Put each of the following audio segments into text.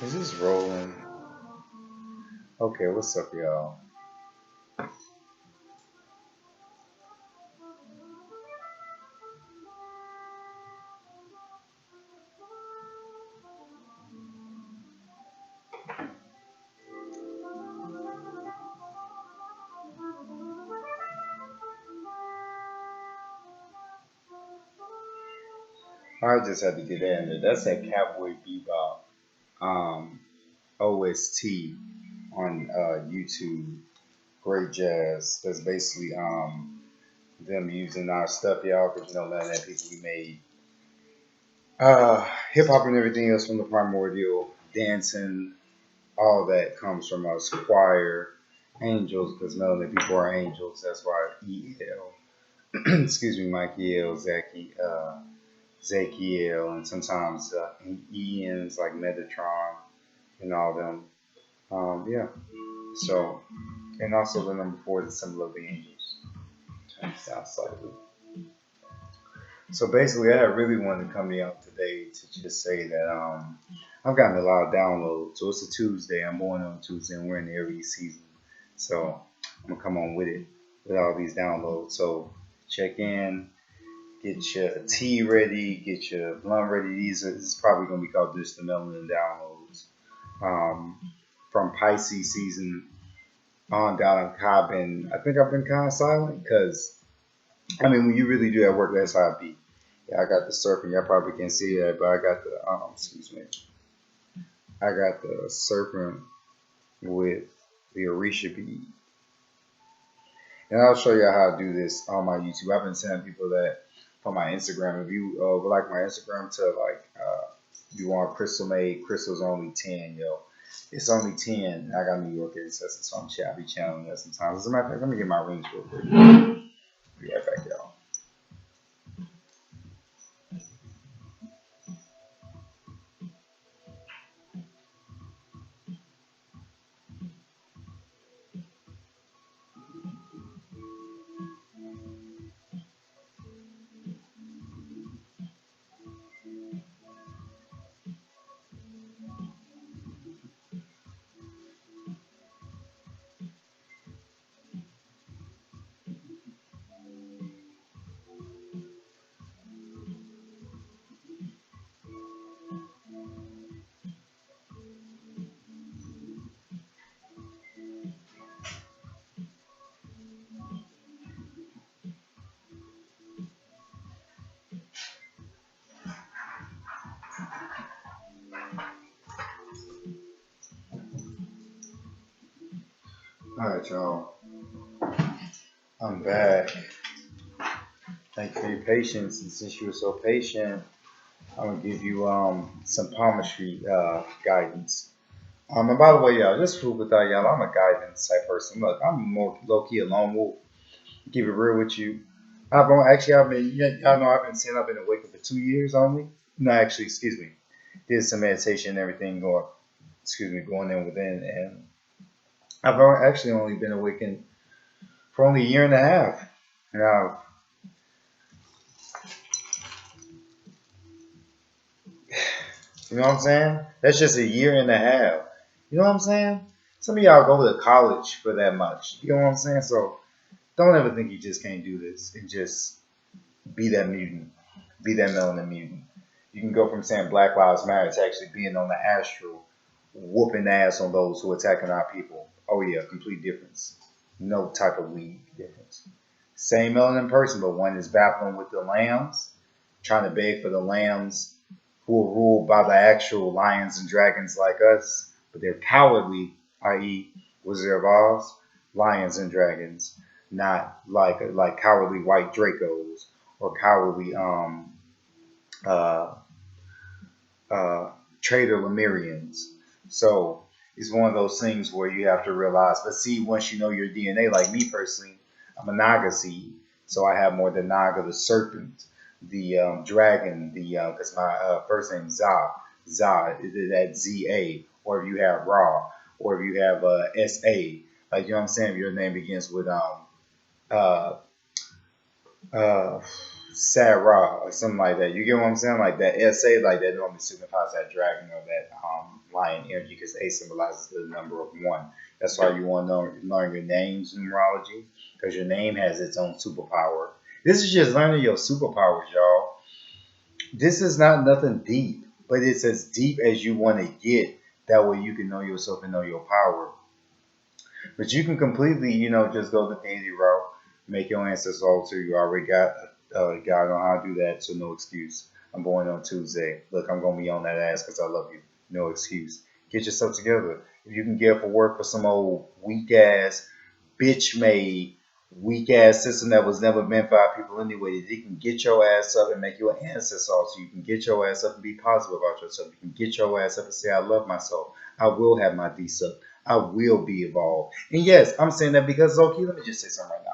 Is this rolling? Okay, what's up, y'all? I just had to get in there. That's that Cowboy Bebop um, OST on YouTube. Great jazz. That's basically them using our stuff, y'all, because none of that people we made hip hop and everything else from the primordial dancing. All that comes from us choir angels, because Melanin people are angels. That's why excuse me, Mikey L, Zachy, Zakiel, and sometimes Ian's like Metatron and all them. Yeah. So, and also the number 4 is the symbol of the angels. Turn this down slightly. So basically, I really wanted to come to y'all today to just say that I've gotten a lot of downloads. So it's a Tuesday. I'm born on Tuesday, and we're in the Aries season. So I'm gonna come on with it with all these downloads. So check in, get your tea ready, get your blunt ready. This is probably gonna be called just the Melanin downloads. Um, from Pisces season on down. I think I've been kind of silent because I mean when you really do that work, that's how I be. Yeah, I got the serpent. Y'all probably can't see that, but I got the excuse me. I got the serpent with the Orisha bead, and I'll show you how to do this on my YouTube. I've been telling people that on my Instagram. If you would like my Instagram to like you want crystal made, crystal's only 10, yo. It's only 10. I got New York access, so I'll be channeling that sometimes. As a matter of fact, let me get my rings real quick. Be right back, y'all. All right, y'all. I'm back. Thank you for your patience. And since you were so patient, I'm gonna give you some palmistry guidance. And by the way, y'all, just food without y'all, I'm a guidance type person. Look, I'm more low key a lone wolf. Keep it real with you. I've been, y'all know I've been saying I've been awake for 2 years only. No, actually, excuse me. Did some meditation and everything going in within. And actually only been awakened for only a year and a half. Now, you know what I'm saying? That's just a year and a half. You know what I'm saying? Some of y'all go to college for that much. You know what I'm saying? So don't ever think you just can't do this and just be that mutant, be that melanin mutant. You can go from saying Black Lives Matter to actually being on the astral, whooping ass on those who are attacking our people. Oh yeah, complete difference. No type of weed difference. Same melanin person, but one is battling with the lambs, trying to beg for the lambs who are ruled by the actual lions and dragons like us, but they're cowardly, i.e., Wizard of Oz, lions and dragons, not like cowardly white Dracos or cowardly uh, traitor Lemurians. So it's one of those things where you have to realize. But see, once you know your DNA, like me personally, I'm a Naga seed, so I have more than Naga, the serpent, the dragon, the because my first name is Za, that Z-A, or if you have Ra, or if you have S-A, like you know what I'm saying. If your name begins with uh uh Sarah or something like that. You get what I'm saying? Like that SA, like that normally signifies that dragon or that lion energy because A symbolizes the number of one. That's why you want to learn your name's numerology because your name has its own superpower. This is just learning your superpowers, y'all. This is not nothing deep, but it's as deep as you want to get. That way you can know yourself and know your power. But you can completely, just go the daily route, make your ancestors altar. You already got God on how to do that, so no excuse. I'm born on Tuesday. Look, I'm gonna be on that ass because I love you. No excuse. Get yourself together. If you can get for work for some old weak ass, bitch made, weak ass system that was never meant for our people anyway, that you can get your ass up and make you an ancestor altar. You can get your ass up and be positive about yourself. You can get your ass up and say, I love myself. I will have my D up. I will be evolved. And yes, I'm saying that because, okay, let me just say something right now.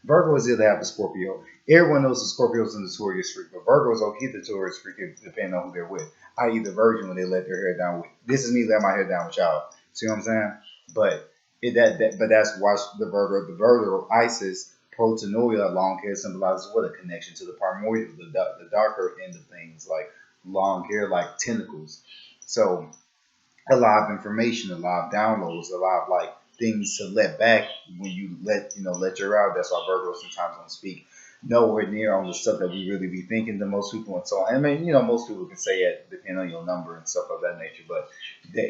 Virgo is either have a Scorpio. Everyone knows the Scorpio's in the Taurus freak, but Virgo is okay the Taurus freak depending on who they're with. I.e. the Virgin when they let their hair down with. This is me letting my hair down with y'all. See what I'm saying? But but that's why the Virgo Isis Protanoia long hair symbolizes what? A connection to the primordial, the darker end of things, like long hair, like tentacles. So a lot of information, a lot of downloads, a lot of like things to let back when you let your out. That's why Virgo sometimes don't speak nowhere near on the stuff that we really be thinking to most people and so on. I mean, most people can say it depending on your number and stuff of that nature. But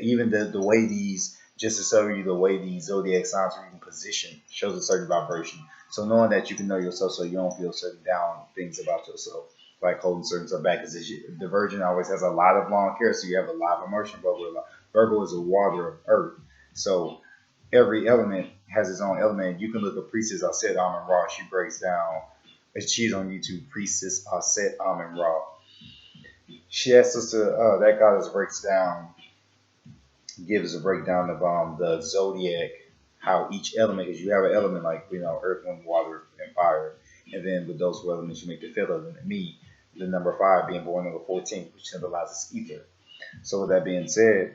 even the way these just to show you the way these zodiac signs are even positioned shows a certain vibration. So knowing that you can know yourself so you don't feel certain down things about yourself like holding certain stuff back because the Virgin always has a lot of long hair, so you have a lot of emotion, but with Virgo is a water of earth. So every element has its own element. You can look at Priestess Aset Amen Ra. She breaks down, she's on YouTube, Priestess Aset Amen Ra. She asks us to, that goddess breaks down, gives a breakdown of the zodiac, how each element, because you have an element like, earth, wind, water, and fire. And then with those elements, you make the fifth element, me, the number 5 being born on the 14th, which symbolizes ether. So with that being said,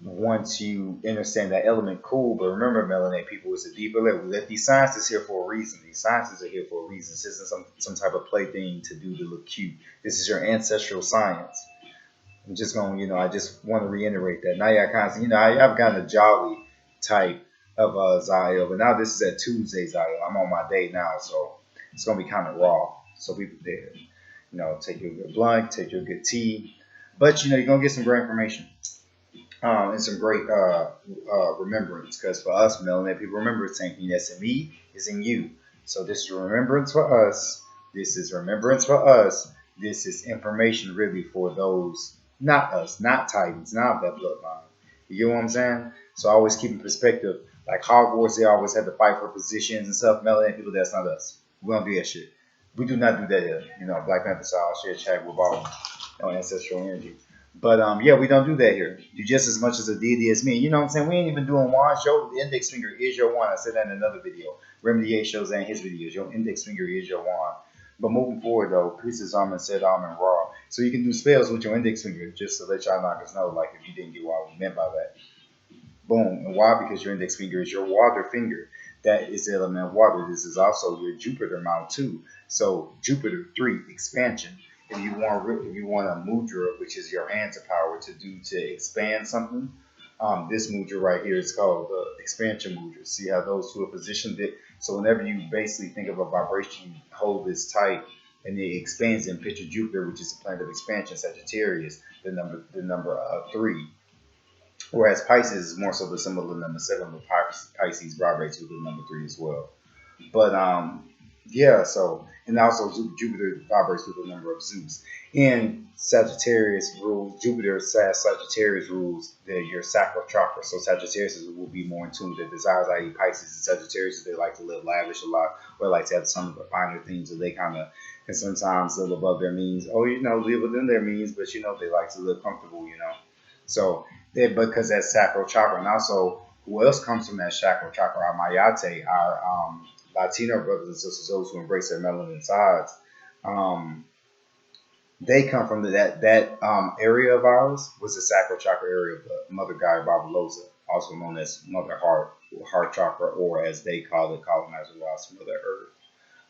once you understand that element, cool. But remember, Melanin people, it's a deeper level. We let these sciences here for a reason. These sciences are here for a reason. This isn't some type of plaything to do to look cute. This is your ancestral science. I'm just going, I just want to reiterate that. Now y'all kind of, I've gotten a jolly type of Zio, but now this is at Tuesday Zio. I'm on my day now, so it's going to be kind of raw. So be prepared. Take your good blunt, take your good tea. But, you're going to get some great information. And some great remembrance, because for us, Melanin people, remember the same thing that's in me is in you. So this is remembrance for us. This is remembrance for us. This is information really for those, not us, not Titans, not that bloodline. You get what I'm saying? So always keep in perspective. Like Hogwarts, they always had to fight for positions and stuff. Melanin people, that's not us. We don't do that shit. We do not do that here. Black Panther style shit, chat with all ancestral energy. But yeah, we don't do that here. You just as much as a deity as me. You know what I'm saying? We ain't even doing wands. Your index finger is your wand. I said that in another video. Remedy A shows that in his videos. Your index finger is your wand. But moving forward though, Priestess Amen said Amen Raw. So you can do spells with your index finger, just to let y'all knockers know, like if you didn't get what we meant by that. Boom. And why? Because your index finger is your water finger. That is the element of water. This is also your Jupiter mount too. So Jupiter 3 expansion. If you want a mudra, which is your hands of power to expand something, this mudra right here is called the expansion mudra. See how those two are positioned it. So whenever you basically think of a vibration, you hold this tight, and it expands in picture Jupiter, which is the planet of expansion, Sagittarius, the number 3. Whereas Pisces is more so the symbol of number 7, but Pisces vibrates with the number 3 as well. But yeah, so and also Jupiter vibrates with the number of Zeus. And Sagittarius rules Jupiter Sagittarius rules your sacral chakra. So Sagittarius will be more in tune with their desires, i.e. Pisces and Sagittarius, they like to live lavish a lot, or like to have some of the finer things, or they kind of and sometimes live above their means. Or live within their means, but they like to live comfortable. So because that's sacral chakra, and also who else comes from that sacral chakra? Our Mayate, our Latino brothers and sisters, those who embrace their melanin sides, they come from that area of ours was the sacral chakra area of the Mother Gaia Barbarossa, also known as Mother Heart chakra, or as they call it, colonizer wise, Mother Earth.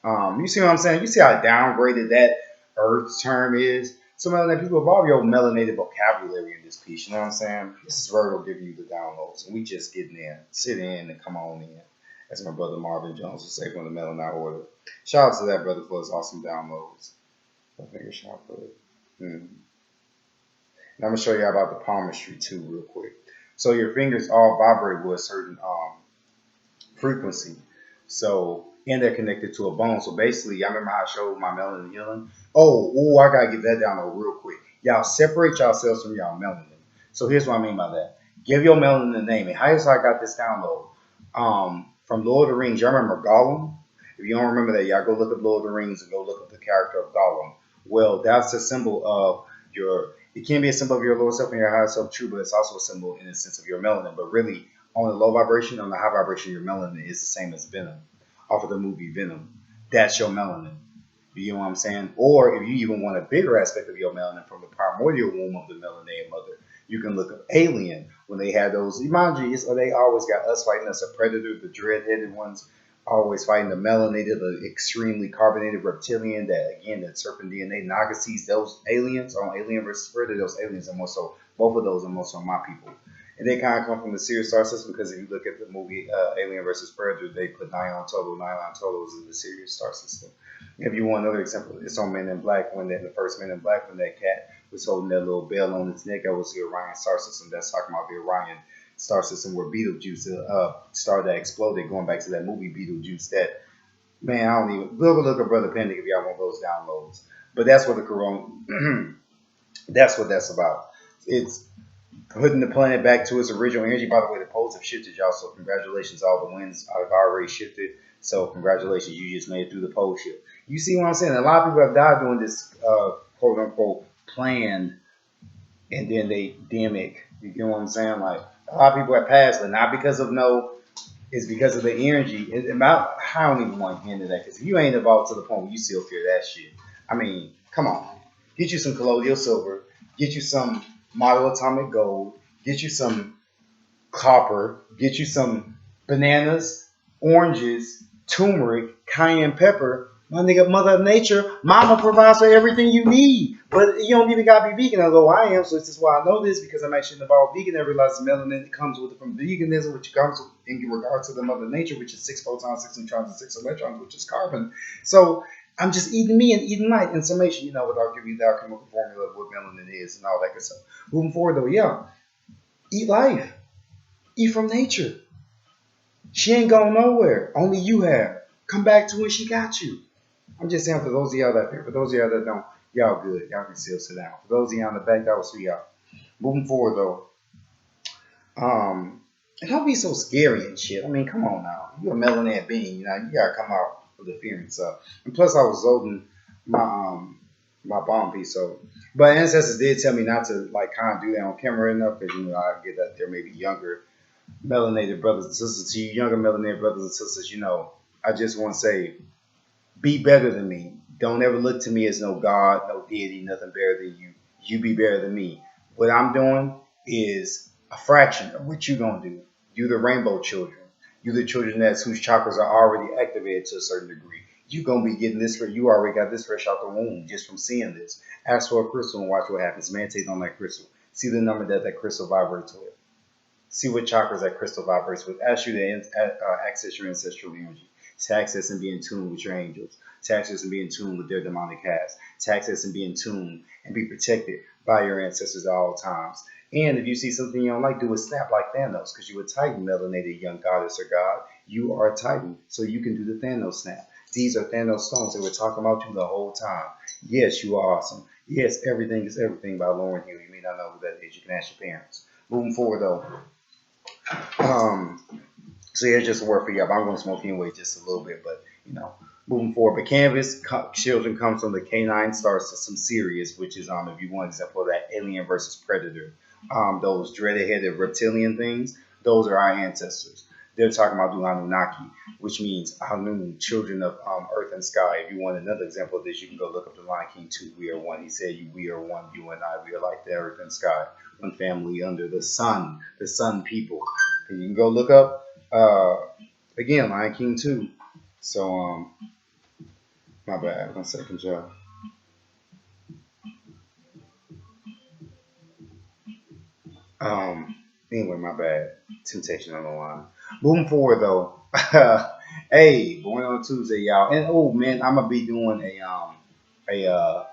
You see what I'm saying? You see how downgraded that Earth term is. So melanin people evolve your melanated vocabulary in this piece. You know what I'm saying? This is Virgo giving you the downloads, and we just getting in, sit in, and come on in. As my brother Marvin Jones would say from the Melanin Order. Shout out to that brother for his awesome downloads. I think it's shot for it. And I'm gonna show you about the palmistry too, real quick. So your fingers all vibrate with a certain frequency. So, and they're connected to a bone. So basically, I remember how I showed my melanin healing. I gotta get that down real quick. Y'all separate yourselves from y'all melanin. So here's what I mean by that. Give your melanin a name. And here's how I got this download. From Lord of the Rings, y'all remember Gollum? If you don't remember that, y'all go look at Lord of the Rings and go look at the character of Gollum. Well, that's a symbol of your. It can be a symbol of your lower self and your higher self, true, but it's also a symbol in the sense of your melanin. But really, on the low vibration, on the high vibration, your melanin is the same as Venom, off of the movie Venom. That's your melanin. You know what I'm saying? Or if you even want a bigger aspect of your melanin from the primordial womb of the melanated mother, you can look up Alien when they had those emojis, or they always got us fighting us a predator, the dread-headed ones, always fighting the melanated, the extremely carbonated reptilian, that again, that serpent DNA, Nagasees, those aliens on Alien versus Predator, those aliens are more so, both of those are more so my people. And they kind of come from the Sirius star system because if you look at the movie Alien versus Predator, they put Nylon Tolos in the Sirius star system. If you want another example, it's on Men in Black when the first Men in Black when that cat was holding that little bell on its neck. That was the Orion star system. That's talking about the Orion star system where Beetlejuice, the star that exploded, going back to that movie Beetlejuice. That man, I don't even look at Brother Pendick if y'all want those downloads. But that's what the corona. That's what that's about. It's putting the planet back to its original energy. By the way, the poles have shifted, y'all. So congratulations, all the winds have already shifted. So congratulations, you just made it through the pole shift. You see what I'm saying? A lot of people have died doing this quote unquote planned, and then they gimmick. You know what I'm saying? Like a lot of people have passed, but not because of it's because of the energy. I don't even want to get into that because if you ain't evolved to the point where you still fear that shit, I mean, come on. Get you some colloidal silver. Get you some model atomic gold. Get you some copper. Get you some bananas, oranges, turmeric, cayenne pepper. My nigga, Mother Nature, Mama provides for everything you need. But you don't even gotta be vegan, although I am. So this is why I know this because I'm actually involved vegan. I realize the melanin comes with it from veganism, which comes in regards to the Mother Nature, which is 6 protons, 6 neutrons, and 6 electrons, which is carbon. So I'm just eating me and eating light and summation, without giving you the alchemical formula of what melanin is and all that good stuff. Moving forward, though, eat life. Eat from nature. She ain't going nowhere. Only you have. Come back to when she got you. I'm just saying for those of y'all out there, for those of y'all that don't, y'all good. Y'all can still sit down. For those of y'all in the back, that was for y'all. Moving forward though, and don't be so scary and shit. I mean, come on now. You're a melanin being, you gotta come out with the fear and stuff. And plus I was loading my bomb piece, so but ancestors did tell me not to kind of do that on camera enough because I get that there may be younger melanated brothers and sisters to you, younger melanated brothers and sisters, I just want to say, be better than me. Don't ever look to me as no God, no deity, nothing better than you. You be better than me. What I'm doing is a fraction of what you gonna do. You the rainbow children. You the children whose chakras are already activated to a certain degree. You gonna be getting this you already got this fresh out the womb just from seeing this. Ask for a crystal and watch what happens. Meditate on that crystal. See the number that crystal vibrates with. See what chakras that crystal vibrates with. Ask you to access your ancestral energy. To access and be in tune with your angels. To access and be in tune with their demonic cast. To access and be in tune and be protected by your ancestors at all times. And if you see something you don't like, do a snap like Thanos, because you're a Titan, melanated young goddess or god. You are a Titan, so you can do the Thanos snap. These are Thanos stones that we're talking about you the whole time. Yes, you are awesome. Yes, Everything is Everything by Lauren Hill. You may not know who that is. You can ask your parents. Moving forward, though. So here's just a word for y'all. I'm going to smoke anyway just a little bit, but moving forward. But Canvas children comes from the K9 star system Sirius, which is if you want an example of that Alien versus Predator, those dreaded-headed reptilian things, those are our ancestors. They're talking about the Anunnaki, which means Anu, children of earth and sky. If you want another example of this, you can go look up the Lion King 2. We are one. He said, we are one, you and I. We are like the earth and sky. One family under the sun people. And you can go look up, again, Lion King 2. So, My bad. 1 second, y'all. Um. Anyway, my bad. Temptation on the line. Moving forward though. Hey, going on Tuesday, y'all. And oh man, I'm gonna be doing a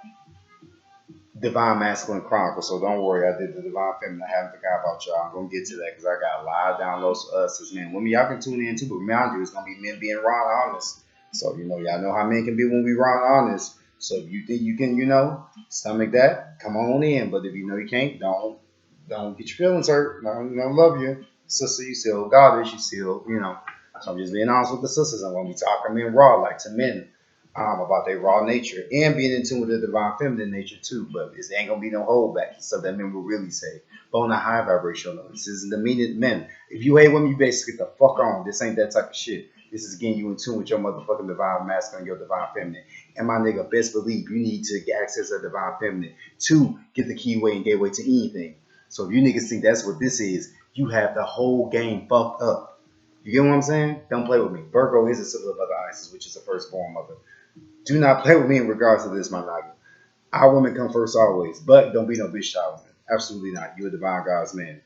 Divine Masculine Chronicle. So don't worry, I did the Divine Feminine. I haven't forgot about y'all. I'm gonna get to that because I got a lot of downloads for us as men. Women, y'all can tune in too, but remind you, it's gonna be men being raw and honest. So y'all know how men can be when we raw and honest. So if you think you can, stomach that, come on in. But if you know you can't, don't get your feelings hurt. Don't love you, sister. You still goddess. You still. So I'm just being honest with the sisters, and when we talk men raw, like to men, about their raw nature and being in tune with the divine feminine nature too. But it ain't gonna be no holdback. So that men will really say, but on a high vibrational note, this isn't the meaning men. If you hate women, you basically get the fuck on. This ain't that type of shit. This is getting you in tune with your motherfucking divine masculine, your divine feminine. And my nigga, best believe you need to get access to divine feminine to get the keyway and gateway to anything. So if you niggas think that's what this is, you have the whole game fucked up. You get what I'm saying? Don't play with me. Virgo is a symbol of Mother Isis, which is the firstborn mother. Do not play with me in regards to this, my nigga. Our women come first always, but don't be no bitch child. Absolutely not. You're a divine God's man.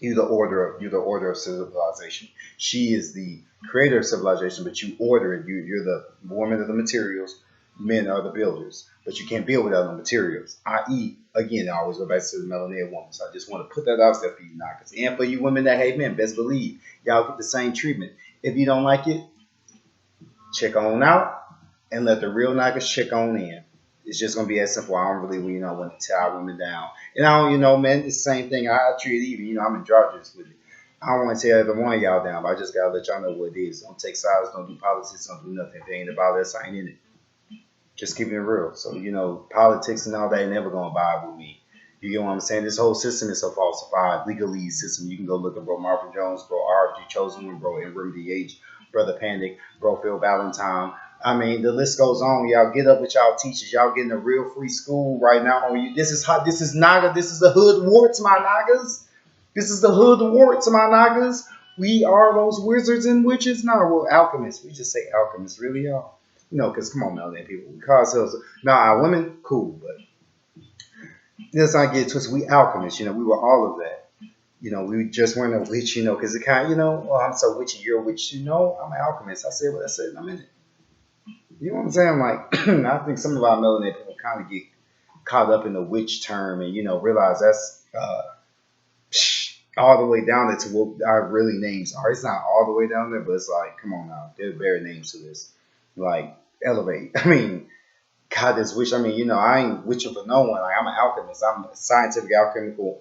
You're the order of civilization. She is the creator of civilization, but you order it. You're the woman of the materials. Men are the builders, but you can't build without no materials. I.e., again, I always go back to the melanated woman. So I just want to put that out there for you, knockers, and for you women that hate men. Best believe y'all get the same treatment. If you don't like it, check on out and let the real niggas check on in. It's just gonna be as simple. I don't really, want to tie women down. And I don't, man, it's the same thing. I treat it even, I'm androgynous with it. I don't want to tear either one of y'all down, but I just gotta let y'all know what it is. Don't take sides, don't do politics, don't do nothing. If it ain't about us, I ain't in it. Just keeping it real. So, politics and all that ain't never gonna vibe with me. You get what I'm saying? This whole system is a falsified legalese system. You can go look at bro Marvin Jones, bro RFG Chosen One, bro and Remedy H, Brother Panic, bro Phil Valentine. I mean, the list goes on. Y'all get up with y'all teachers. Y'all getting a real free school right now. This is hot. This is Naga. This is the hood warts, my Nagas. This is the hood warts, my Nagas. We are those wizards and witches. No, well, alchemists. We just say alchemists, really, y'all. Because come on, Melanated people. We call ourselves, now, our women, cool, but let's not get twisted. We alchemists, we were all of that. We just weren't a witch, because it kind of, oh, I'm so witchy, you're a witch. I'm an alchemist. I said what I said in a minute. You know what I'm saying? Like, I think some of our melanated people kind of get caught up in the witch term and, realize that's all the way down there to what our really names are. It's not all the way down there, but it's like, come on now. There's very names to this. Like, elevate. I mean, God, this witch. I mean, I ain't witching for no one. Like, I'm an alchemist. I'm a scientific, alchemical,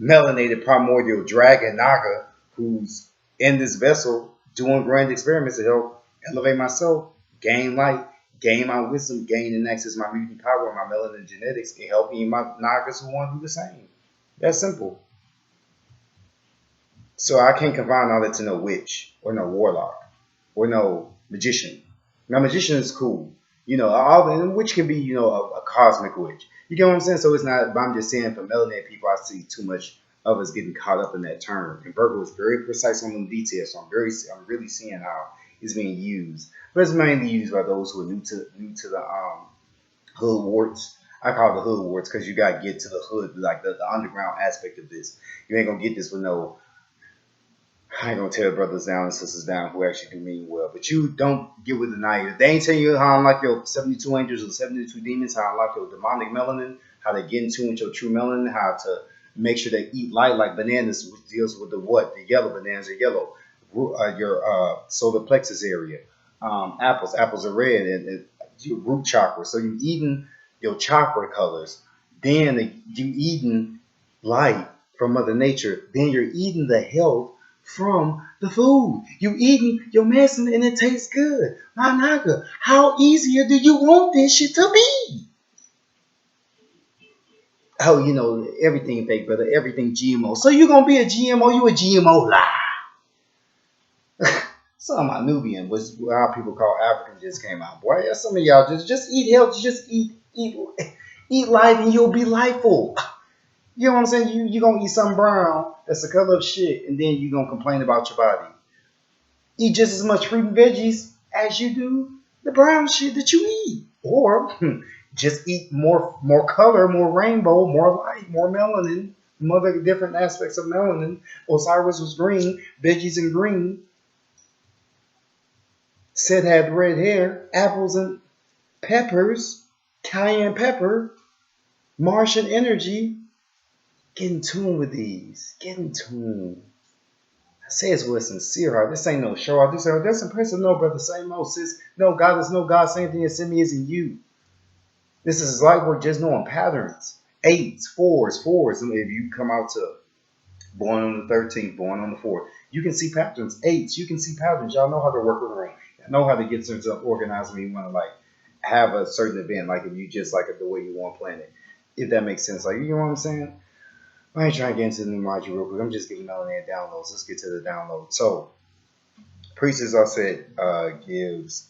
melanated primordial dragon naga who's in this vessel doing grand experiments to help elevate myself, gain light, gain my wisdom, gain and access my mutant power, my melanin genetics, and helping my nagas who want to do the same. That's simple. So I can't confine all that to no witch or no warlock or no magician. Now magician is cool. All the witch can be, a cosmic witch. You get what I'm saying? So it's not, but I'm just saying for melanated people, I see too much of us getting caught up in that term. And Virgo is very precise on them details, so I'm really seeing how it's being used. But it's mainly used by those who are new to the hood warts. I call it the hood warts because you gotta get to the hood, like the underground aspect of this. You ain't gonna get this with no, I ain't gonna tell brothers down and sisters down who actually do mean well, but you don't get with the naive. They ain't telling you how to unlock your 72 angels or 72 demons, how to unlock your demonic melanin, how to get in tune with your true melanin, how to make sure they eat light like bananas, which deals with the what? The yellow bananas are yellow. Your solar plexus area. Apples are red, and your root chakra. So you eating your chakra colors. Then you eating light from Mother Nature. Then you're eating the health from the food. You eating your medicine and it tastes good. My naga, how easier do you want this shit to be? Oh, everything fake, brother. Everything GMO. So you gonna be a GMO? You a GMO lie? Some of my Nubian was how people call African just came out. Boy, some of y'all just eat healthy, just eat life, and you'll be lifeful. You know what I'm saying? You gonna eat something brown that's the color of shit, and then you gonna complain about your body. Eat just as much fruit and veggies as you do the brown shit that you eat, or just eat more color, more rainbow, more light, more melanin, other different aspects of melanin. Osiris was green, veggies and green. Set had red hair, apples and peppers, cayenne pepper, Martian energy. Get in tune with these. Get in tune. I say it's with sincere heart. This ain't no show off. This ain't that's impressive. No, brother. Same old sis. No, God is no God. Same thing as send me is in you. This is light work, just knowing patterns. Eights, fours. And if you come out to born on the 13th, born on the 4th, you can see patterns. Eights, you can see patterns. Y'all know how to work with room. Y'all know how to get certain stuff organized when you want to like have a certain event, like if you just like it the way you want to plan it. If that makes sense. Like, you know what I'm saying? I ain't trying to get into the numerology real quick. I'm just giving Melanin downloads. Let's get to the download. So, Priest, as I said, gives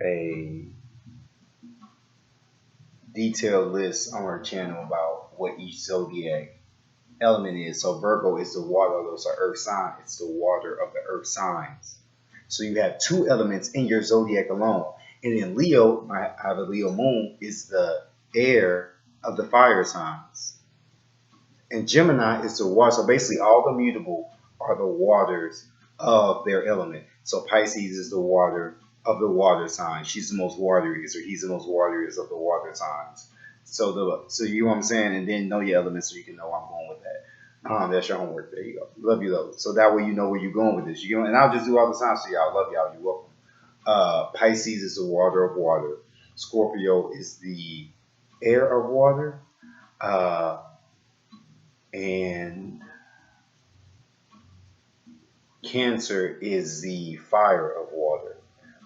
a detailed list on her channel about what each zodiac element is. So Virgo is the water of those earth sign. It's the water of the earth signs. So you have two elements in your zodiac alone. And in Leo, I have a Leo moon, is the air of the fire signs. And Gemini is the water. So basically all the mutable are the waters of their element. So Pisces is the water of the water sign. She's the most wateriest, or he's the most wateriest of the water signs. So you know what I'm saying? And then know your elements so you can know I'm going with that. That's your homework. There you go. Love you though. So that way you know where you're going with this. You know, and I'll just do all the signs for y'all. Love y'all. You're welcome. Pisces is the water of water. Scorpio is the air of water. And Cancer is the fire of water.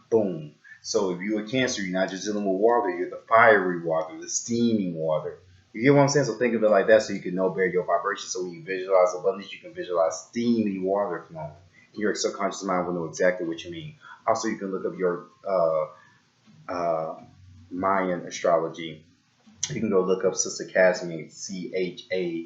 Boom. So if you're a Cancer, you're not just dealing with water, you're the fiery water, the steaming water. You get what I'm saying? So think of it like that so you can know better your vibration. So when you visualize abundance, you can visualize steamy water flowing. Your subconscious mind will know exactly what you mean. Also, you can look up your Mayan astrology. You can go look up Sister Casimir, Chamsin,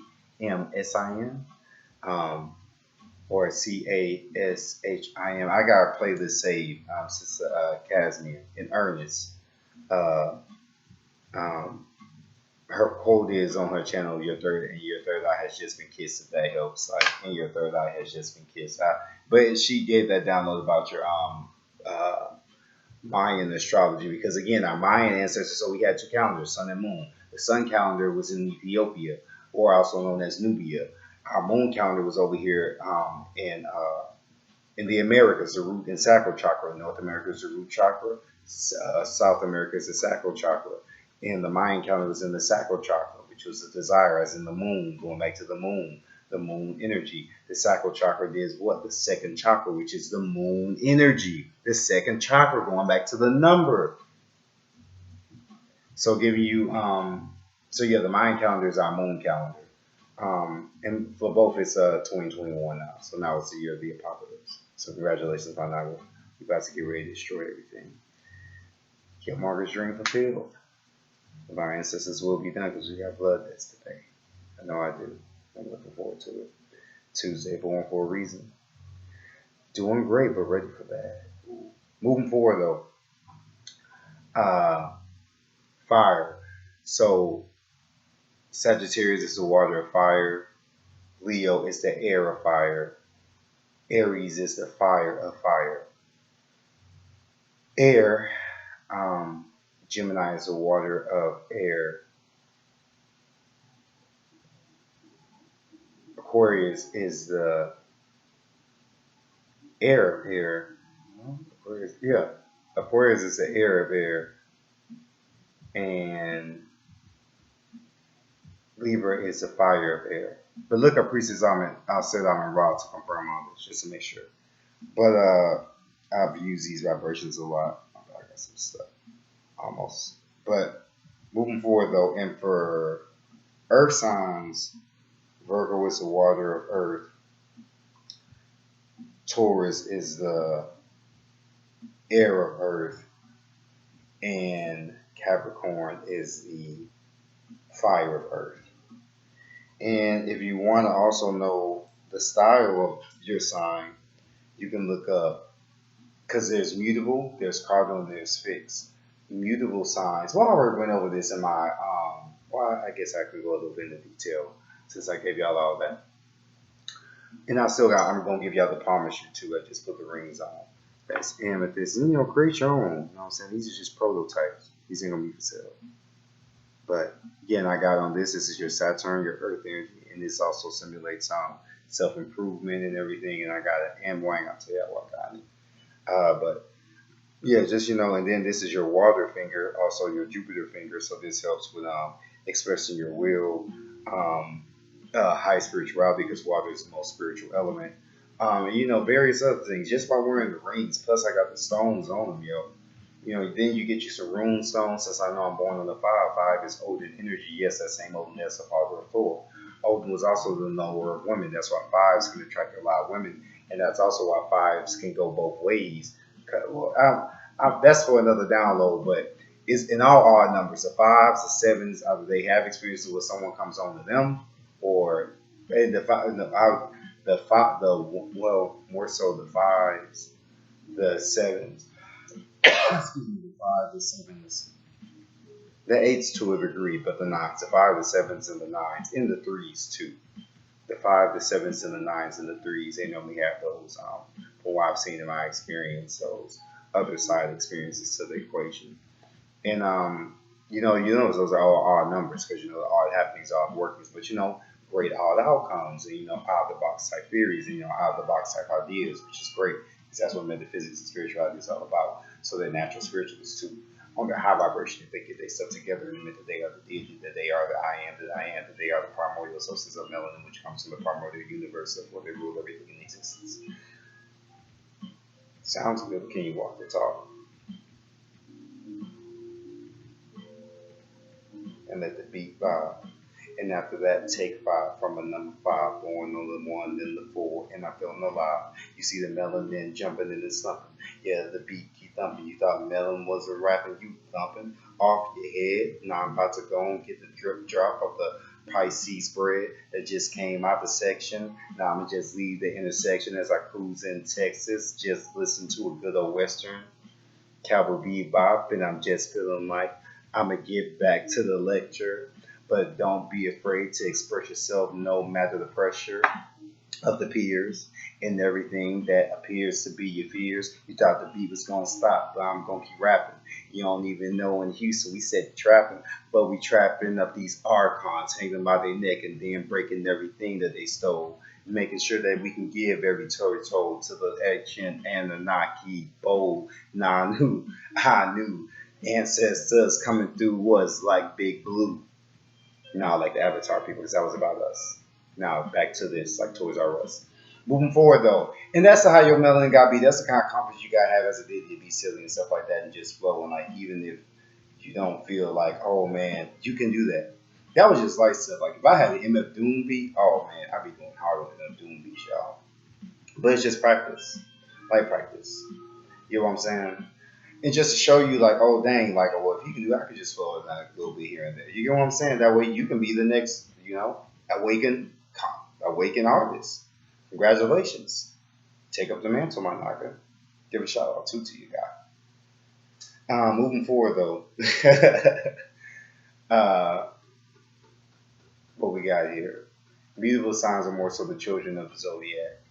or Cashim. I got a playlist saved, Sister Casimir, in earnest. Uh, um, her quote is on her channel, your third eye has just been kissed, if that helps. Like, and your third eye has just been kissed. But she gave that download about your uh, Mayan astrology, because again, our Mayan ancestors, so we had two calendars, sun and moon. The sun calendar was in Ethiopia, or also known as Nubia. Our moon calendar was over here in the Americas, the root and sacral chakra. North America is the root chakra. South America is the sacral chakra. And the Mayan calendar was in the sacral chakra, which was the desire, as in the moon, going back to the moon energy. The sacral chakra is what? The second chakra, which is the moon energy. The second chakra, going back to the number. So giving you, the Mayan calendar is our moon calendar. And for both, it's 2021 now. So now it's the year of the apocalypse. So congratulations on that one. We're about to get ready to destroy everything. Get Margaret's dream fulfilled. Of our ancestors will be done because we got blood debts to pay. I know I do. I'm looking forward to it. Tuesday, born for a reason. Doing great, but ready for that. Moving forward, though. Fire. So, Sagittarius is the water of fire. Leo is the air of fire. Aries is the fire of fire. Air. Gemini is the water of air. Aquarius is the air of air. Aquarius is the air of air. And Libra is the fire of air. But look up Priestess Almin Ra to confirm all this, just to make sure. But I've used these vibrations a lot. I got some stuff. Almost. But moving forward, though, and for earth signs, Virgo is the water of earth. Taurus is the air of earth. And Capricorn is the fire of earth. And if you want to also know the style of your sign, you can look up because there's mutable, there's cardinal, and there's fixed. Mutable signs. Well, I already went over this in my. Well, I guess I could go a little bit into detail since I gave y'all all that. And I still got. I'm gonna give y'all the palmistry too. I just put the rings on. That's amethyst. And, create your own. You know what I'm saying? These are just prototypes. These ain't gonna be for sale. But again, I got on this. This is your Saturn, your Earth energy, and this also simulates self improvement and everything. And I got an Amwang. I'll tell you what I got it. But yeah, just and then this is your water finger, also your Jupiter finger. So this helps with expressing your will, um, high spirituality because water is the most spiritual element. And, various other things just by wearing the rings. Plus, I got the stones on them, yo. Then you get you some rune stones. Since I know I'm born on the five, five is Odin energy. Yes, that same Odin that's the father of Thor. Odin was also the knower of women. That's why fives can attract a lot of women, and that's also why fives can go both ways. Well, that's for another download, but it's in all odd numbers. The fives, the sevens, either they have experiences where someone comes on to them, or the five, well, more so the fives, the sevens. Excuse me, the five, the sevens, the eights to a degree, but the nines, the five, the sevens, and the nines, and the threes too. The five, the sevens, and the nines, and the threes, they normally have those. From what I've seen in my experience, those other side experiences to the equation. And those are all odd numbers because the odd happenings, odd workings, but great odd outcomes, and out of the box type theories, and out of the box type ideas, which is great because that's what metaphysics and spirituality is all about. So they're natural spiritualists too. On their high vibration, if they get their stuff together and admit that they are the deity, that they are the I am, that they are the primordial substance of melanin, which comes from the primordial universe of where they rule everything in existence. Sounds good, but can you walk the talk? And let the beat vibe. And after that, take five from a number five, going on the one, then the four, and I'm feeling alive. You see the melanin jumping and it's thumping. Yeah, the beat keep thumping. You thought melon was a rapping, you thumping off your head. Now I'm about to go and get the drip drop of the Pisces spread that just came out the section. Now I'm gonna just leave the intersection as I cruise in Texas. Just listen to a good old Western cavalry bebop, and I'm just feeling like I'm gonna get back to the lecture. But don't be afraid to express yourself no matter the pressure of the peers and everything that appears to be your fears. You thought the beat was gonna stop, but I'm gonna keep rapping. You don't even know in Houston we said trapping, but we trapping up these archons, hanging by their neck and then breaking everything that they stole. Making sure that we can give every territory to the ancient Anunnaki, bold, Nanu, I knew ancestors coming through was like Big Blue. Now, like the Avatar people, because that was about us. Now, back to this, like Toys R Us. Moving forward, though, and that's how your melanin got to be. That's the kind of confidence you got to have as a deity to be silly and stuff like that and just flow. And, like, even if you don't feel like, oh, man, you can do that. That was just light stuff. Like, if I had an MF Doom beat, oh, man, I'd be going harder than MF Doom beat, y'all. But it's just practice. Like practice. You know what I'm saying? And just to show you, like, oh dang, like, oh, well, if you can do it, I could just slow it down a little bit here and there. You get what I'm saying? That way, you can be the next, awaken artist. Congratulations, take up the mantle, my nigga. Give a shout out to you guy. Moving forward though, uh, what we got here? Mutable signs are more so the children of the zodiac.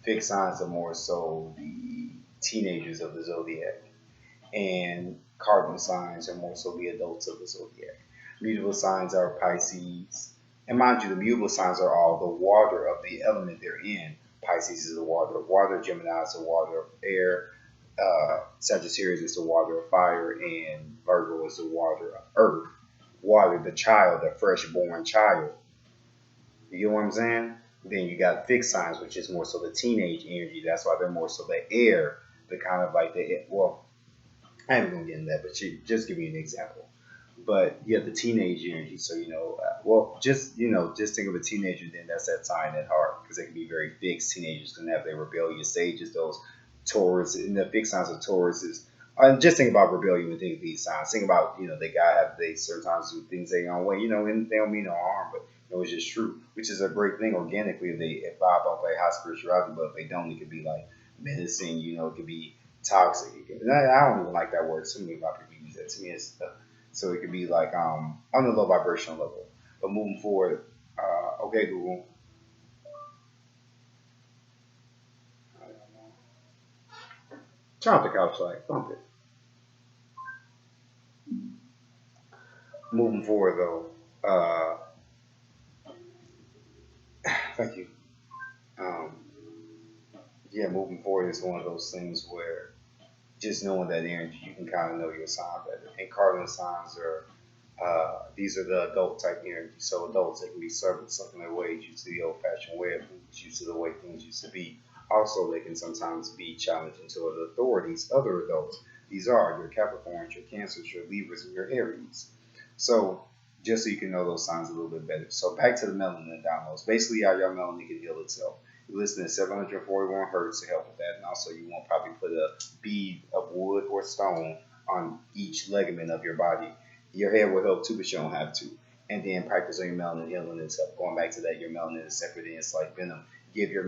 Fixed signs are more so the teenagers of the zodiac. And cardinal signs are more so the adults of the zodiac. Mutable signs are Pisces. And mind you, the mutable signs are all the water of the element they're in. Pisces is the water of water, Gemini is the water of air, Sagittarius is the water of fire, and Virgo is the water of earth. Water, the child, the fresh born child. You get what I'm saying? Then you got fixed signs, which is more so the teenage energy. That's why they're more so the air, the kind of like the, well, I ain't gonna get into that, but just give me an example. But you have the teenage energy, so just think of a teenager. Then that's that sign at heart, because they can be very fixed. Teenagers can have their rebellious stages. Those Taurus and the big signs of Taurus is. And just think about rebellion and think of these signs. Think about they gotta have they certain times do things their own way. And they don't mean no harm, but it's just true, which is a great thing organically if they vibe off like high spirituality. But if they don't, it could be like medicine. It could be toxic. I don't even like that word. So many a lot of people use that. To me, it's so it could be like on the low vibrational level. But moving forward, okay, Google. I don't know. Turn off the couch light. Bump it. Moving forward though, thank you. Um, yeah, moving forward is one of those things where just knowing that energy, you can kind of know your sign better. And cardinal signs are these are the adult type energy. So adults, they can be servants, stuck in their ways, used to the old fashioned way of things, used to the way things used to be. Also, they can sometimes be challenging to the authorities, other adults. These are your Capricorns, your Cancers, your Libras, and your Aries. So just so you can know those signs a little bit better. So back to the melanin downloads. Basically, how your melanin can heal itself. You listen to 741 hertz to help with that, and also you want to probably put a bead of wood or stone on each ligament of your body. Your hair will help too, but you don't have to. And then practice on your melanin healing itself. Going back to that, your melanin is separate and it's like venom. Give your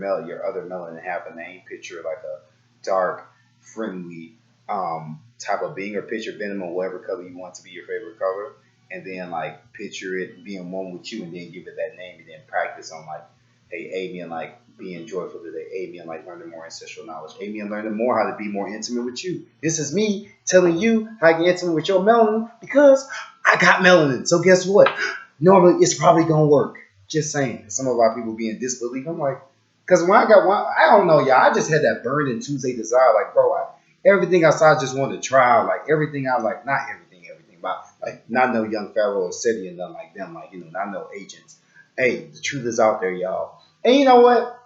other melanin half a name. Picture like a dark, friendly type of being, or picture venom or whatever color you want to be your favorite color. And then like picture it being one with you, and then give it that name, and then practice on like, hey, aid me in like being joyful today. Aid me in like learning more ancestral knowledge. Aid me in learning more how to be more intimate with you. This is me telling you how to get intimate with your melanin because I got melanin. So guess what? Normally it's probably gonna work. Just saying. Some of our people be in disbelief. I'm like, because when I got one, I don't know, y'all. I just had that burning Tuesday desire. Like, bro, everything outside I just wanted to try. Like everything I like, not everything, but like not no young Pharaoh or City and nothing like them. Like, not no agents. Hey, the truth is out there, y'all. And you know what?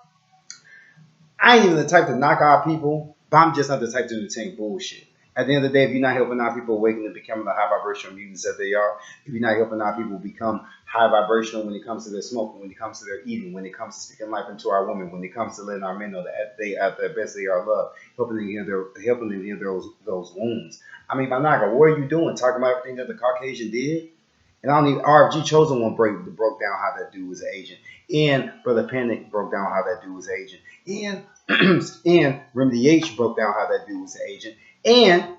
I ain't even the type to knock out people, but I'm just not the type to entertain bullshit. At the end of the day, if you're not helping out people awaken and becoming the high vibrational mutants that they are, if you're not helping out people become high vibrational when it comes to their smoking, when it comes to their eating, when it comes to speaking life into our women, when it comes to letting our men know that they at their best they are loved, helping them heal those wounds. I mean, Banaka, what are you doing? Talking about everything that the Caucasian did? And I don't even RFG Chosen one broke down how that dude was an agent. And Brother Panic broke down how that dude was an agent. And Remedy H broke down how that dude was an agent. And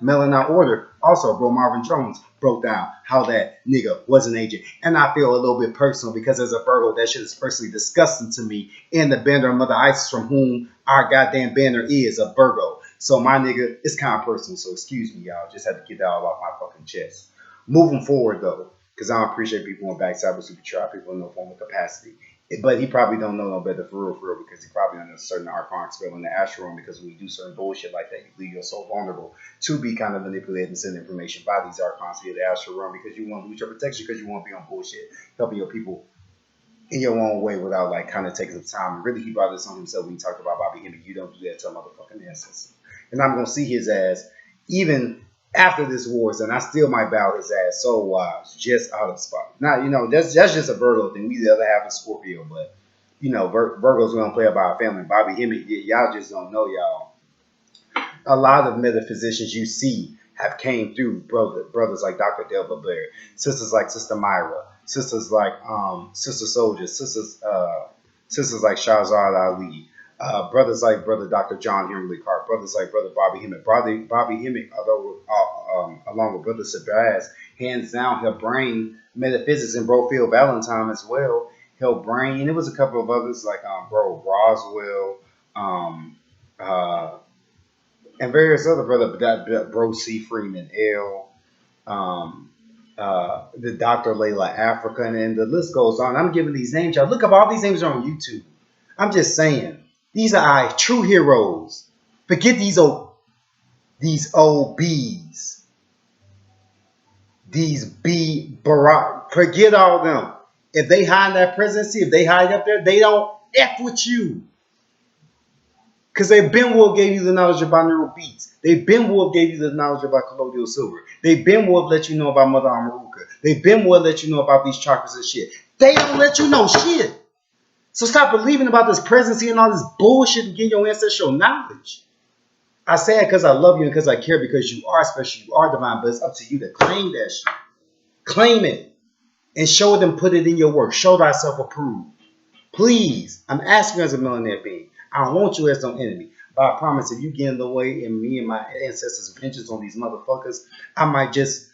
Melanin Order, also Bro Marvin Jones, broke down how that nigga was an agent. And I feel a little bit personal because as a Virgo, that shit is personally disgusting to me. And the banner of Mother Isis, from whom our goddamn banner is a Virgo. So my nigga, it's kind of personal. So excuse me, y'all. Just had to get that all off my fucking chest. Moving forward though, because I don't appreciate people on backside of super try people in no form of capacity. But he probably don't know no better for real, because he probably under a certain archon spell in the astral realm. Because when you do certain bullshit like that, you leave yourself vulnerable to be kind of manipulated and send information by these archons via the astral realm, because you want to lose your protection, because you want to be on bullshit, helping your people in your own way without like kind of taking some time. And really, he brought this on himself when he talked about Bobby Hemmitt. You don't do that to a motherfucking ancestor. And I'm gonna see his ass even after this wars, and I still might bow his ass so wise, just out of spot. Now, that's just a Virgo thing. We the other half is Scorpio, but Virgo's gonna play about our family. Bobby Hemmitt, y'all just don't know, y'all. A lot of metaphysicians you see have came through brothers like Dr. Delva Blair, sisters like Sister Myra, sisters like Sister Soldier, sisters like Shahzad Ali, brothers like Brother Dr. John Henry Clark, brothers like Brother Bobby Hemmitt. Bobby Hemmitt, although along with Brother Sabaz, hands down helped bring metaphysics, and Bro Phil Valentine as well helped bring, and it was a couple of others like Bro Roswell, um, uh, and various other Bro C. Freeman L. Um, the Dr. Layla Africa, and the list goes on. I'm giving these names, y'all. Look up all these names are on YouTube. I'm just saying, these are our true heroes. Forget these OBs, these B Barack. Forget all them. If they hide in that presidency, if they hide up there, they don't F with you. Because they've been Wolf gave you the knowledge about neural beats. They've been Wolf gave you the knowledge about colloidal silver. They've been Wolf let you know about Mother Amaruka. They've been Wolf let you know about these chakras and shit. They don't let you know shit. So stop believing about this presidency and all this bullshit and get your ancestral knowledge. I say it because I love you and because I care, because you are special, you are divine, but it's up to you to claim that shit. Claim it and show them, put it in your work. Show thyself approved. Please, I'm asking you as a millionaire being. I don't want you as no enemy. But I promise, if you get in the way and me and my ancestors' vengeance on these motherfuckers, I might just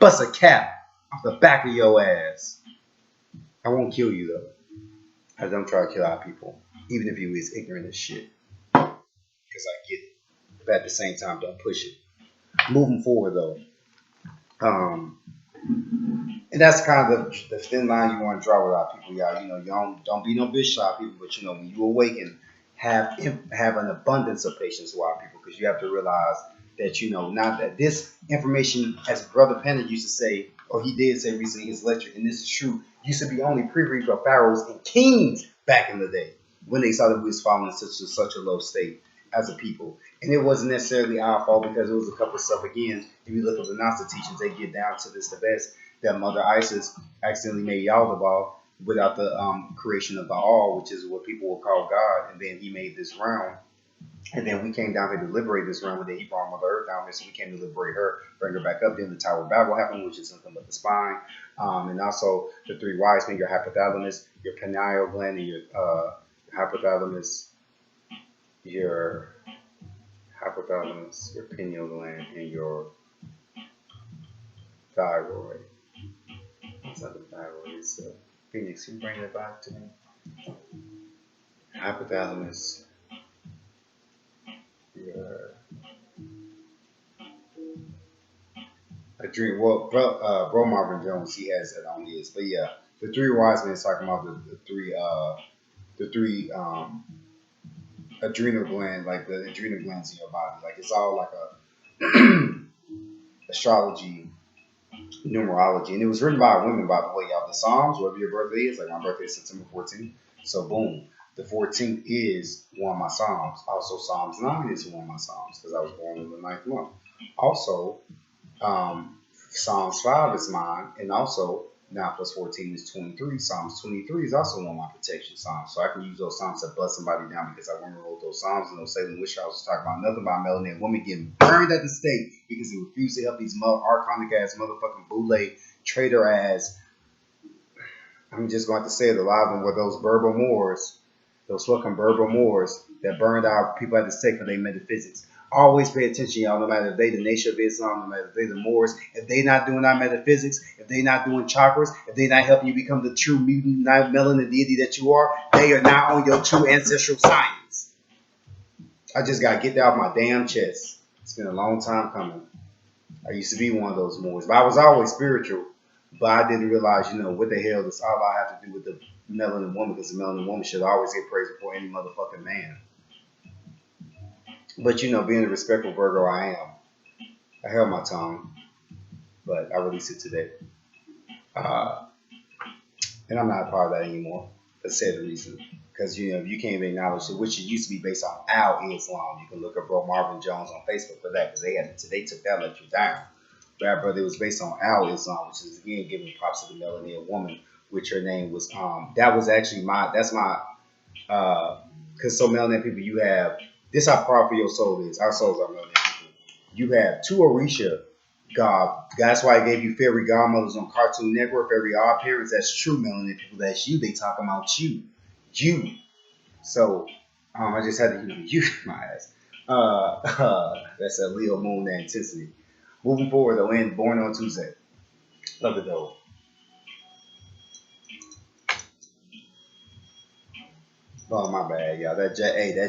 bust a cap off the back of your ass. I won't kill you though. I don't try to kill our people, even if you is ignorant as shit. Because I get it. But at the same time, don't push it. Moving forward though, um, and that's kind of the thin line you want to draw with our people, y'all. You know, you don't be no bitch to our people, but you know, when you awaken, have an abundance of patience with our people, because you have to realize that you know not that this information, as Brother Pennant used to say, or he did say recently in his lecture, and this is true, used to be only pre for pharaohs and kings back in the day when they saw that we was falling in such a low state as a people. And it wasn't necessarily our fault because it was a couple of stuff. Again, if you look at the Gnostic teachings, they get down to this the best that Mother Isis accidentally made Yaldabaoth without the creation of the All, which is what people will call God, and then he made this realm. And then we came down here to liberate this realm, and then he brought Mother Earth down here, so we came to liberate her, bring her back up. Then the Tower of Babel happened, which is nothing but the spine, and also the three wise men: your hypothalamus, your pineal gland, and your hypothalamus, your your pineal gland, and your thyroid. It's not the thyroid, it's the Phoenix. Can you bring that back to me? Hypothalamus, your dream. Well, bro Marvin Jones, he has that on his. But yeah, the three wise men is talking about the three adrenal gland, like the adrenal glands in your body. Like it's all like a astrology, numerology, and it was written by women, by the way, y'all. The Psalms, whatever your birthday is, like my birthday is September 14th. So boom, the 14th is one of my Psalms. Also, Psalms 9 is one of my Psalms because I was born in the ninth month. Also, Psalms 5 is mine, and also 9 plus 14 is 23. Psalms 23 is also one of my protection Psalms. So I can use those Psalms to bust somebody down because I remember wrote those Psalms and those Salem witch houses talking about nothing about Melanin women getting burned at the stake because they refused to help these archonic ass motherfucking boule traitor ass. I'm just going to say it, a lot of them were those Berber Moors, those fucking Berber Moors that burned out people at the stake for their metaphysics. Always pay attention, y'all, no matter if they the Nation of Islam, no matter if they the Moors, if they not doing our metaphysics, if they not doing chakras, if they not helping you become the true mutant melanin deity that you are, they are not on your true ancestral science. I just got to get that off my damn chest. It's been a long time coming. I used to be one of those Moors, but I was always spiritual. But I didn't realize, you know, what the hell does all I have to do with the melanin woman, because the melanin woman should always get praised before any motherfucking man. But, you know, being the respectful Virgo I am, I held my tongue, but I released it today. And I'm not a part of that anymore, for said reason. Because, you know, you can't even acknowledge it, which it used to be based on Al Islam. You can look up Bro Marvin Jones on Facebook for that, because they took that lecture down. But brother, it was based on Al Islam, which is, again, giving props to the melanated woman, which her name was, that was actually that's my, because so melanated people, you have, this how powerful your soul is. Our souls are melanated people. You have two Orisha God. That's why I gave you fairy godmothers on Cartoon Network, fairy odd parents. That's true melanated people. That's you. They talk about you. You. So, I just had to use you my ass. That's a Leo moon intensity. Moving forward, though, and born on Tuesday. Love it though. Oh my bad, y'all. That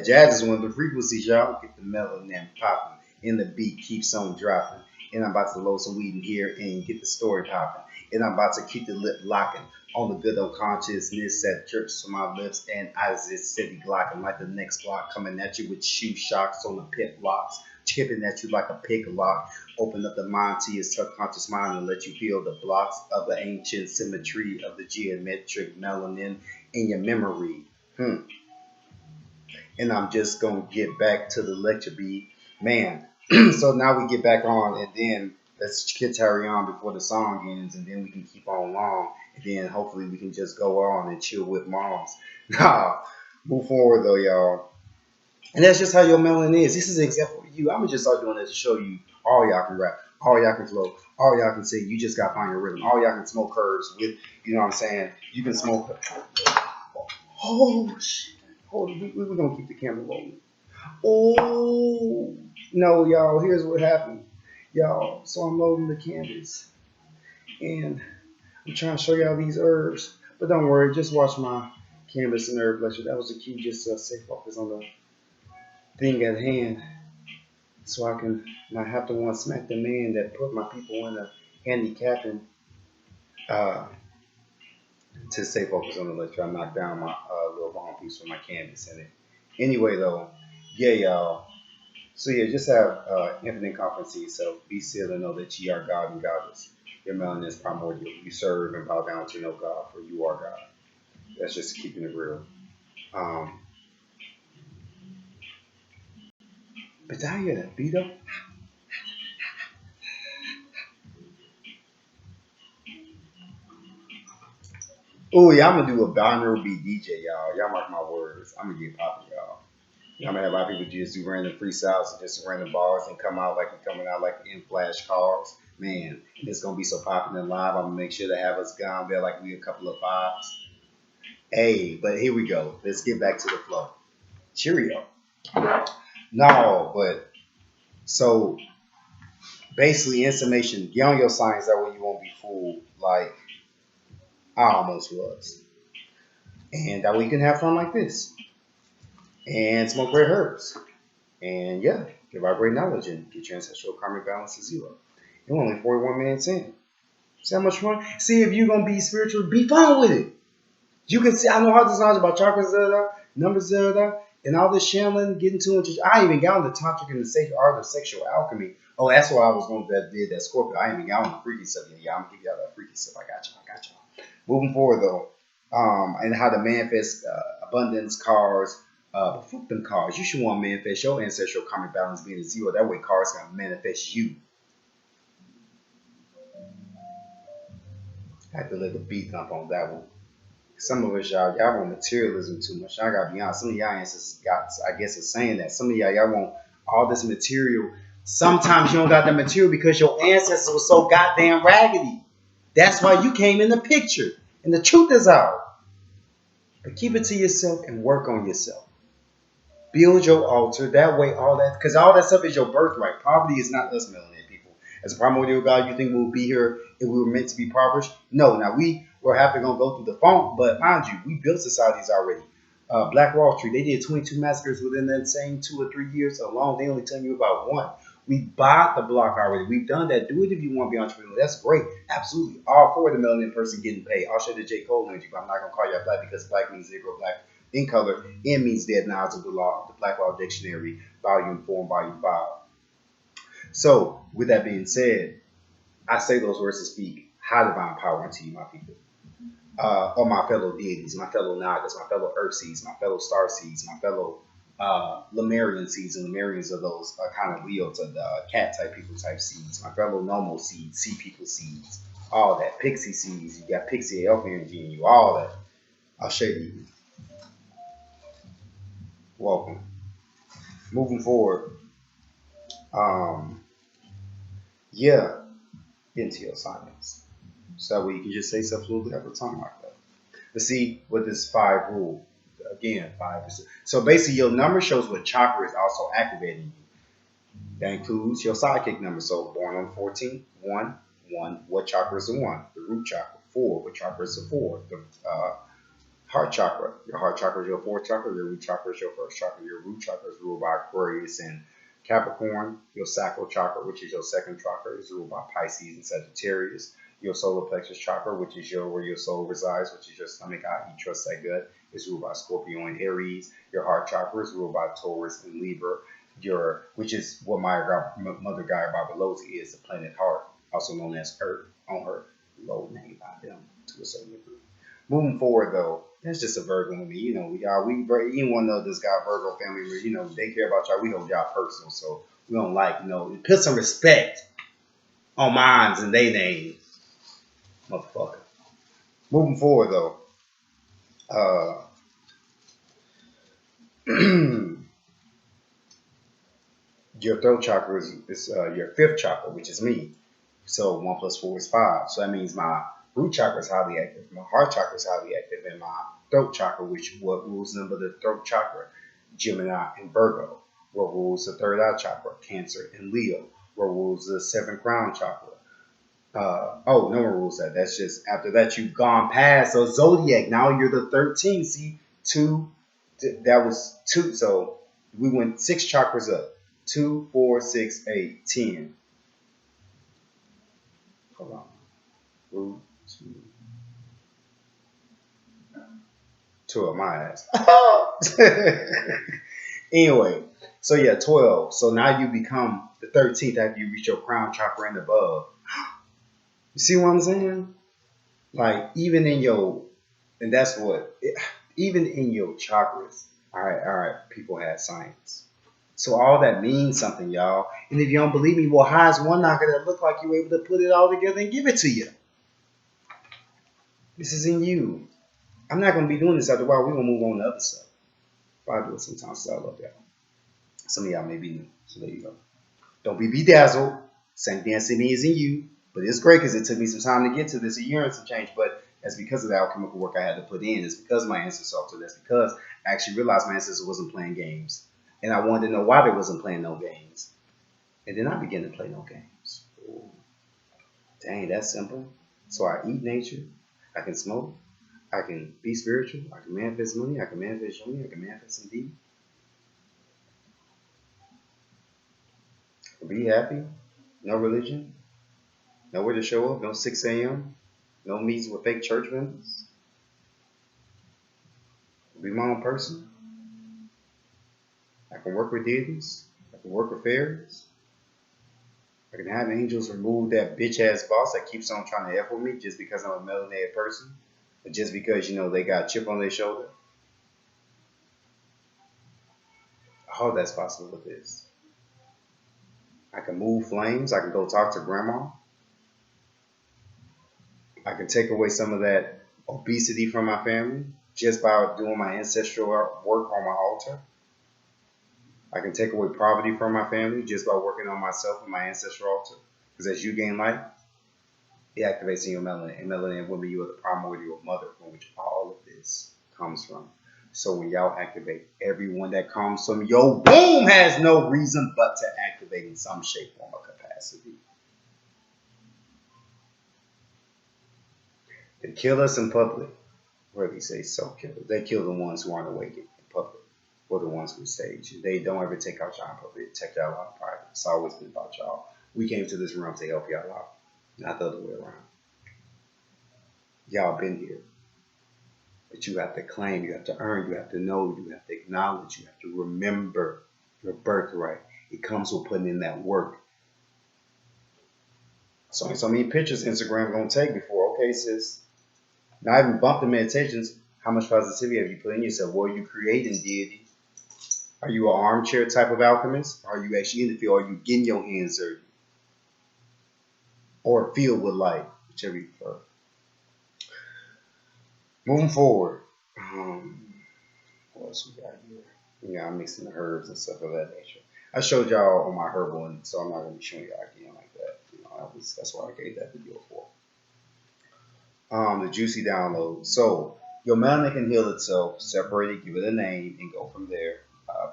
jazz is one of the frequencies, y'all. Get the melanin popping, and the beat keeps on dropping. And I'm about to load some weed in here and get the story popping. And I'm about to keep the lip locking on the good old consciousness that drips from my lips. And I just steady glocking like the next block coming at you with shoe shocks on the pit blocks, chipping at you like a pick lock. Open up the mind to your subconscious mind and let you feel the blocks of the ancient symmetry of the geometric melanin in your memory. And I'm just gonna get back to the lecture beat, man. So now we get back on, and then let's carry on before the song ends, and then we can keep on long, and then hopefully we can just go on and chill with moms. Nah, move forward though, y'all. And that's just how your melanin is. This is an example for you. I'm gonna just start doing this to show you all y'all can rap, all y'all can flow, all y'all can sing. You just gotta find your rhythm. All y'all can smoke curves with, you know what I'm saying? You can smoke. Oh shit. Hold it. We're gonna keep the camera rolling. Oh no, y'all. Here's what happened, y'all. So I'm loading the canvas, and I'm trying to show y'all these herbs. But don't worry, just watch my canvas and herb lecture. That was the key. Just stay focused on the thing at hand, so I can not have to one smack the man that put my people in a handicapping. Uh, to stay focused on the lecture, I knocked down my little bomb piece with my canvas in it. Anyway, though, yeah, y'all. So yeah, just have infinite confidence in yourself. Be still and know that ye are God and goddess. Your melanin is primordial. You serve and bow down to no God, for you are God. That's just keeping it real. Um, but did I hear that beat up? Oh yeah, I'm gonna do a binaural beat DJ, y'all. Y'all mark my words. I'm gonna get popping, y'all. I'm gonna have a lot of people just do random freestyles and just random bars and come out like we're coming out like in flash cars. Man, it's gonna be so popular live. I'm gonna make sure to have us down there like we a couple of fives. Hey, but here we go. Let's get back to the flow. Cheerio. No, but so basically, in summation, get on your science. That way you won't be fooled like I almost was. And that way you can have fun like this. And smoke great herbs. And yeah, give out great knowledge and get your ancestral karmic balance to zero. You're only 41 minutes in. See how much fun? See if you're gonna be spiritual, be fun with it. You can see I know how this knowledge about chakras, numbers, and all this shambling, getting too into. I even got on the tantric and the sacred art of sexual alchemy. Oh, that's why I was going to did that Scorpio. I even got on the freaky stuff. Yeah, I'm gonna give y'all that freaky stuff. I got y'all. Moving forward though, and how to manifest abundance cars. But fuck them cars. You should want to manifest your ancestral karmic balance being a zero. That way, cars can manifest you. I had to let the beat thump on that one. Some of us, y'all want materialism too much. I gotta be honest. Some of y'all ancestors got, I guess, is saying that. Some of y'all want all this material. Sometimes you don't got that material because your ancestors were so goddamn raggedy. That's why you came in the picture. And the truth is out. But keep it to yourself and work on yourself. Build your altar. That way, all that, because all that stuff is your birthright. Poverty is not us, melanin people. As a primordial God, you think we'll be here if we were meant to be impoverished? No. Now, we were happy going to go through the funk, but mind you, we built societies already. Black Wall Street, they did 22 massacres within that same 2 or 3 years alone. They only tell you about one. We bought the block already. We've done that. Do it if you want to be entrepreneur. That's great. Absolutely. All for the melanin person getting paid. I'll show the J. Cole energy, but I'm not going to call you black because black means Negro, black in color. N means dead. Now it's the law, the Black Law Dictionary, volume 4 and volume 5. So, with that being said, I say those words to speak high divine power unto you, my people. Or my fellow deities, my fellow Nagas, my fellow Earth seeds, my fellow star seeds, my fellow Lemurian seeds, and Lemurians are those kind of Leo to the cat type people type seeds, my fellow Nomo seeds, sea people seeds, all that, pixie seeds, you got pixie elf energy in you, all that. I'll show you. Welcome. Moving forward, um, yeah, into your science. So that way you can just say stuff a little bit at a time like that. But see, with this 5 rule, again, 5 is so basically your number shows what chakra is also activating you. That includes your sidekick number. So born on 14, 1, 1. What chakra is the 1? The root chakra. 4. What chakra is the 4? The heart chakra. Your heart chakra is your 4th chakra. Your root chakra is your 1st chakra. Your root chakra is ruled by Aquarius and Capricorn. Your sacral chakra, which is your 2nd chakra, is ruled by Pisces and Sagittarius. Your solar plexus chakra, which is where your soul resides, which is your stomach, eye, eat, trust, that gut, is ruled by Scorpio and Aries. Your heart chakra is ruled by Taurus and Libra. Which is what my mother Gaia Barbarossa is, the planet Heart, also known as Earth, on her low name by them to a certain degree. Moving forward, though, that's just a Virgo with me. You know, anyone know this guy Virgo family, you know, they care about y'all. We hold y'all personal, so we don't put some respect on minds and they names, motherfucker. Moving forward, though, your throat chakra is your 5th chakra, which is me. So 1 plus 4 is 5. So that means my root chakra is highly active. My heart chakra is highly active, and my throat chakra, which what rules number the throat chakra, Gemini and Virgo. What rules the third eye chakra, Cancer and Leo. What rules the seventh crown chakra? Oh, no one rules that. That's just after that you've gone past. So zodiac. Now you're the 13th. See, two. That was two. So we went 6 chakras up. 2, 4, 6, 8, 10. Hold on. Root, two of my ass. Anyway, so yeah, 12. So now you become the 13th after you reach your crown chakra and above. You see what I'm saying? Like even in your, and that's what, even in your chakras. All right. People had science. So all that means something, y'all. And if you don't believe me, well, how is one not gonna look like you were able to put it all together and give it to you? This is in you. I'm not gonna be doing this after a while. We're gonna move on to other stuff. But I do it sometimes, so I love y'all. Some of y'all may be new, so there you go. Don't be bedazzled. Same density is in you. But it's great because it took me some time to get to this, a year and some change. But that's because of the alchemical work I had to put in. It's because of my ancestors. So that's because I actually realized my ancestors wasn't playing games. And I wanted to know why they wasn't playing no games. And then I began to play no games. Ooh, dang, that's simple. So I eat nature. I can smoke. I can be spiritual. I can manifest money. I can manifest money. I can manifest indeed. Be happy. No religion. Nowhere to show up. No 6 a.m. No meetings with fake church members. Be my own person. I can work with deities. I can work with fairies. I can have angels remove that bitch ass boss that keeps on trying to F with me just because I'm a melanated person. Or just because, they got a chip on their shoulder. All that's possible with this. I can move flames. I can go talk to grandma. I can take away some of that obesity from my family just by doing my ancestral work on my altar. I can take away poverty from my family just by working on myself and my ancestral altar. Because as you gain light, it activates in your melanin. And melanin women, you are the primordial mother from which all of this comes from. So when y'all activate, everyone that comes from your womb has no reason but to activate in some shape, form, or capacity. They kill us in public. Where they say self-killers. They kill the ones who aren't awake in public. Or the ones who stage. They don't ever take out y'all in public. Take y'all out in private. It's always been about y'all. We came to this room to help y'all out. Not the other way around. Y'all been here. But you have to claim, you have to earn, you have to know, you have to acknowledge, you have to remember your birthright. It comes with putting in that work. So many pictures Instagram gonna take before, okay, sis. Not even bump the meditations. How much positivity have you put in yourself? What are you creating, deity? Are you an armchair type of alchemist? Are you actually in the field? Are you getting your hands dirty? Or filled with light, whichever you prefer. Moving forward. What else we got here? Yeah, I'm mixing the herbs and stuff of that nature. I showed y'all on my herbal, and so I'm not going to be showing y'all again like that. That's why I gave that video for. The juicy download. So your melanin can heal itself, separate it, give it a name, and go from there.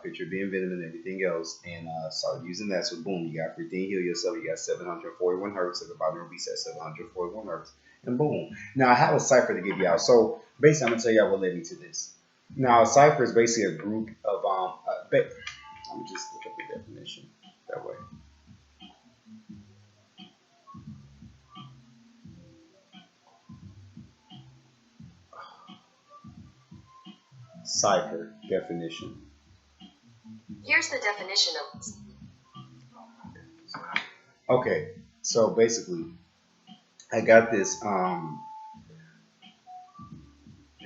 Picture being vitamin and everything else, and start using that. So boom, you got everything heal yourself. You got 741 hertz. Everybody will be set 741 hertz, and boom. Now I have a cipher to give y'all. So basically, I'm gonna tell y'all what led me to this. Now a cipher is basically a group of let me just look up the definition that way. Cipher definition. Here's the definition of. Okay, so basically, I got this.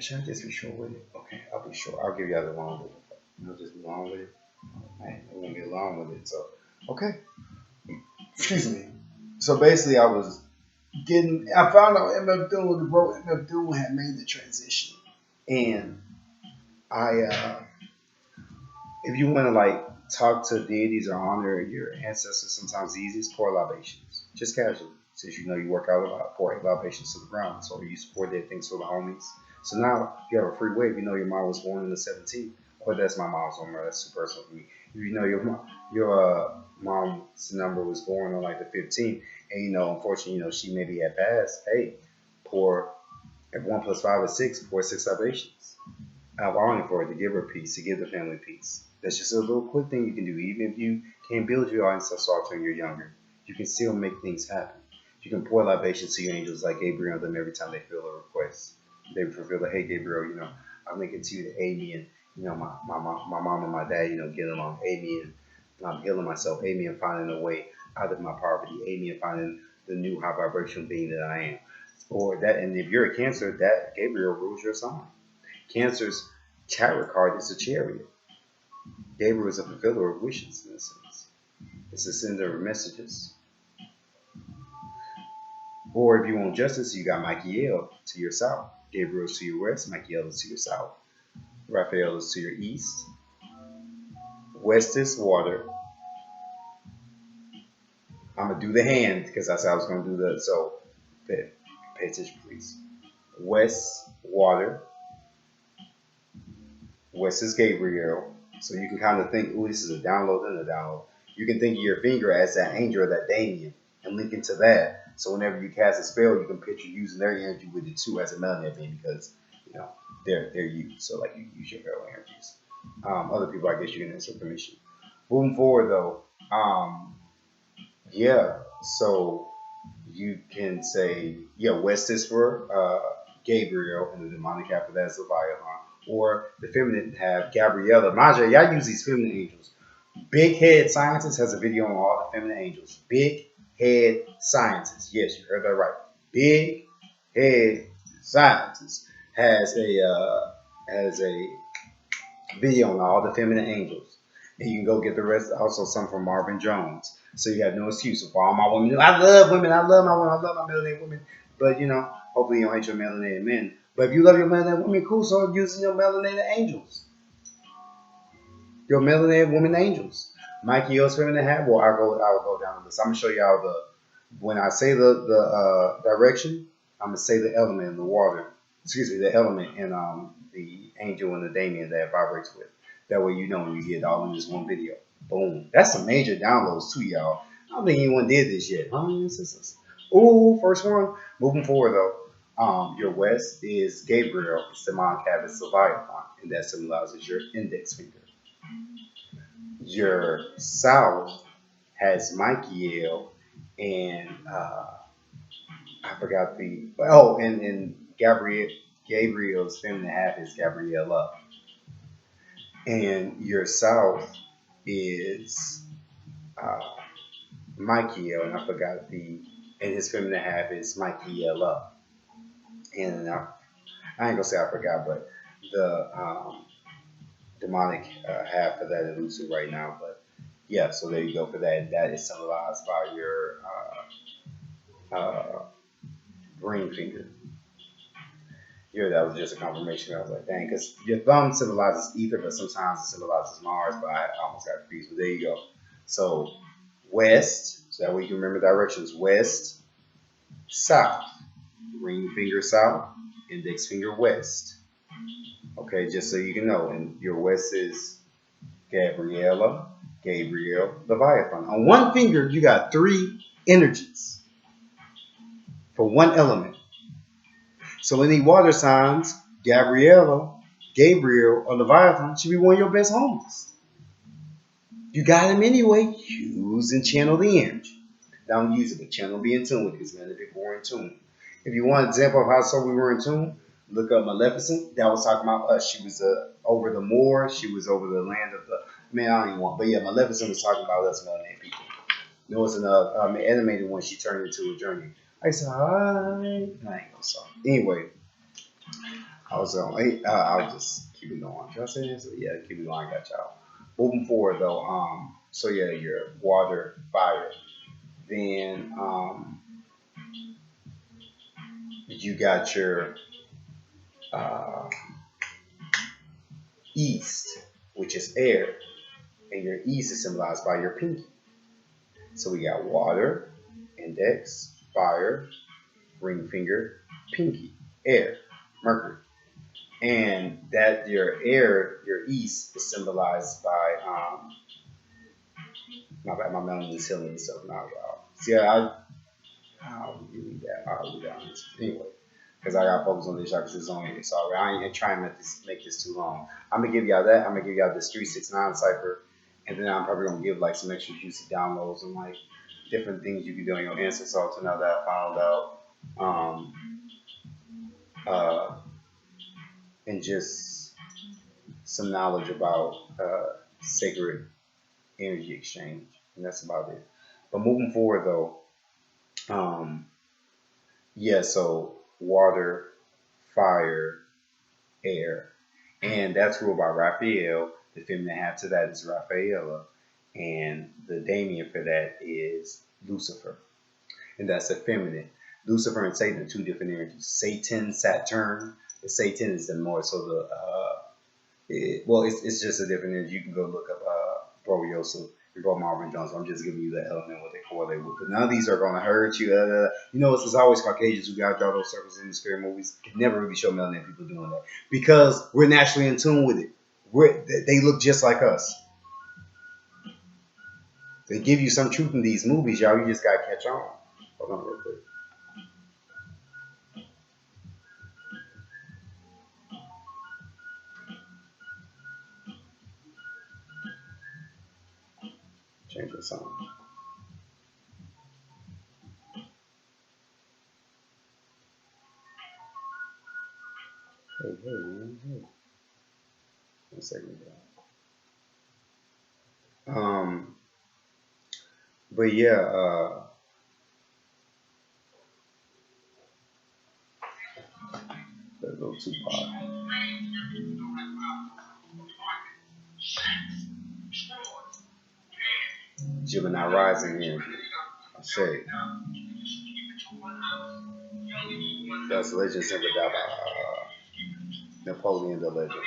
Should I just be sure with it? Okay, I'll be sure. I'll give y'all the long with it. I'll just be long with it. Man, I won't get along with it. So, okay. Excuse me. So basically, I found out MF Doom, the bro MF Doom had made the transition. And if you want to talk to deities or honor your ancestors, sometimes the easiest pour libations, just casually. Since you know you work out a lot, pour 8 libations to the ground. So you support that things for the homies. So now you have a free wave. You know your mom was born on the 17th. Or that's my mom's number. That's too personal for me. If you know your mom's number was born on like the 15th, and you know, unfortunately, you know, she maybe had passed. Hey, pour if 1 + 5 is 6, pour 6 libations. Allowing for it to give her peace, to give the family peace. That's just a little quick thing you can do. Even if you can't build your audience altar when you're younger, you can still make things happen. You can pour libations to your angels like Gabriel and them every time they feel a request. They fulfill the, hey Gabriel, you know, I'm making to you to aid me and you know my mom and my dad, you know, get along, aid me and I'm healing myself, aid me in finding a way out of my poverty, aid me in finding the new high vibrational being that I am. Or that, and if you're a Cancer, that Gabriel rules your sign. Cancer's tarot card is a chariot. Gabriel is a fulfiller of wishes in a sense. It's a sender of messages. Or if you want justice, you got Michael to your south. Gabriel is to your west. Michael is to your south. Raphael is to your east. West is water. I'm going to do the hand because I said I was going to do the, so pay attention please. West, water. West is Gabriel. So you can kind of think, oh, this is a download and a download. You can think of your finger as that angel or that Damien and link into that. So whenever you cast a spell, you can picture using their energy with it too as a melanin being because, you know, they're you. So like you use your fellow energies. Other people, I guess you can answer permission. Moving forward though, yeah. So you can say, yeah, West is for Gabriel, and the demonic half of that is Leviathan. Or the feminine half, Gabriella. Maja, y'all use these feminine angels. Big Head Scientist has a video on all the feminine angels. Big Head Scientist. Yes, you heard that right. Big Head Scientist has a video on all the feminine angels. And you can go get the rest, also some from Marvin Jones. So you have no excuse for all my women. I love women. I love my women. I love my melanated women. But, you know, hopefully you don't hate your melanated men. But if you love your melanated women, cool. So using your melanated angels. Your melanated women angels. Mikey O's feminine hat. Well, I'll go down the list. I'm going to show y'all when I say the direction, I'm going to say the element in the water. Excuse me, the element in the angel and the Damien that it vibrates with. That way you know when you get it all in this one video. Boom. That's some major downloads too, y'all. I don't think anyone did this yet. Ooh, first one. Moving forward though, your west is Gabriel. It's the Moncavus Leviathan, and that symbolizes your index finger. Your south has Michael, and I forgot and Gabriel's feminine half is Gabriella. And your south is Michael, and I forgot and his feminine half is Michaela. And I ain't gonna say I forgot, but the demonic half of that elusive right now. But yeah, so there you go for that. That is symbolized by your ring finger. Yeah, that was just a confirmation. I was like, dang, because your thumb symbolizes ether, but sometimes it symbolizes Mars, but I almost got confused. But there you go. So west, so that way you can remember directions. West, south, ring finger south, index finger west. Okay, just so you can know. And your west is Gabriella, Gabriel, Leviathan. On one finger, you got 3 energies for one element. So any water signs, Gabriella, Gabriel, or Leviathan should be one of your best homies. You got them anyway. Use and channel the energy. Don't use it, but channel be in tune with it because many people were in tune. If you want an example of how so we were in tune, look up Maleficent. That was talking about us. She was over the moor. She was over the land of the man. I don't even want, but yeah, Maleficent was talking about us melanated people. There was an animated one. She turned into a journey. I said, hi. I ain't gonna song. Anyway, I'll just keep it going. Can I say this? Yeah, keep it going. I got y'all. Moving forward though, so yeah, your water, fire. Then you got your east, which is air, and your east is symbolized by your pinky. So we got water, index, fire, ring finger, pinky, air, Mercury. And that your air, your east, is symbolized by my bad, my melanin is healing itself now, y'all. See, I'll read that. I'll read that anyway, because I got focus on this, y'all, because it's only it's already. I ain't trying to make this too long. I'm gonna give y'all that. I'm gonna give y'all this 369 cipher, and then I'm probably gonna give like some extra juicy downloads and like different things you can do on your answer to know that I found out. Um, uh, and just some knowledge about sacred energy exchange, and that's about it. But moving forward, though, yeah. So water, fire, air, and that's ruled by Raphael. The feminine half to that is Raphaela, and the daemon for that is Lucifer, and that's the feminine. Lucifer and Satan are two different energies. Satan, Saturn. The Satan is the more so the well, it's just a different energy. You can go look up Bro Yosef, Bro Marvin Jones. I'm just giving you the element what they correlate with. But none of these are going to hurt you. You know, it's always Caucasians who got to draw those circles in the scary movies. Can never really show melanin people doing that because we're naturally in tune with it. They look just like us. They give you some truth in these movies, y'all. You just got to catch on. Hold on real quick. Change the song. Hey. 1 second. But yeah, that little Tupac. Gemini rising energy. I say. That's Legend Simple by Napoleon the Legend.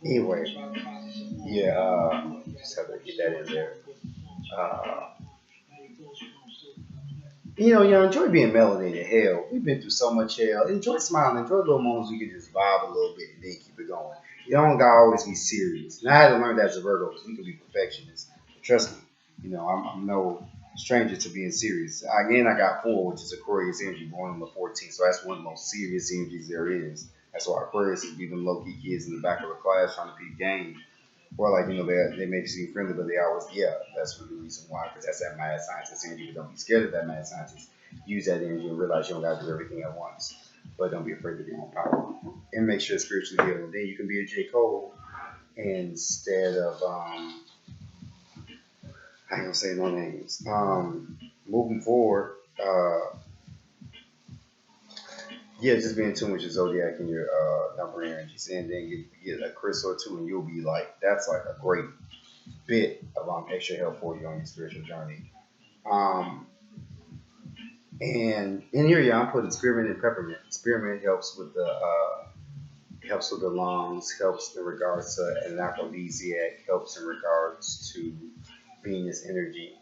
Anyway, yeah, just have to get that in there. Uh, you enjoy being melanated. Hell, we've been through so much hell. Enjoy smiling. Enjoy little moments we can just vibe a little bit and then keep it going. You don't gotta always be serious. And I had to learn that as a Virgo because we can be perfectionists. But trust me, I'm no stranger to being serious. Again, I got 4, which is Aquarius energy, born on the 14th. So that's one of the most serious energies there is. That's why Aquarius is be them low key kids in the back of the class trying to be game. Or like, they may seem friendly, but they always, yeah, that's for the reason why, because that's that mad scientist energy. But don't be scared of that mad scientist. Use that energy and realize you don't got to do everything at once. But don't be afraid to be on power. And make sure it's spiritually healed. Then you can be a J. Cole instead of, I ain't gonna say no names. Moving forward, yeah, just being in tune with your zodiac and your number energies, and then get a crystal or two, and you'll be like, that's like a great bit of extra help for you on your spiritual journey. And in here, yeah, I'm putting spearmint and peppermint. Spearmint helps with the lungs, helps in regards to an aphrodisiac, helps in regards to Venus energy.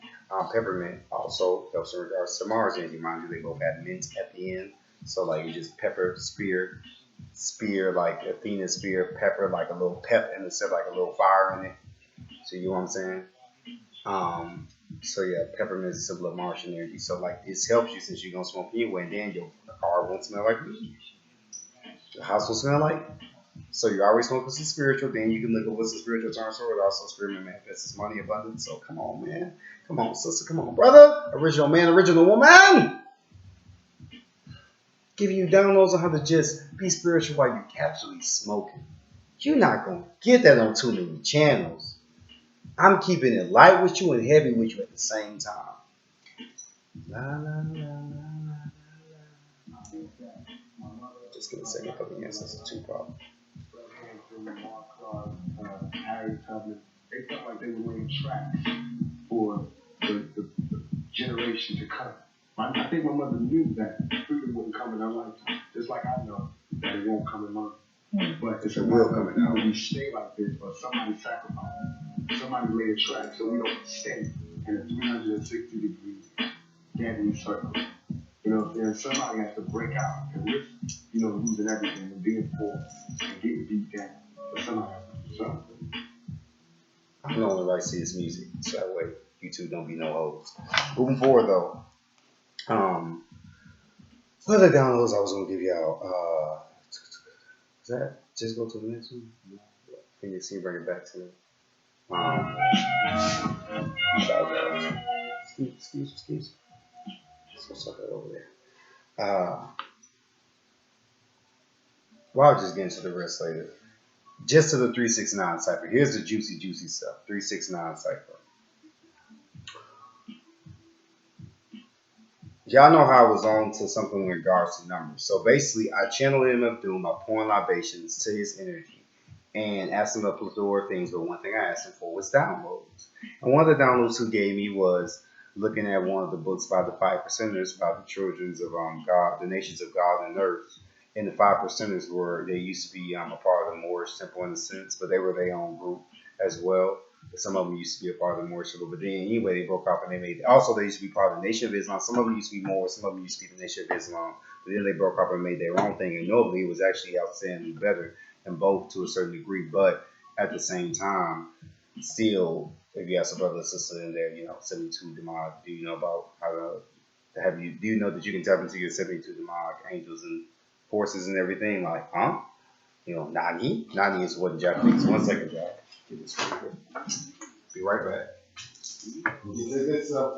Peppermint also helps in regards to Mars energy. Mind you, they both have mint at the end. So like you just pepper, spear like Athena spear, pepper like a little pep and instead like a little fire in it. So you know what I'm saying? So yeah, peppermint is a symbol of Martian energy. So like this helps you since you're gonna smoke anyway, and then your car won't smell like weed. Your house will smell like. So you always smoke with some spiritual. Then you can look at what's the spiritual term for it. Also, spirit manifests money abundance. So come on, man. Come on, sister. Come on, brother. Original man, original woman. Giving you downloads on how to just be spiritual while you're casually smoking. You're not gonna get that on too many channels. I'm keeping it light with you and heavy with you at the same time. La, la, la, la. Just gonna say a couple of answers to Tupac. They felt like they were laying tracks for the generation to come. I think my mother knew that freedom wouldn't come in our lifetime, just like I know that it won't come in mine. But it's a will coming out. We stay like this, but somebody sacrificed. Somebody made a track so we don't stay in a 360-degree deadly circle. You know what I'm saying? Somebody has to break out and risk, losing everything and being poor and getting beat down. But somebody has to do something. I know when everybody see this music, so that way you two don't be no hoes. Moving forward though, what other downloads I was gonna give y'all? Is that just go to the next one? Can you see bring it back to it? Sorry, guys. Excuse. So stuff that over there. Well, I'll just get into the rest later. Just to the 369 cipher. Here's the juicy stuff. 369 cipher. Y'all know how I was on to something in regards to numbers. So basically, I channeled him of doom by pouring libations to his energy and asked him a plethora of things. But one thing I asked him for was downloads. And one of the downloads he gave me was looking at one of the books by the Five Percenters about the children of God, the nations of God and Earth. And the Five Percenters were they used to be a part of the Moorish Temple in a sense, but they were their own group as well. Some of them used to be a part of the Moorish Temple, but then anyway they broke off and they made. Also, they used to be part of the Nation of Islam. Some of them used to be Moors, some of them used to be the Nation of Islam. But then they broke off and made their own thing. And normally it was actually outstandingly better than both to a certain degree. But at the same time, still, if you have some brother or sister in there, 72 demonic. Do you know about how to have you? Do you know that you can tap into your 72 demonic angels and forces and everything? Like, huh? Nani? Nani is what in Japanese. One second, Jack. Get this real quick. Be right back. Get the good stuff.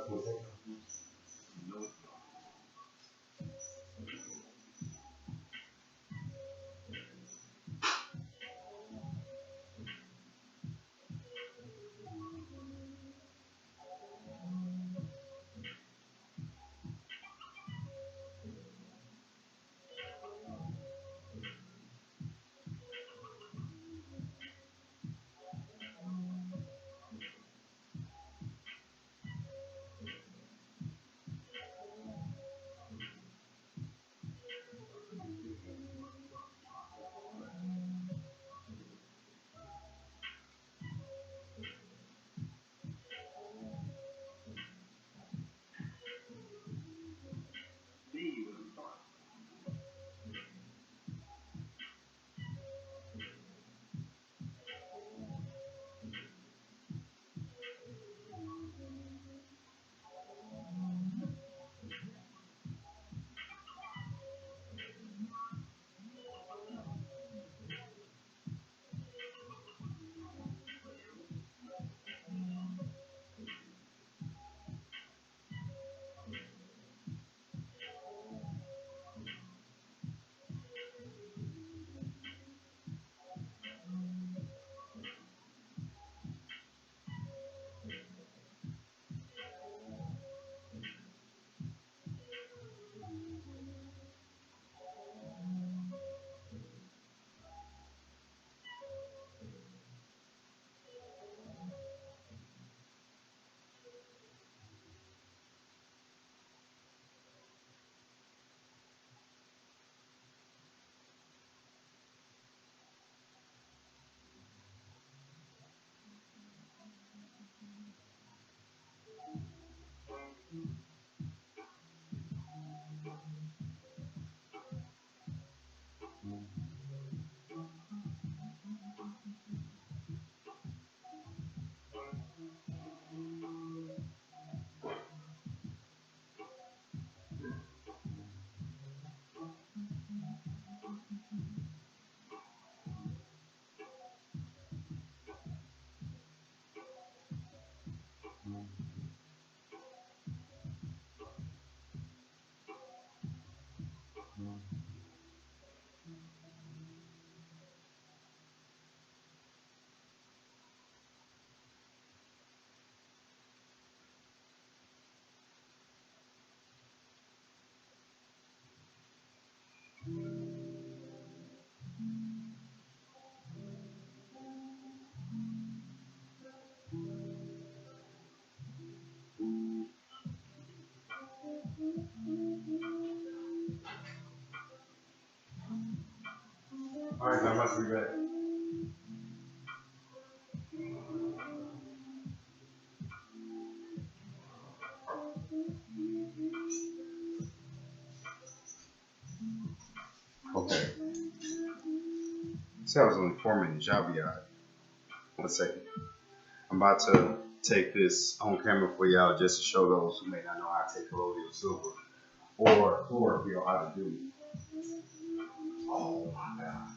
All right, I must be back. Okay. So that was only 4 minutes. Y'all be alright. 1 second. I'm about to take this on camera for y'all just to show those who may not know how to take colloidal silver or chlorophyll how to do. Oh my god.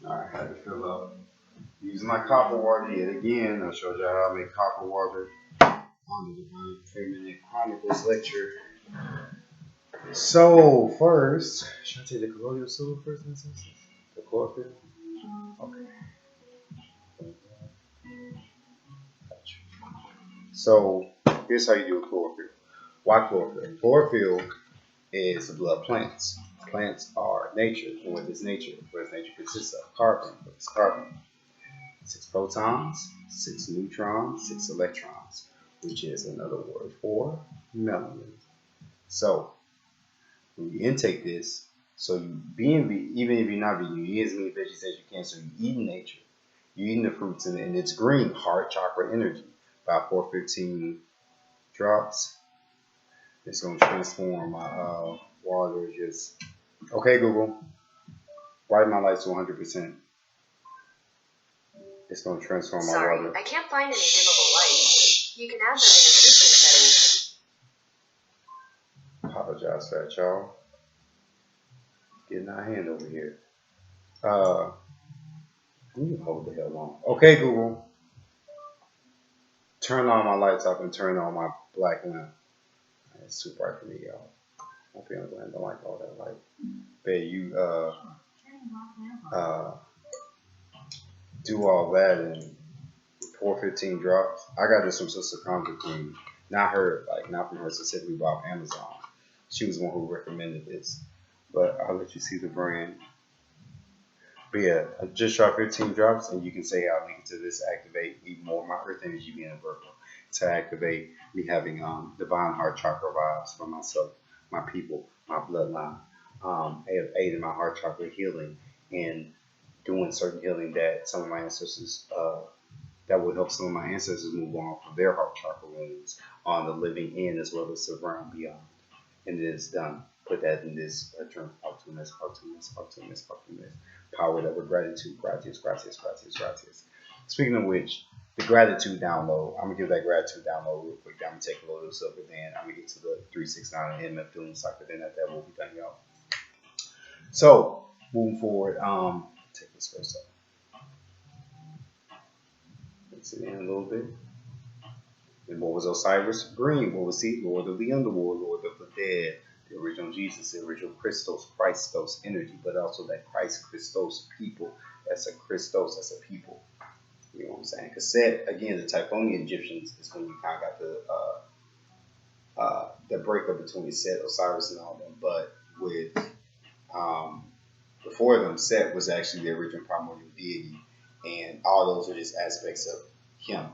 Alright, had to fill up. Using my copper water yet again. I showed y'all how I make copper water on the Divine Feminine Chronicles lecture. So first, should I take the colloidal silver first? The chlorophyll? Okay. Gotcha. So here's how you do a chlorophyll. Why chlorophyll? Chlorophyll is the blood of plants. Plants are nature. And what is nature? What does nature consist of? Carbon. What is carbon? 6 protons, 6 neutrons, 6 electrons, which is another word for melanin. So when you intake this, so you even if you're not vegan, you eat as many veggies as you can. So you eat in nature. You're eating the fruits, and it's green, heart chakra energy. About 415 drops. It's going to transform my water. Just okay, Google. Brighten my lights to 100%. It's going to transform my Sorry, water. I can't find any dimmable lights. You can add them in the system settings. Apologize for that, y'all. Getting our hand over here. You hold the hell on. Okay, Google. Turn on my lights up and turn on my black lamp. It's too bright for me, y'all. My parents don't like all that light. But you do all that and pour 15 drops. I got this from Sister Contra Queen. Not her, like not from her specifically, but off Amazon. She was the one who recommended this. But I'll let you see the brand. But yeah, I just dropped 15 drops, and you can say I'll link to this activate even more of my earth energy being a Virgo to activate me having divine heart chakra vibes for myself, my people, my bloodline, aiding my heart chakra healing and doing certain healing that some of my ancestors that will help some of my ancestors move on from their heart chakra wounds on the living in as well as the realm beyond. And it is done. Put that in this term, optimism, power that with gratitude, gracias. Speaking of which, the gratitude download, I'm gonna give that gratitude download real quick. I'm gonna take a little silver, then I'm gonna get to the 369 and MF feeling cycle, then at that we'll be done, y'all. So moving forward, take this first up. Mix it in a little bit. And what was Osiris? Green. What was he? Lord of the underworld, Lord of the dead, the original Jesus, the original Christos energy, but also that Christ Christos people. That's a Christos, that's a people. You know what I'm saying? Because Set, again, the Typhonian Egyptians is when you kind of got the breakup between Set, Osiris, and all them. But with before them, Set was actually the original primordial deity, and all those are just aspects of him.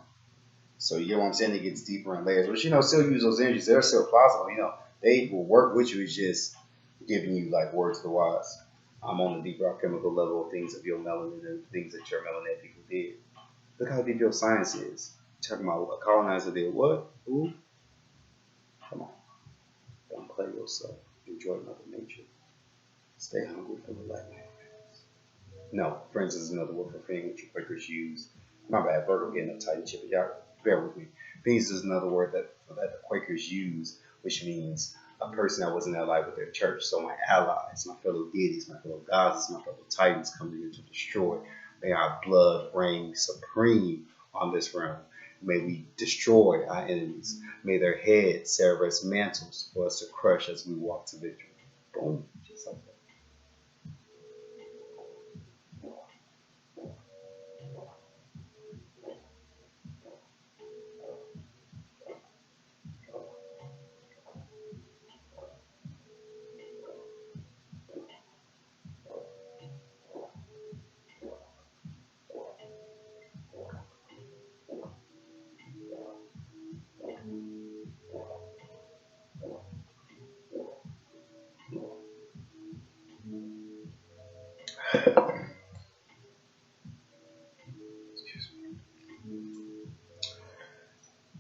So you get what I'm saying? It gets deeper in layers, but still use those energies. They're still plausible. They will work with you. It's just giving you like words to wise. I'm on the deeper alchemical level of things of your melanin and things that your melanin people did. Look how deep your science is. You're talking about a colonizer did what? Who? Come on. Don't play yourself. Enjoy Mother Nature. Stay hungry for the light. No, friends is another word for friend which you Quakers use. My bad, Virgo getting uptight and shit, but y'all bear with me. Friends is another word that the Quakers use, which means a person that wasn't allied with their church. So my allies, my fellow deities, my fellow gods, my fellow titans coming here to destroy. May our blood reign supreme on this realm. May we destroy our enemies. May their heads serve as mantles for us to crush as we walk to victory. Boom. Just like that.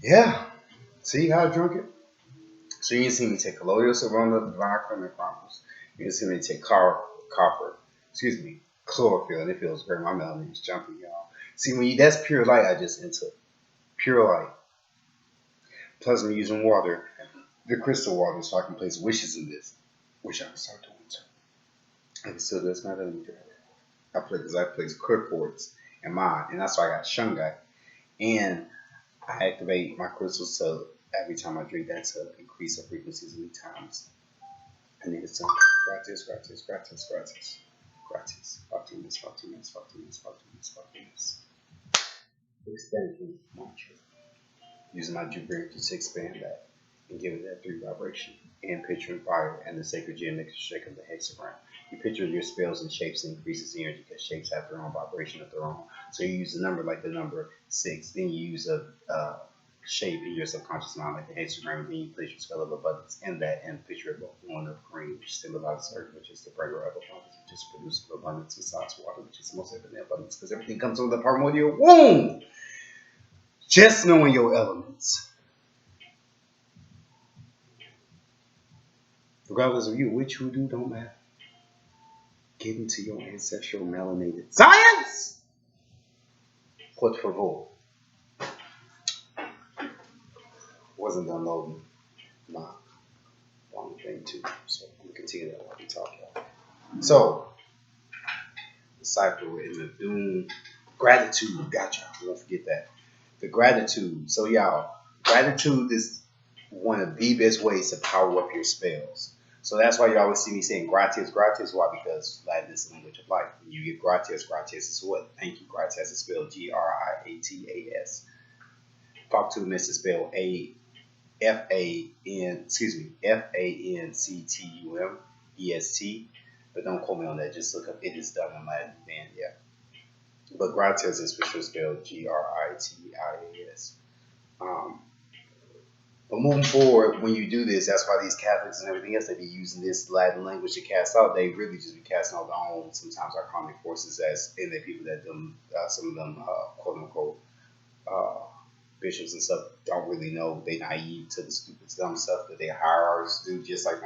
Yeah. See how I drunk it? So you didn't see me take colloidal silver the divine criminal chronicles. You didn't see me take copper, excuse me, chlorophyll, and it feels great. My melanin is jumping, y'all. See, that's pure light I just intook. Pure light. Plus I'm using water, the crystal water, so I can place wishes in this. Which I can start doing too. And still does not let me do it. I place clear quartz in mine, and that's why I got shungite. And I activate my crystals so every time I drink that to increase the frequencies many times. And then it's gratis, gratis, gratis, gratis, gratis. 14 minutes, 14 minutes, 14 minutes, 14 minutes, 14 minutes. Expansion mantra. Using my Jupiter to expand that and give it that 3 vibration. And picturing fire and the sacred geometric shape of the hexagram. You picture your spells and shapes and increases the energy because shapes have their own vibration of their own. So you use a number like the number 6. Then you use a shape in your subconscious mind like the hexagram. And then you place your spell of abundance in that and picture a one of green, which symbolizes earth, which is the bringer of abundance, which is producer of abundance, besides water, which is the most evident abundance because everything comes from the primordial womb. Just knowing your elements. Regardless of you, which you do don't matter. Get into your ancestral melanated science. Por favor. Wasn't done loading my long thing too, so I'm gonna continue that while we talk, y'all. So the cipher in the doom gratitude. Gotcha. I won't forget that. The gratitude. So y'all, gratitude is one of the best ways to power up your spells. So that's why you always see me saying gratis, gratis. Why? Because Latin is the language of life. When you get gratis, gratis is what? Thank you. Gratis is spelled Gratas. Factum is spelled Fanctum. But don't quote me on that. Just look up it is done in Latin. And yeah. But gratis is for sure spelled Gritis. Um, But moving forward, when you do this, that's why these Catholics and everything else, they be using this Latin language to cast out. They really just be casting out their own, sometimes archonic forces as in the people that some of them, quote unquote, uh, bishops and stuff don't really know. They naive to the stupid, dumb stuff that they hire artists to do, just like,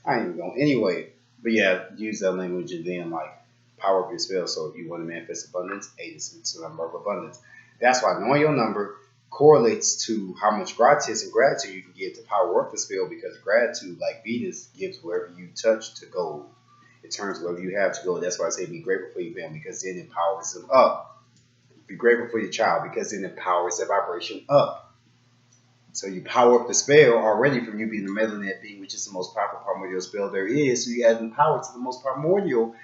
I ain't even going. Anyway, but yeah, use that language and then, like, power up your spell. So if you want to manifest abundance, 8 is the number of abundance. That's why knowing your number correlates to how much gratis and gratitude you can give to power up the spell, because gratitude, like Venus, gives wherever you touch to gold. It turns whatever you have to gold. That's why I say be grateful for your family, because then it powers them up. Be grateful for your child, because then it powers the vibration up. So you power up the spell already from you being the melanin being, which is the most powerful primordial spell there is. So you add power to the most primordial.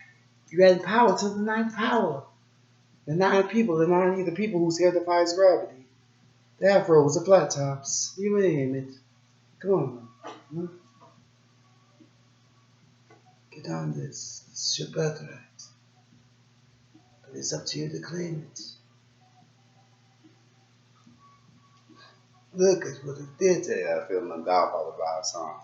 You add power to the ninth power. The 9 people, the 9 either people whose hair defies gravity. The afros, the flat tops, you name it. Come on, man. Get on this. It's your birthright. But it's up to you to claim it. Look at what it did to you. I feel my Godfather vibes, huh?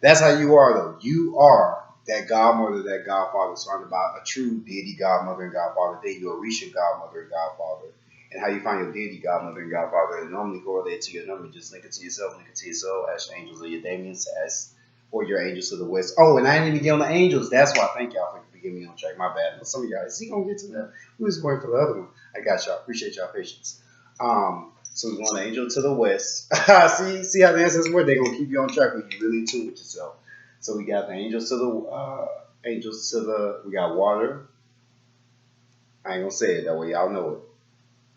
That's how you are, though. You are that godmother, that godfather, surrounded by a true deity godmother and godfather. They your Orisha godmother and godfather. And how you find your deity godmother and godfather is normally correlated to your number. Just link it to yourself, link it to yourself. Ask your angels or your Damians, ask or your angels to the west. Oh, and I didn't even get on the angels. That's why. Thank y'all for getting me on track. My bad. But some of y'all, is he gonna get to that? We was going for the other one. I got y'all. Appreciate y'all patience. So we want an angel to the west. see how the answers work. They're gonna keep you on track when you really tune with yourself. So we got the angels to the. We got water. I ain't gonna say it that way. Y'all know it.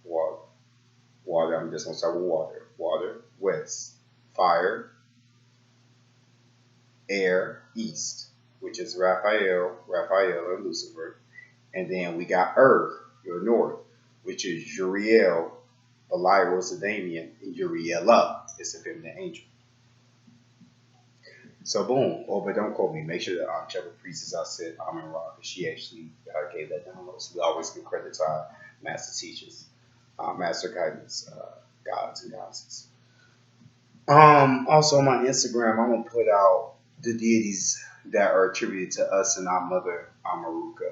Water. Water. I'm just gonna start with water. Water. West. Fire. Air. East, which is Raphael, and Lucifer. And then we got Earth, your north, which is Uriel, Belial, the Damien, and Uriela is the feminine angel. So boom. Oh, but don't quote me. Make sure that whichever priestess I said Amen Ra, because she actually gave that download. So we always give credit to our master teachers, master guidance, gods and goddesses. Also on my Instagram, I'm gonna put out the deities that are attributed to us and our mother Amaruka,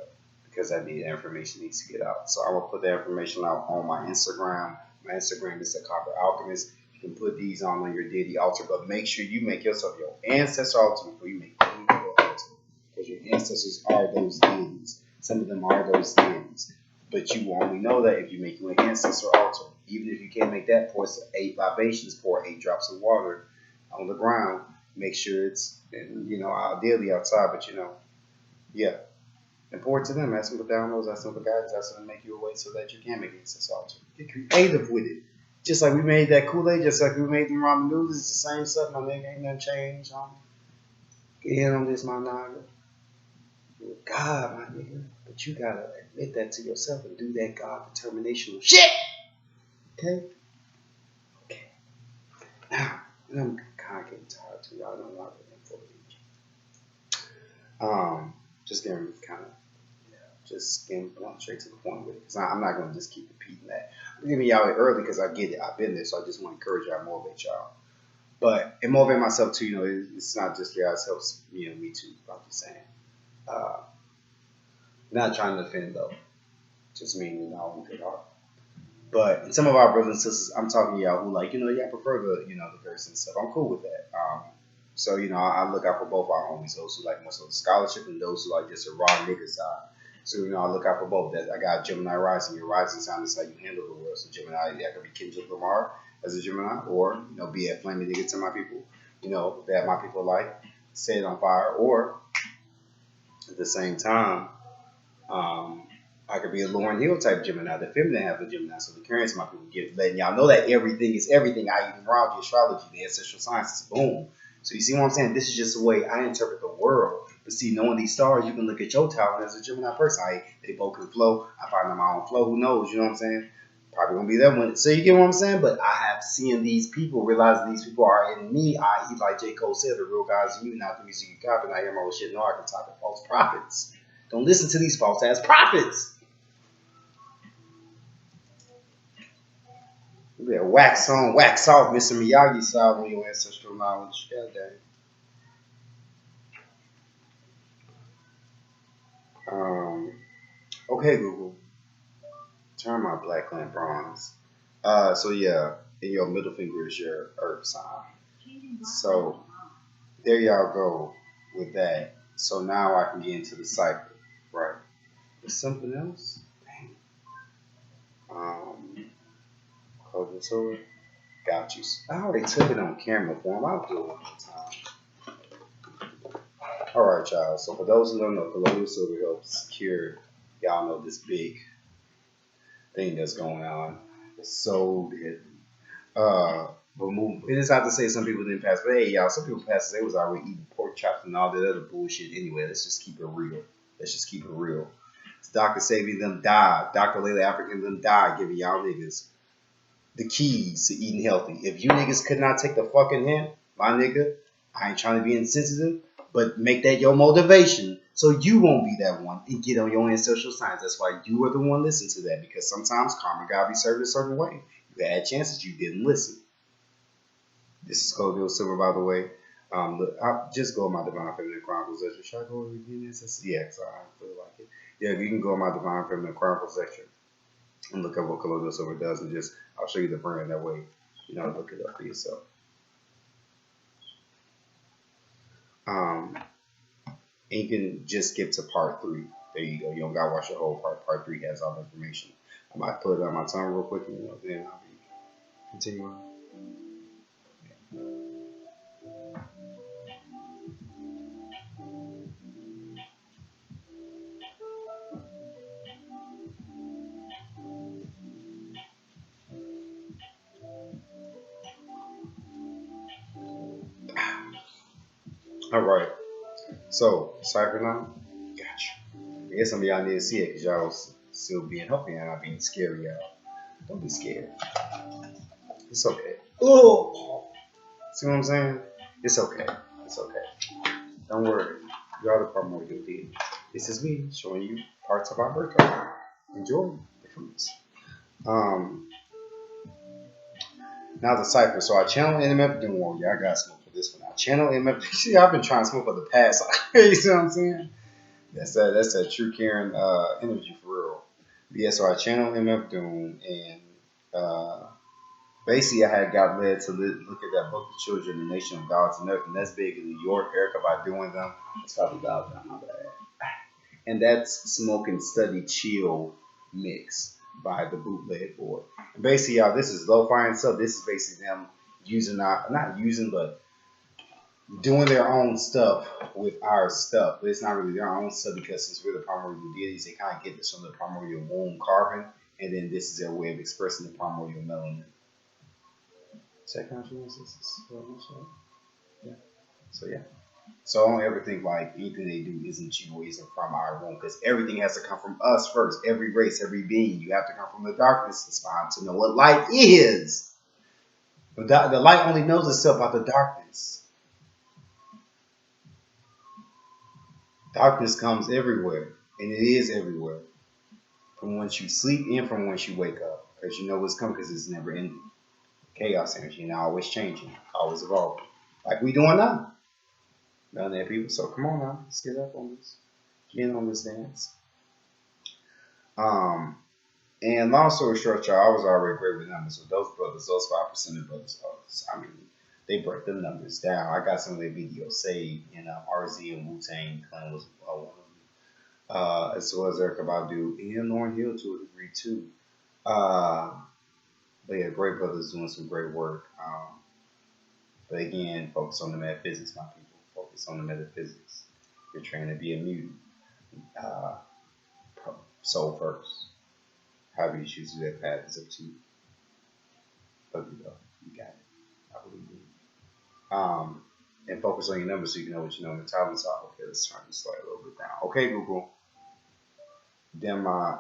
because that information needs to get out. So I'm gonna put that information out on my Instagram. My Instagram is the Copper Alchemist. You You can put these on your deity altar, but make sure you make yourself your ancestor altar before you make any other altar. Because your ancestors are those deities. Some of them are those deities. But you will only know that if you make you an ancestor altar. Even if you can't make that, pour 8 libations, pour 8 drops of water on the ground. Make sure it's, ideally outside, but yeah. And pour it to them. Ask them for downloads, ask them for guidance, ask them to make you a way so that you can make an ancestor altar. Get creative with it. Just like we made that Kool-Aid, just like we made them ramen noodles, it's the same stuff, my nigga. Ain't nothing changed. Get in on this, my nigga. You're God, my nigga. But you gotta admit that to yourself and do that God determinational shit. Okay? Okay. Now, I'm kind of getting tired too. Y'all know I'm not really for the just getting kind of, just getting blunt straight to the point with it. Because I'm not going to just keep repeating that. I'm giving y'all it early because I get it. I've been there, so I just want to encourage y'all, motivate y'all. But and motivate myself too. It's not just y'all. It helps me too. I'm just saying. Not trying to offend though. Just meaning I won't get off. But in some of our brothers and sisters, I'm talking to y'all who y'all prefer the verse and stuff. I'm cool with that. So I look out for both our homies, those who like most of the scholarship and those who like just a raw nigga side. So I look out for both. That I got Gemini rising. Your rising sign is how you handle the world. So Gemini, that could be Kendrick Lamar as a Gemini, or be a flaming nigga to my people. That my people like, set it on fire, or at the same time. I could be a Lauryn Hill type Gemini, the feminine half of Gemini. So the currents my people letting y'all know that everything is everything. I even around the astrology, the ancestral sciences, boom. So you see what I'm saying? This is just the way I interpret the world. But see, knowing these stars, you can look at your talent as a Gemini person. They both can flow. I find my own flow. Who knows? You know what I'm saying? Probably gonna be that one. So you get what I'm saying? But I have seen these people, realizing these people are in me. I.e., like J. Cole said, the real guys in you, not the music you copy. And I hear my old shit. No, I can talk to false prophets. Don't listen to these false ass prophets. You better wax on, wax off, Mr. Miyagi style on your ancestral knowledge. God damn. Okay, Google. Turn my black lamp bronze. So yeah, and your middle finger is your earth sign. So there y'all go with that. So now I can get into the cipher, right? There's something else? Dang. Close this over. Got you. I already took it on camera form. I'll do it one more time. Alright, y'all. So for those who don't know, colloidal silver helps cure, y'all know, this big thing that's going on. It's so deadly. But it is hard to say some people didn't pass. But hey, y'all, some people passed. They was already eating pork chops and all that other bullshit anyway. Let's just keep it real. Dr. Saving them died. Dr. Layla African them died giving y'all niggas the keys to eating healthy. If you niggas could not take the fucking hint, my nigga, I ain't trying to be insensitive, but make that your motivation so you won't be that one and get on your ancestral signs. That's why you are the one listen to that, because sometimes karma gotta be served a certain way. You had chances, you didn't listen. This is Colville Silver, by the way. Look, I'll just go on my Divine Feminine Chronicles section. Should I go over again? Yeah, because I feel like it. Yeah, you can go on my Divine Feminine Chronicles section and look up what Colonial Silver does, and I'll show you the brand that way. Look it up for yourself. And you can just skip to part 3. There you go. You don't gotta watch the whole part. Part 3 has all the information. I might put it on my tongue real quick, and then I'll be continuing. All right. So, Cipher now. Gotcha. I guess some of y'all need to see it because y'all still being healthy and not being scary, y'all. Don't be scared. It's okay. Oh, see what I'm saying? It's okay. It's okay. Don't worry. Y'all the primordial deity. This is me showing you parts of our birthright. Enjoy the fruits. Now the cipher. So I channel MF Doom Warrior. I got smoke for this one. I channel MF. See, I've been trying to smoke for the past. You see what I'm saying? That's that true Karen energy for real. But yeah, so I channel MF Doom and basically, I had got led to look at that book, The Children, the Nation of Gods and Earth, and that's big in New York. Erica, by doing them, it's probably God done, my bad. And that's Smoke and Study Chill mix by the Bootleg Board. And basically, y'all, this is lo-fi and stuff. This is basically them using not using, but doing their own stuff with our stuff. But it's not really their own stuff because since we're the primordial deities, they kind of get this from the primordial womb carbon, and then this is their way of expressing the primordial melanin. Check out your yeah. So yeah. So don't ever think like anything they do isn't you or isn't from our womb, because everything has to come from us first. Every race, every being, you have to come from the darkness to know what light is. But the light only knows itself by the darkness. Darkness comes everywhere, and it is everywhere. From once you sleep and from once you wake up, because you know what's coming, because it's never ending. Chaos energy, and always changing, always evolving, like we doing now. Down there, people. So come on now, let's get up on this, get in on this dance. Um, And long story short, y'all, I was already great with numbers. So those brothers, those 5% brothers, I mean, they break the numbers down. I got some of their videos saved, and RZ and Wu Tang Clan was one of them. As well as Erica Badu and Lauren Hill to a degree too. Uh, but yeah, great brothers doing some great work. But again, focus on the metaphysics, my people. Focus on the metaphysics. You're trying to be a mutant. Uh, soul first. However you choose to do that path is up to you. But you go. You got it. I believe in you. And focus on your numbers so you can know what you know. The time is off. Okay, let's turn this light a little bit down. Okay, Google. Dim my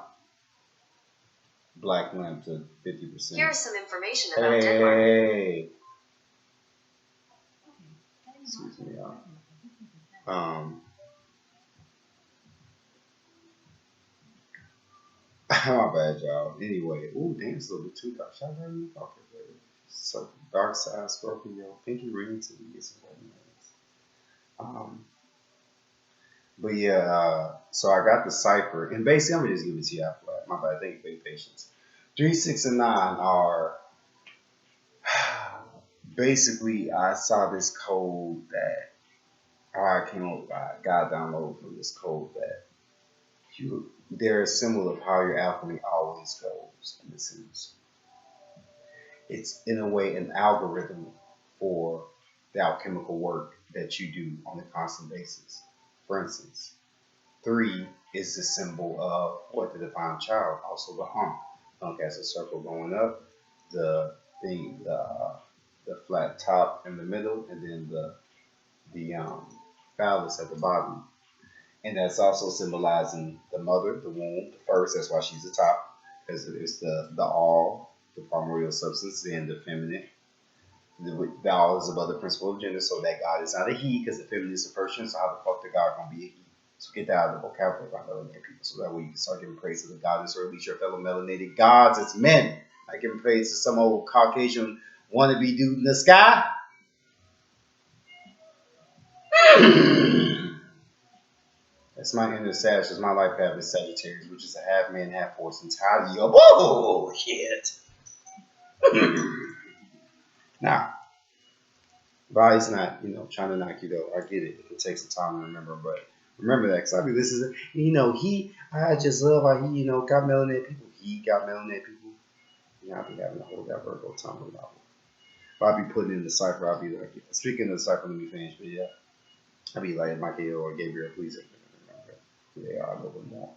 black lamp to 50%. Here's some information about Denmark. Hey. Excuse me, y'all. My bad, y'all. Anyway, ooh, damn, it's a little bit too dark. Should I tell you? Okay, baby. So, dark side, Scorpio, pinky ring to me is what it is. But yeah, so I got the Cipher, and basically, I'm gonna just give it to you after that. My bad, thank you for your patience. 3, 6, and 9 are basically, I saw this code that I came up with, I got downloaded from this code that they're a symbol of how your alchemy always goes in the sense. It's in a way an algorithm for the alchemical work that you do on a constant basis. For instance, 3 is the symbol of what the divine child, also the Ankh. Ankh has a circle going up, the thing, the flat top in the middle, and then the phallus at the bottom. And that's also symbolizing the mother, the womb, the first. That's why she's the top, because it's the all, the primordial substance, and the feminine. The all is above the principle of gender, so that God is not a he, because the feminine is a person. So how the fuck the God gonna be a he? So get that out of the vocabulary by melanated people, so that way you can start giving praise to the goddess, or at least your fellow melanated gods as men. Not giving praise to some old Caucasian wannabe dude in the sky. That's my inner Sag, because my life path is Sagittarius, which is a half man, half horse, entirely of bullshit. Now, body's not, trying to knock you though. I get it. It takes some time to remember, but remember that, because I be listening. I just love how he, got melanated people. He got melanated people. I be having to hold that Virgo tongue about it. If I be putting in the cipher, I'll be like, speaking of the cipher, let me finish, but yeah. I'll be like, Michael or Gabriel, please remember who they are a little bit more.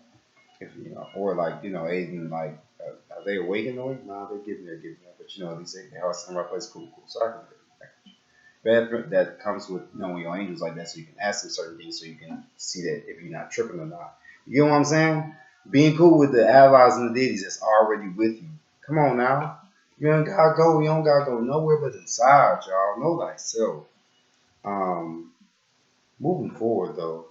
If or like, Aiden, like, are they awakened or nah, they're getting there, but at least they are in the right place, cool. So I can that comes with knowing your angels like that, so you can ask them certain things, so you can see that if you're not tripping or not. You get what I'm saying? Being cool with the allies and the deities that's already with you. Come on now. You don't gotta go nowhere but inside, y'all. Know thyself. Moving forward though,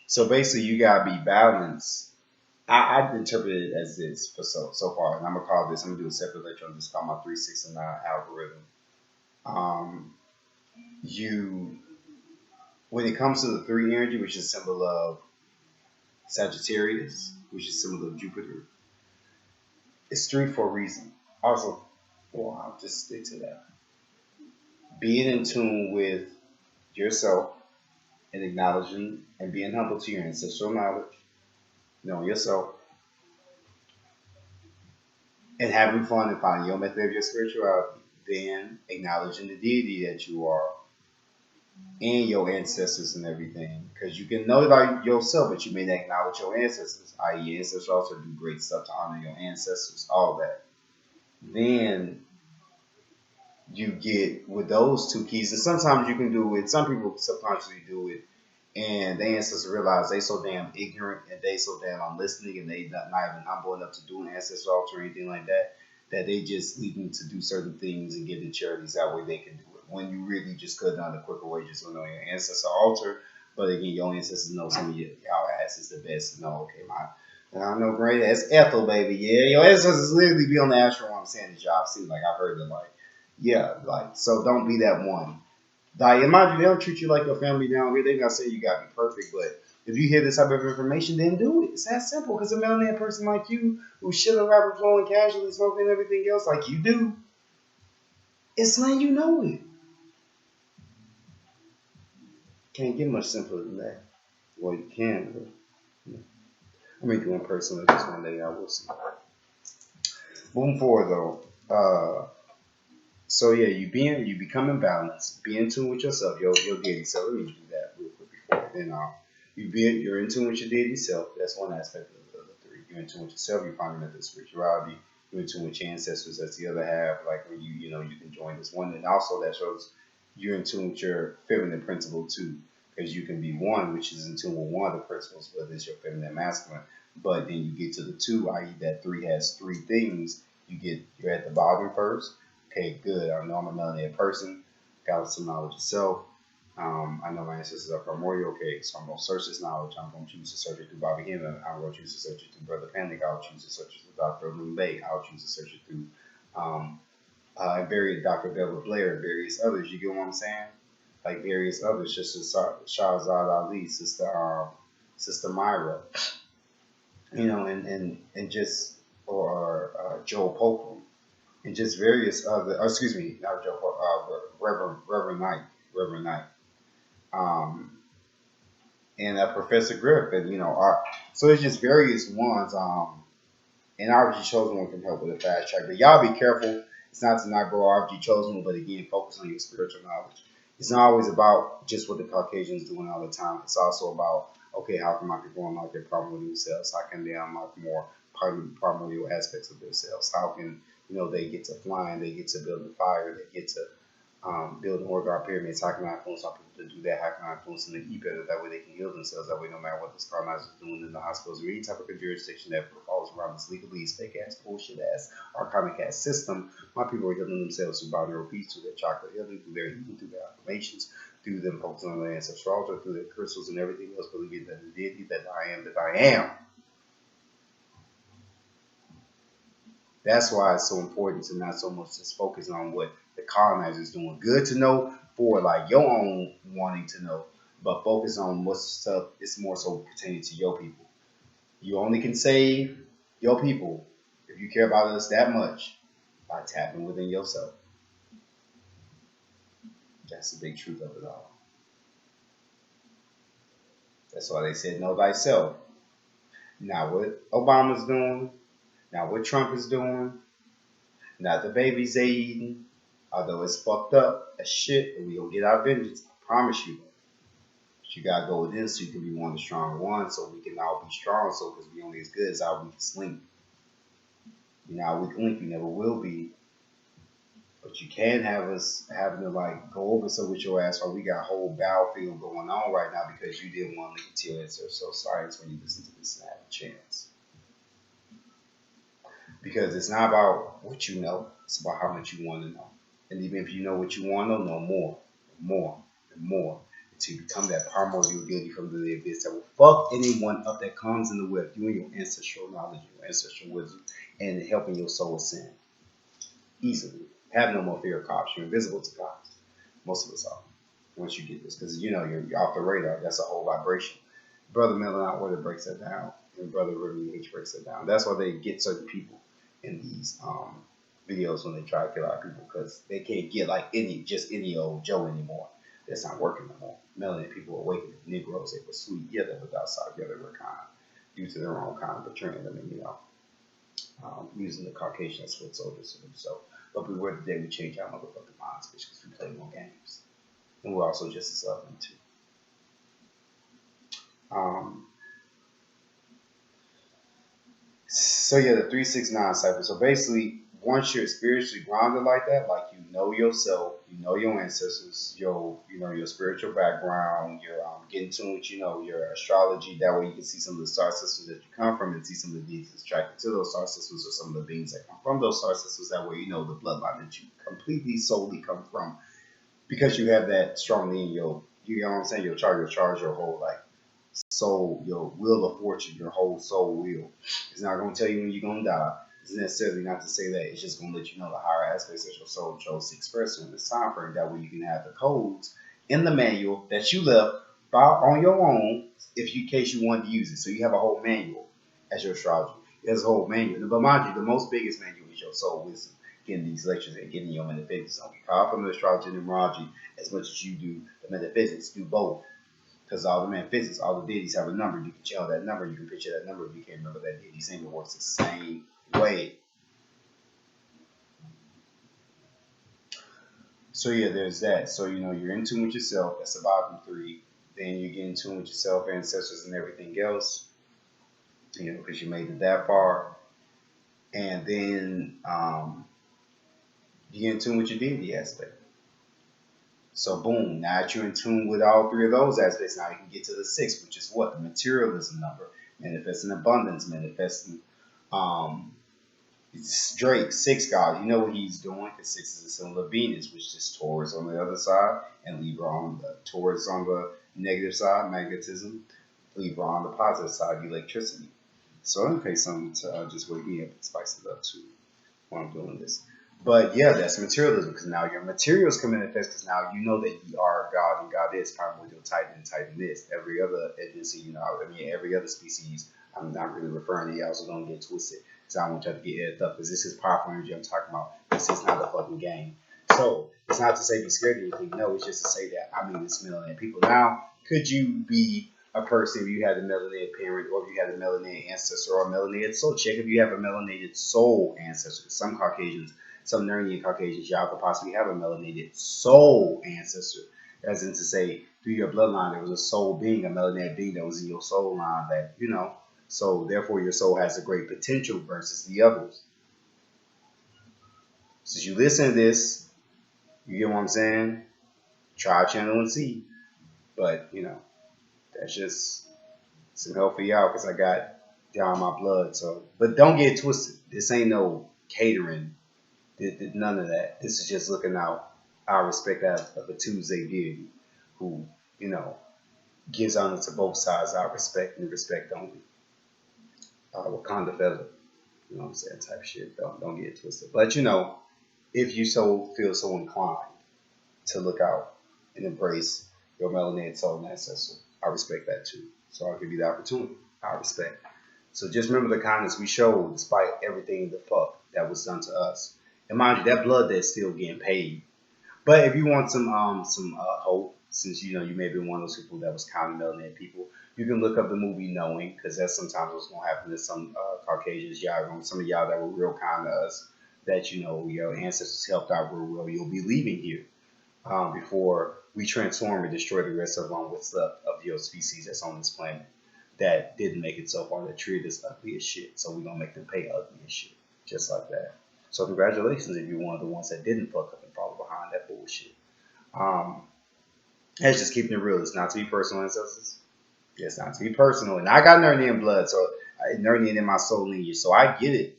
so basically you gotta be balanced. I interpret it as this for so far, and I'm gonna do a separate lecture on this called my 3, 6, and 9 algorithm. When it comes to the 3 energy, which is a symbol of Sagittarius, which is symbol of Jupiter, It's three for a reason. Also, well, I'll just stick to that. Being in tune with yourself and acknowledging and being humble to your ancestral knowledge, knowing yourself, and having fun and finding your method of your spirituality, then acknowledging the deity that you are and your ancestors and everything. Because you can know about yourself, but you may not acknowledge your ancestors, i.e., ancestors also do great stuff to honor your ancestors, all that. Then you get with those two keys, and sometimes you can do it, some people subconsciously do it, and the ancestors realize they so damn ignorant and they so damn unlistening and they not even humble enough to do an ancestor altar or anything like that, that they just lead them to do certain things and give the charities that way they can do it. When you really just could have done the quicker way, just on your ancestor altar. But again, your ancestors know some of y'all ass is the best. No, okay, I know great ass Ethel, baby. Yeah, your ancestors literally be on the astral while I'm saying this job. See, like I've heard them like, yeah, like so don't be that one. Like, imagine they don't treat you like your family down here. They not say you gotta be perfect, but if you hear this type of information, then do it. It's that simple. Because a melanin person like you, who's chilling, rapping, flowing, casually, smoking, and everything else like you do, it's letting you know it. Can't get much simpler than that. Well, you can, but I'll make you one personally just one day. I will see. Moving forward, though. So yeah, you becoming balanced, be in tune with yourself, your deity self. Let me do that real quick before then you're in tune with your deity self. That's one aspect of the three. You're in tune with yourself. You're finding that the spirituality. You're in tune with your ancestors. That's the other half. Like when you can join this one, and also that shows you're in tune with your feminine principle too, because you can be one, which is in tune with one of the principles, whether it's your feminine, masculine. But then you get to the two, i.e., that three has three things. You're at the bottom first. Okay, good. I know I'm a melanated person. Got some knowledge of self. I know my ancestors are primordial. Okay, so I'm going to search this knowledge. I'm going to choose to search it through Bobby Hemming. I'm going to choose to search it through Brother Panic. I'll choose to search it through Dr. Loon Bay. I'll choose to search it through various Dr. Deborah Blair and various others. You get what I'm saying? Like various others, just as Shahzad Ali, Sister Myra, and just or Joe Pope and just various other, excuse me, not Joe, Reverend Knight, um, and Professor Griff, and so it's just various ones, and obviously chosen one can help with the fast track. But y'all be careful. It's not to not grow obviously chosen one, but again, focus on your spiritual knowledge. It's not always about just what the Caucasians doing all the time. It's also about okay, how can my people unlock their primordial selves? How can they unlock more primordial aspects of themselves? How can they get to flying, they get to building fire, they get to building organ pyramids. How can I influence our people to do that? How can I influence them to eat better? That way they can heal themselves. That way, no matter what this colonizer is doing in the hospitals or any type of jurisdiction that falls around this legalese, fake ass, bullshit ass, archonic ass system, my people are healing themselves through binaural peace, through their chakra healing, through their healing, through their affirmations, through them focusing on their ancestral altar, through their crystals and everything else, believing that the deity that I am. That's why it's so important to not so much just focus on what the colonizers doing. Good to know for like your own wanting to know, but focus on what stuff is more so pertaining to your people. You only can save your people if you care about us that much by tapping within yourself. That's the big truth of it all. That's why they said know thyself. Not what Obama's doing, not what Trump is doing, not the babies they eating, although it's fucked up as shit, and we gonna get our vengeance. I promise you. But you gotta go with this so you can be one of the strong ones, so we can all be strong. So because we only as good as our weakest link. You know, our weak link we never will be. But you can have us having to like go over some with your ass while we got a whole battlefield going on right now because you didn't want to get your answer. So science when you listen to this and have a chance. Because it's not about what you know, it's about how much you want to know. And even if you know what you want to know more, more, and more, until you become that primordial deity from the abyss that will fuck anyone up that comes in the way of you and your ancestral knowledge, your ancestral wisdom, and helping your soul ascend easily. Have no more fear of cops. You're invisible to cops. Most of us are. Once you get this, because you're off the radar. That's a whole vibration. Brother Melanin Order breaks that down, and Brother Remy H breaks that down. That's why they get certain people in these videos when they try to kill our people because they can't get like any old Joe anymore. That's not working no more. Melanin people awakening. Negroes, they were sweet. Yeah, they were outside. Yeah, they were kind due to their own kind of betraying them and using the Caucasian as foot soldiers to do so. But we were the day we change our motherfucking minds, bitch, because we play more games. And we're also just as loving too. Um, So yeah, the 369 cipher. So basically, once you're spiritually grounded like that, like you know yourself, you know your ancestors, your spiritual background, you're getting tuned with your astrology. That way, you can see some of the star systems that you come from, and see some of the beings that's attracted to those star systems, or some of the beings that come from those star systems. That way, you know the bloodline that you completely solely come from, because you have that strongly in you know what I'm saying, your charge your whole life soul, your wheel of fortune, your whole soul wheel. It's not going to tell you when you're going to die. It's necessarily not to say that. It's just going to let you know the higher aspects that your soul chose to express in this time frame. That way you can have the codes in the manual that you left on your own if you, in case you wanted to use it. So you have a whole manual as your astrology. There's a whole manual. But mind you, the most biggest manual is your soul wisdom. Getting these lectures and getting your metaphysics. Don't get caught up in the astrology and numerology as much as you do the metaphysics. Do both. Because all the metaphysics, all the deities have a number. You can channel that number. You can picture that number if you can't remember that deity. Same, it works the same way. So yeah, there's that. So you're in tune with yourself. That's the bottom three. Then you get in tune with yourself, ancestors, and everything else. Because you made it that far. And then you get in tune with your deity aspect. So boom, now that you're in tune with all three of those aspects, now you can get to the sixth, which is what? The materialism number. Manifesting abundance, manifesting it's Drake, six God. You know what he's doing, because six is a symbol of Venus, which is Taurus on the other side, and Libra on the Taurus on the negative side, magnetism, Libra on the positive side, electricity. So I'm gonna pay something to just wake me up and spice it up too while I'm doing this. But yeah, that's materialism, because now your materials come into effect, because now you know that you are God and God is kind of with your Titan and Titan is. Every other agency, every other species, I'm not really referring to y'all, so don't get twisted. So I want y'all to get heads up, because this is powerful energy I'm talking about. This is not a fucking game. So it's not to say be scared of anything. No, it's just to say that it's melanin people. Now, could you be a person if you had a melanated parent, or if you had a melanated ancestor, or a melanated soul? Check if you have a melanated soul ancestor. Some Caucasians, some Nernian Caucasians, y'all could possibly have a melanated soul ancestor. As in to say, through your bloodline, there was a soul being, a melanated being that was in your soul line so therefore your soul has a great potential versus the others. Since you listen to this, you get what I'm saying? Try channel and see. But, that's just some help for y'all, because I got down my blood. So, but don't get twisted. This ain't no catering. None of that. This is just looking out. I respect that of a Tuesday deity who, gives honor to both sides. I respect and respect only. Wakanda feather. You know what I'm saying? Type shit. Don't get twisted. But if you feel so inclined to look out and embrace your melanated soul and ancestor, I respect that too. So I'll give you the opportunity. I respect. So just remember the kindness we showed despite everything the fuck that was done to us. And mind you, that blood that's still getting paid. But if you want some hope, since you may be one of those people that was kind of melanated people, you can look up the movie Knowing, because that's sometimes what's gonna happen to some Caucasians. Some of y'all that were real kind to us, that your ancestors helped out real well. You'll be leaving here before we transform and destroy the rest of what's left of your species that's on this planet that didn't make it so far, that treated us ugly as shit. So we're gonna make them pay ugly as shit, just like that. So congratulations if you're one of the ones that didn't fuck up and follow behind that bullshit. That's just keeping it real. It's not to be personal, ancestors. It's not to be personal. And I got Nernian blood, so Nernian in my soul lineage, so I get it,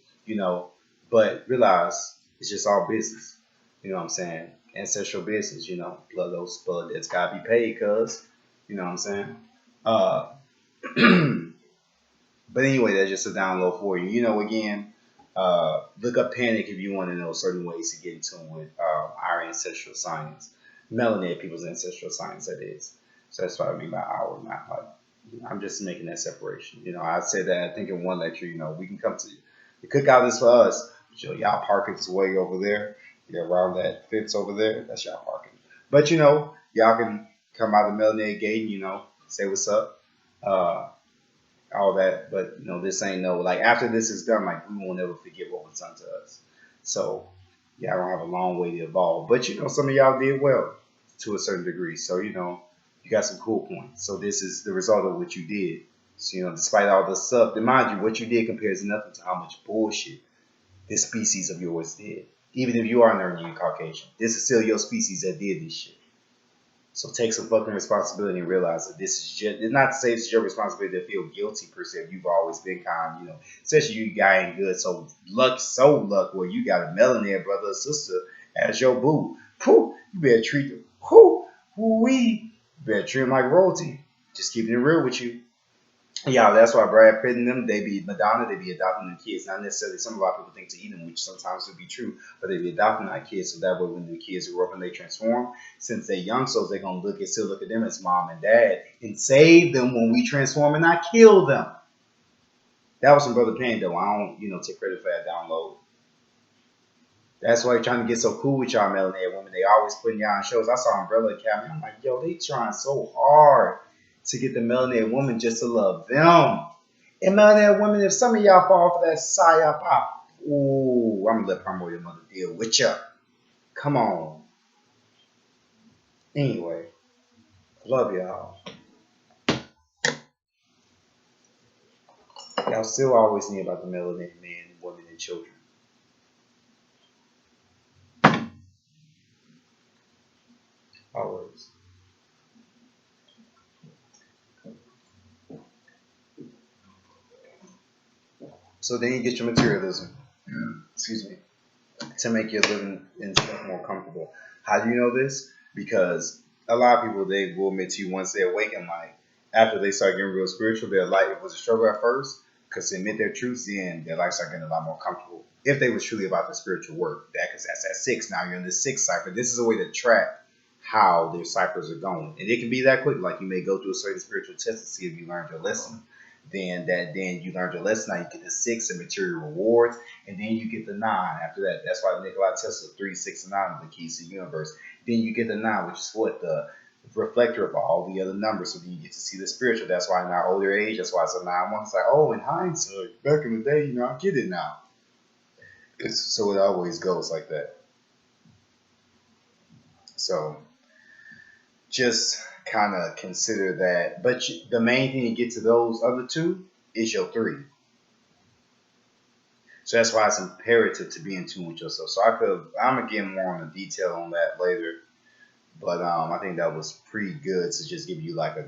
But realize it's just all business. You know what I'm saying? Ancestral business, those blood that's gotta be paid, cuz. You know what I'm saying? Uh, but anyway, that's just a download for you. Again, look up Panic if you want to know certain ways to get in tune with our ancestral science. Melanated people's ancestral science, that is. So that's what I mean by our, not like, I'm just making that separation. I said that I think in one lecture, we can come to the cookout is for us, So y'all parking's way over there. Yeah, around that fence over there. That's y'all parking. But you know, y'all can come out the Melanin gate and say what's up. Uh, all that. But this ain't no like after this is done, like we won't ever forget what was done to us. So y'all don't have a long way to evolve. But some of y'all did well to a certain degree. So you got some cool points. So this is the result of what you did. So despite all the stuff, and mind you, what you did compares nothing to how much bullshit this species of yours did. Even if you are an Aryan Caucasian, this is still your species that did this shit. So take some fucking responsibility and realize that this is just, it's not to say it's your responsibility to feel guilty per se. You've always been kind, especially you guy ain't good. So luck where you got a melanated brother or sister as your boo. Pooh, you better treat them. Whoo, wee. You better treat them like royalty. Just keeping it real with you. Yeah, that's why Brad Pitt and them, they be Madonna, they be adopting them kids. Not necessarily some of our people think to eat them, which sometimes would be true, but they be adopting our kids so that way when the kids grow up and they transform, since they're young souls, they're gonna still look at them as mom and dad and save them when we transform and not kill them. That was from Brother Pando. I don't, take credit for that download. That's why you're trying to get so cool with y'all melanated women. They always putting y'all on shows. I saw Umbrella Academy. I'm like, yo, they trying so hard to get the melanated woman just to love them. And melanated women, if some of y'all fall for that psyop pop, ooh, I'm gonna let Primordial Mother deal with ya. Come on. Anyway, love y'all. Y'all still always think about the melanated men, women, and children. Always. So then you get your materialism. Excuse me. To make your living and stuff more comfortable. How do you know this? Because a lot of people, they will admit to you once they awaken, like after they start getting real spiritual, their life, it was a struggle at first, because to admit their truths, then their life start getting a lot more comfortable. If they was truly about the spiritual work, because that's at 6. Now you're in the 6th cipher. This is a way to track how their ciphers are going, and it can be that quick. Like you may go through a certain spiritual test to see if you learned your lesson. Then you learned your lesson. Now you get the 6 and material rewards, and then you get the 9 after that. That's why Nikola Tesla 3, 6, and 9 are the keys to the universe. Then you get the 9, which is what the reflector of all the other numbers. So then you get to see the spiritual. That's why in our older age, that's why it's a 9-1. It's like, oh, in hindsight, back in the day, I get it now. So it always goes like that. So just kind of consider that. But the main thing to get to those other 2 is your 3. So that's why it's imperative to be in tune with yourself. So I'm gonna get more on the detail on that later, but I think that was pretty good to just give you like a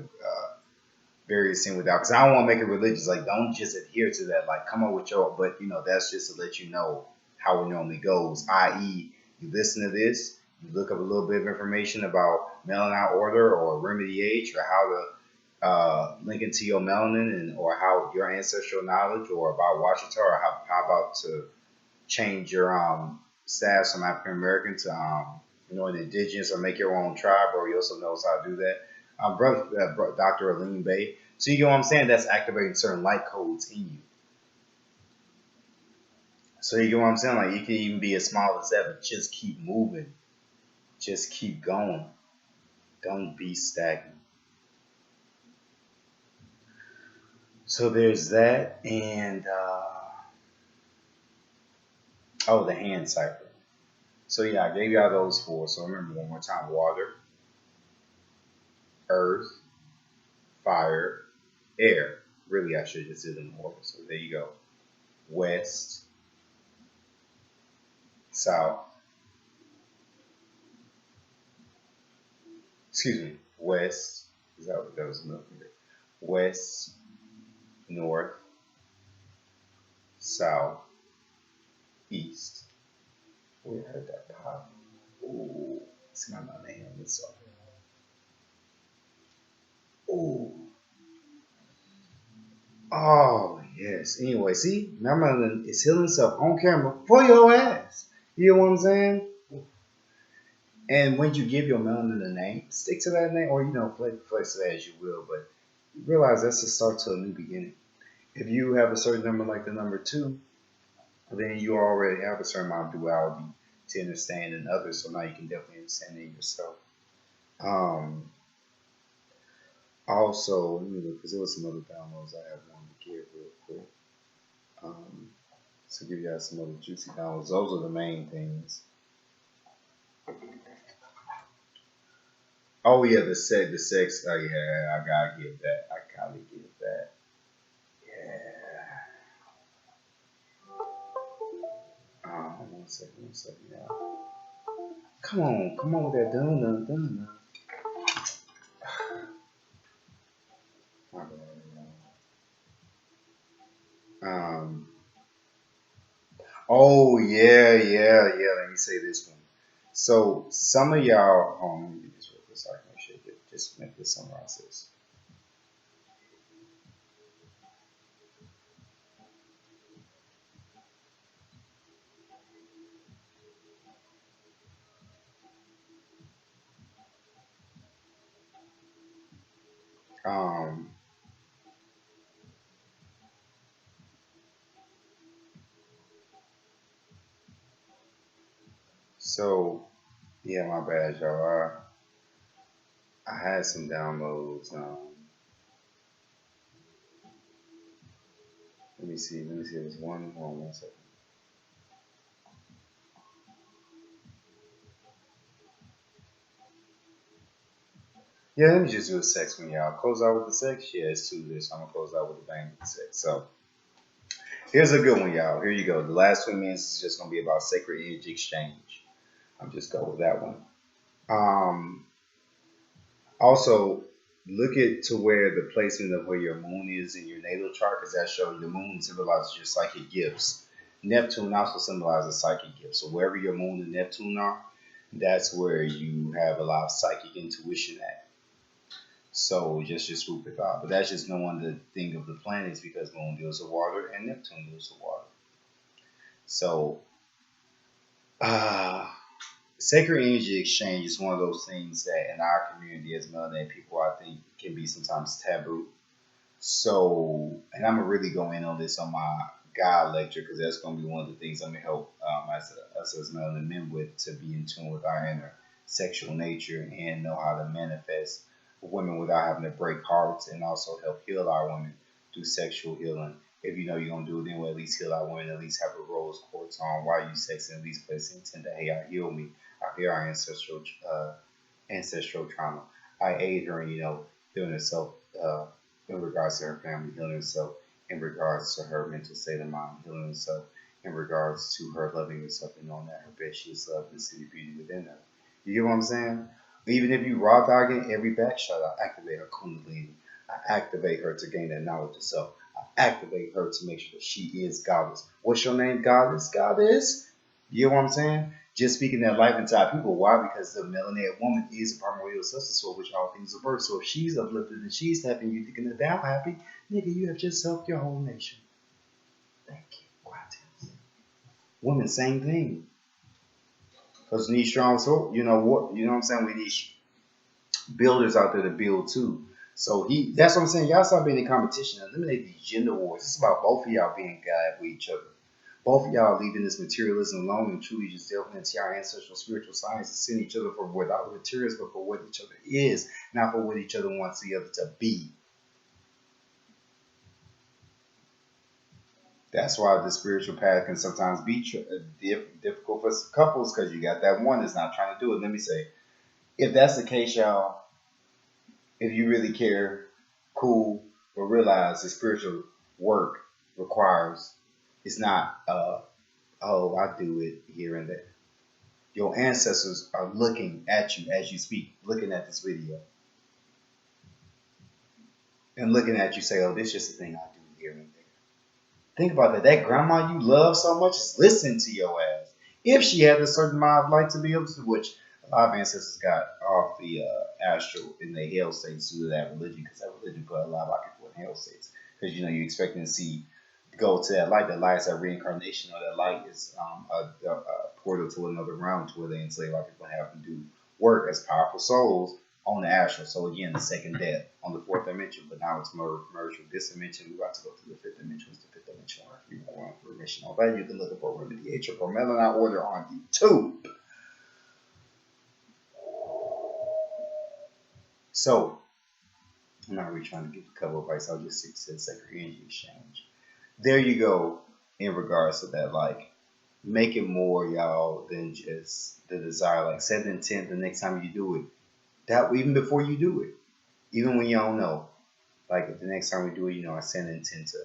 various thing without, because I don't want to make it religious. Like, don't just adhere to that. Like, come up with your, but that's just to let you know how it normally goes. I.e., you listen to this, you look up a little bit of information about melanin order or remedy age or how to link into your melanin or how your ancestral knowledge or about Washington or how about to change your status from African American to an indigenous or make your own tribe, or he also knows how to do that. Dr. Aline Bay. So you get what I'm saying? That's activating certain light codes in you. So you get what I'm saying? Like you can even be as small as that, but just keep moving. Just keep going. Don't be stagnant. So there's that, and the hand cipher. So yeah, I gave y'all those 4. So remember one more time: water, earth, fire, air. Really, I should just did in order. So there you go: west, south. Excuse me, west. Is that was enough? West, north, south, east. Where had that pop? Ooh, see my name on this song. Ooh. Oh, yes. Anyway, see, my melanin is healing itself on camera for your ass. You know what I'm saying? And when you give your melanin a name, stick to that name, or flex it as you will, but realize that's the start to a new beginning. If you have a certain number like the number 2, then you already have a certain amount of duality to understand in others. So now you can definitely understand it in yourself. Um, Also, let me look because there was some other downloads I have wanted to give real quick. Um, to give you guys some other juicy downloads. Those are the main things. Oh yeah, the sex. Oh yeah, I gotta give that. I gotta give that. Yeah. 1 second, y'all. Come on with that dun. My bad, y'all. Oh yeah. Let me say this one. So some of y'all, let me get this real quick so I can make sure just make this summarize this. Um, so yeah, my bad, y'all. I had some downloads. Let me see. Let me see. There's one. Hold on 1 second. Yeah, let me just do a sex one, y'all. Close out with the sex. Yeah, it's two this. I'm gonna close out with a bang with the sex. So here's a good one, y'all. Here you go. The last 2 minutes is just gonna be about sacred energy exchange. I'm just go with that one. Um, Also, look at to where the placement of where your moon is in your natal chart, because that shows the moon symbolizes your psychic gifts. Neptune also symbolizes psychic gifts. So wherever your moon and Neptune are, that's where you have a lot of psychic intuition at. So just swoop it out. But that's just knowing the thing of the planets because moon deals with water and Neptune deals with water. So uh sacred energy exchange is one of those things that in our community as Melanin people I think can be sometimes taboo. So, and I'm gonna really go in on this on my God lecture because that's gonna be one of the things I'm gonna help us as melanin men with to be in tune with our inner sexual nature and know how to manifest women without having to break hearts and also help heal our women through sexual healing. If you know you're gonna do it, then we'll at least heal our women, at least have a rose quartz on while you sex and at least place intent that hey, I heal me, I heal our ancestral trauma. I aid her in healing herself. In regards to her family, healing herself in regards to her mental state of mind, healing herself in regards to her loving herself and knowing that her bed she is loved and see the beauty within her. You get what I'm saying? Even if you raw dogging every back shot, I activate her kundalini. I activate her to gain that knowledge of self. I activate her to make sure that she is goddess. What's your name, goddess? Goddess? You get what I'm saying? Just speaking that life into our people. Why? Because the melanated woman is a primordial substance for which all things are birth. So if she's uplifted and she's happy, you thinking that I'm happy, nigga, you have just helped your whole nation. Thank you. Gracias. Women, same thing. Because we need strong soul. You know what? You know what I'm saying? We need builders out there to build too. So that's what I'm saying. Y'all stop being in competition. Eliminate these gender wars. It's about both of y'all being God with each other. Both of y'all leaving this materialism alone and truly just delving into our ancestral spiritual science and seeing each other for without the materials, but for what each other is, not for what each other wants the other to be. That's why the spiritual path can sometimes be difficult for couples because you got that one that's not trying to do it. Let me say, if that's the case, y'all, if you really care, cool, but realize the spiritual work requires it's not oh I do it here and there. Your ancestors are looking at you as you speak, looking at this video, and looking at you say, oh, this is just a thing I do here and there. Think about that. That grandma you love so much is listening to your ass. If she had a certain amount of light to be able to, which a lot of ancestors got off the astral in the hell states due to that religion, because that religion put a lot of people in hell states. Because you're expecting to see go to that light. That light is that reincarnation, or that light is a portal to another realm to where they enslave our people and have them do work as powerful souls on the astral. So again, the second death on the fourth dimension, but now it's merged with this dimension. We're about to go to the fifth dimension. It's the fifth dimension where we want to run information on that. You can look up for remediation for Melanin order on YouTube. So, I'm not really trying to give a couple of advice. I'll just say sacred energy exchange. There you go. In regards to that, like, make it more, y'all, than just the desire. Like, set the intent the next time you do it. That even before you do it, even when you don't know. Like the next time we do it, I set an intent to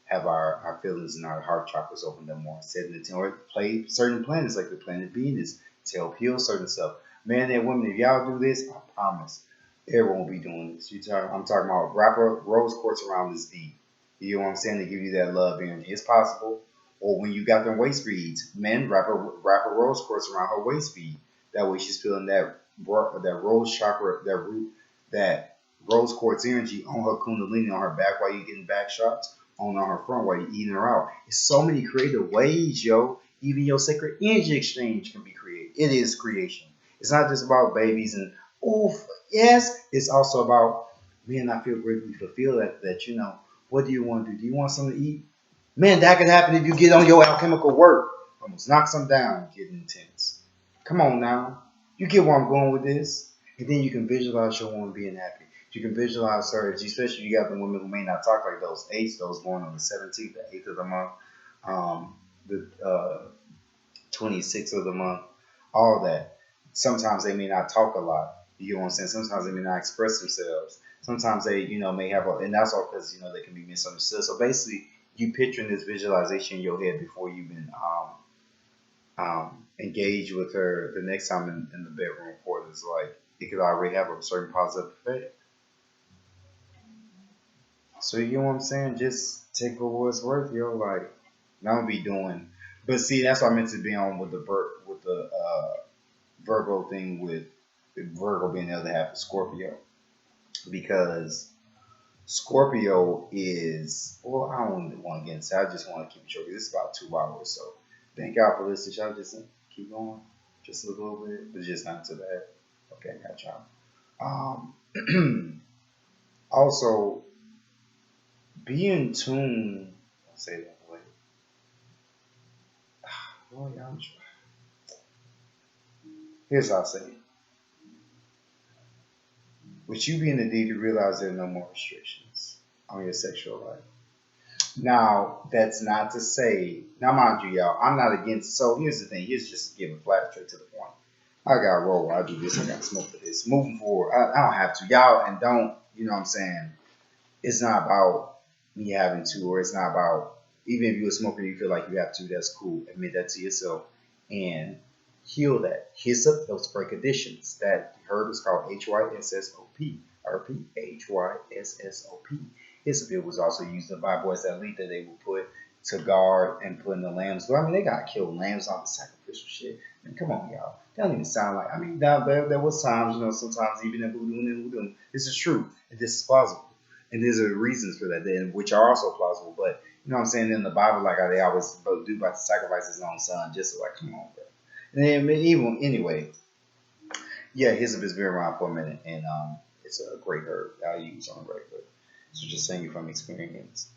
have our feelings and our heart chakras opened up more. Set an intent or play certain planets like the planet Venus to help heal certain stuff. Men and women, if y'all do this, I promise everyone will be doing this. I'm talking about wrap a rose quartz around this deep. You know what I'm saying? To give you that love energy. It's possible. Or when you got them waist beads, men wrap a rose quartz around her waist bead. That way she's feeling that rose chakra, that root, that rose quartz energy on her kundalini, on her back while you're getting back shots, on her front while you're eating her out. It's so many creative ways, yo. Even your sacred energy exchange can be created. It is creation. It's not just about babies and oof. Yes, it's also about, man, I feel greatly fulfilled that what do you want to do? Do you want something to eat? Man, that could happen if you get on your alchemical work. Almost knock some down, get intense. Come on now. You get where I'm going with this. And then you can visualize your woman being happy. You can visualize her, especially if you got the women who may not talk like those eights, those born on the 17th, the 8th of the month, the 26th of the month, all that. Sometimes they may not talk a lot. You know what I'm saying? Sometimes they may not express themselves. Sometimes they, may have and that's all because, they can be misunderstood. So basically, you picturing this visualization in your head before you've been engage with her the next time in the bedroom quarters, like it could already have a certain positive effect. So you know what I'm saying? Just take for what it's worth, yo. Like, don't be doing. But see, that's what I meant to be on with the Virgo thing with Virgo being the other half of Scorpio, because Scorpio is, well, I don't want to get into it. I just want to keep it short. This is about 2 hours, so thank y'all for listening. Y'all just keep going, just a little bit, but just not too bad. Okay, got y'all. Also, be in tune. I'll say that way. Well, yeah, I'm sure. Here's how I say it. With you being a D, you realize there are no more restrictions on your sexual life. Now, that's not to say, now mind you, y'all, I'm not against, so here's the thing, here's just to give a flat straight to the point. I got to roll, I do this, I got to smoke for this. Moving forward, I don't have to. Y'all, and don't, you know what I'm saying, it's not about me having to, or it's not about, even if you're a smoker and you feel like you have to, that's cool. Admit that to yourself and heal that. Hyssop helps break addictions. That herb is called HYSSOP. I repeat, HYSSOP. Hyssop was also used in by boys that lead that they would put to guard and put in the lambs. I mean, they got killed lambs on the sacrificial shit. I mean, come on, y'all. That don't even sound like, I mean, there was times, sometimes even in voodoo, this is true. And this is plausible. And there's reasons for that, which are also plausible. But, you know what I'm saying, in the Bible, like how they always do about to sacrifice his own son, just to, like, come on, bro. And then, even, anyway, yeah, hyssop has been around for a minute, and it's a great herb I use on a regular. So just saying from experience.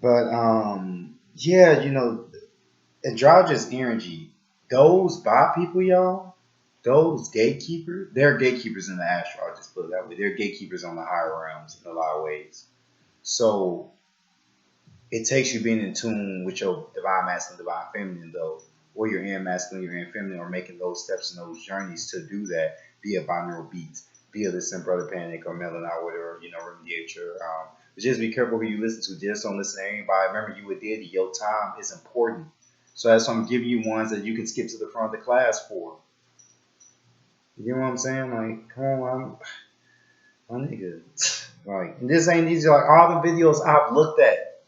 But, yeah, androgynous energy, those bi people, y'all, those gatekeepers, they're gatekeepers in the astral. I'll just put it that way. They're gatekeepers on the higher realms in a lot of ways. So it takes you being in tune with your divine masculine, divine feminine, though, or your inner masculine, your inner feminine, or making those steps and those journeys to do that via binaural beats, via Listen Brother Panic or Melanin or whatever, Remediator. But just be careful who you listen to. Just don't listen to anybody. Remember, you were dead. Your time is important. So that's why I'm giving you ones that you can skip to the front of the class for. You know what I'm saying? Like, come on, my nigga. Like, this ain't easy. Like, all the videos I've looked at.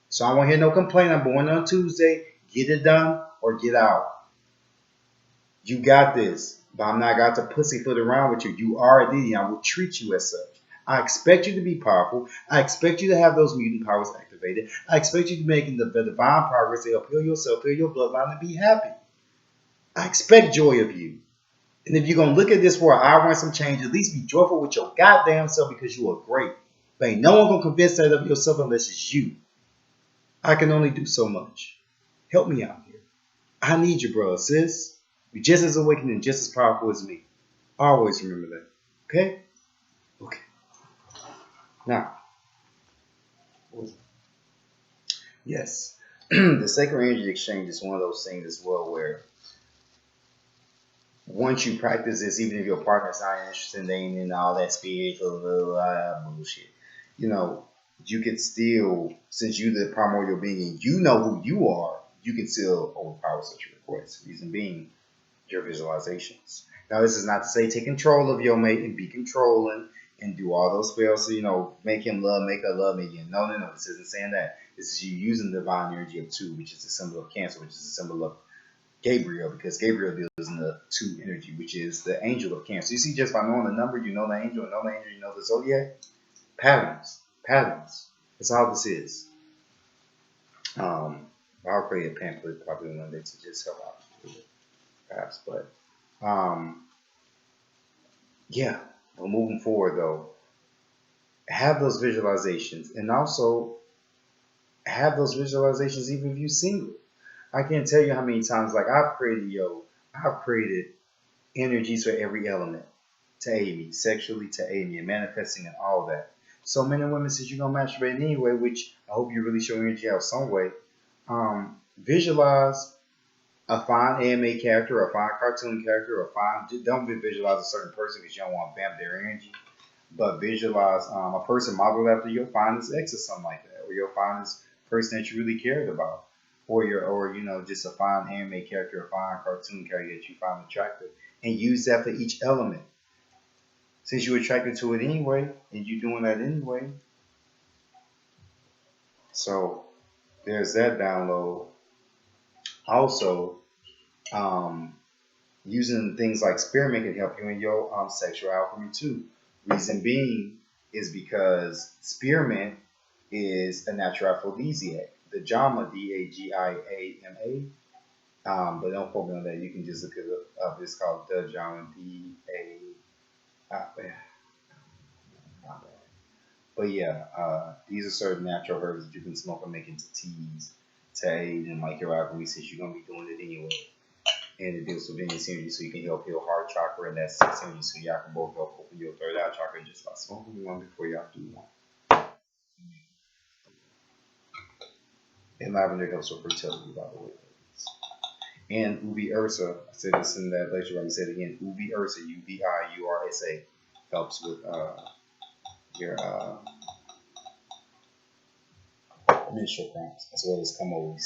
So I won't hear no complaint. I'm born on Tuesday. Get it done or get out. You got this. But I'm not got to pussyfoot around with you. You are a deity. I will treat you as such. I expect you to be powerful. I expect you to have those mutant powers activated. I expect you to make the divine progress to help heal yourself, heal your bloodline, and be happy. I expect joy of you. And if you're going to look at this for an hour and some change, at least be joyful with your goddamn self because you are great. But ain't no one going to convince that of yourself unless it's you. I can only do so much. Help me out here. I need you, bro, sis. You're just as awakened and just as powerful as me. Always remember that. Okay? Okay. Now, yes. The sacred energy exchange is one of those things as well where once you practice this, even if your partner's not interested in all that spiritual bullshit, you know, you can still, since you the primordial being and you know who you are, you can still overpower such a request. Reason being, your visualizations. Now, this is not to say take control of your mate and be controlling and do all those spells, so, make him love, make her love me again. No, no, no. This isn't saying that. This is you using the divine energy of two, which is the symbol of Cancer, which is the symbol of Gabriel, because Gabriel deals in the two energy, which is the angel of Cancer. You see, just by knowing the number, you know the angel, and know the angel, you know the zodiac. Patterns. Patterns. That's all this is. I'll create a pamphlet probably one day to just help out with it, perhaps. But yeah, but moving forward though, have those visualizations and also have those visualizations even if you're single. I can't tell you how many times like I've created energies for every element to aid me, sexually to aid me, and manifesting and all that. So men and women, since you're gonna masturbate anyway, which I hope you really show energy out some way, visualize a fine anime character, a fine cartoon character, a fine. Don't visualize a certain person because you don't want to vamp their energy. But visualize a person modeled after your finest ex or something like that, or your finest person that you really cared about, or just a fine anime character, a fine cartoon character that you find attractive, and use that for each element. Since you're attracted to it anyway, and you're doing that anyway, so there's that download. Also, um, using things like spearmint can help you in your sexual alchemy too. Reason being is because spearmint is a natural aphrodisiac. The Jama, Dagiama. But don't quote me on that. You can just look it up. It's called the Jama, D-A. But yeah, these are certain natural herbs that you can smoke and make into teas to aid in like your alchemy since you're gonna be doing it anyway. And it deals with Venus energy, so you can help heal heart chakra and that sixth energy, so y'all can both help open your third eye chakra just by smoking one before y'all do one. And lavender helps with fertility, by the way. And Ubi Ursa, I said this in that lecture, but I'm say it again. Ubi Ursa, Ubiursa, helps with your menstrual cramps, as well as Chamollie.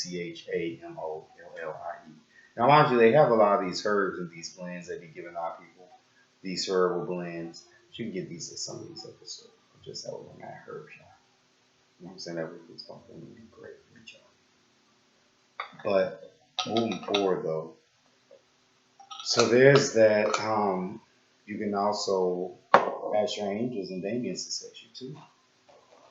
Now, mind you, they have a lot of these herbs and these blends that be given out people. These herbal blends. You can get these at some of these episodes. Just that with my herb shop. You know what I'm saying? That would be something would be great for each other. But moving forward though, so there's that. You can also ask your angels and demons to set you too.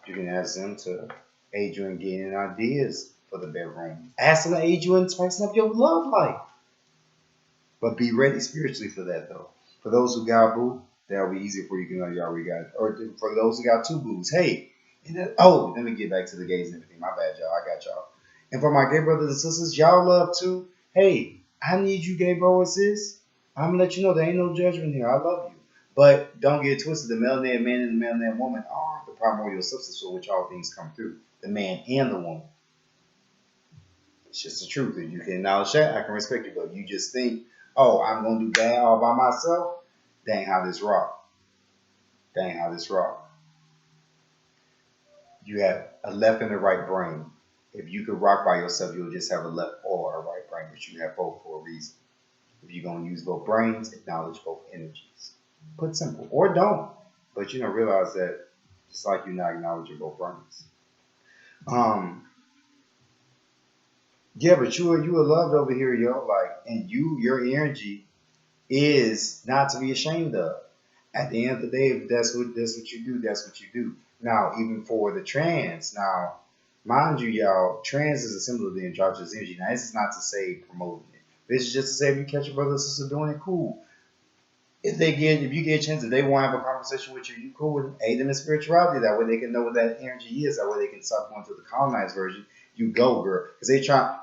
You can ask them to aid you in getting ideas for the bedroom. Ask them to aid you in spicing up your love life. But be ready spiritually for that though. For those who got a boo, that'll be easier for you. You know you already got it. Or for those who got two boos, hey. And then, let me get back to the gays and everything. My bad, y'all. I got y'all. And for my gay brothers and sisters, y'all love too. Hey, I need you, gay bro and sis. I'm gonna let you know there ain't no judgment here. I love you. But don't get twisted. The melanin man and the melanin woman are the primordial substance for which all things come through. The man and the woman. It's just the truth. If you can acknowledge that, I can respect you. But you just think, oh, I'm gonna do that all by myself. Dang how this rock. Dang how this rock. You have a left and a right brain. If you could rock by yourself, you'll just have a left or a right brain, but you have both for a reason. If you're gonna use both brains, acknowledge both energies. Put simple. Or don't. But realize that just like you're not acknowledging both brains. Yeah, but you are loved over here, yo. Like, and your energy is not to be ashamed of. At the end of the day, if that's what you do, that's what you do. Now, even for the trans, now, mind you, y'all, trans is a symbol of the androgynous energy. Now, this is not to say promoting it. This is just to say if you catch your brother or sister doing it, cool. If you get a chance, if they want to have a conversation with you, cool with them. Aid them in spirituality. That way they can know what that energy is. That way they can stop going to the colonized version You go, girl. Because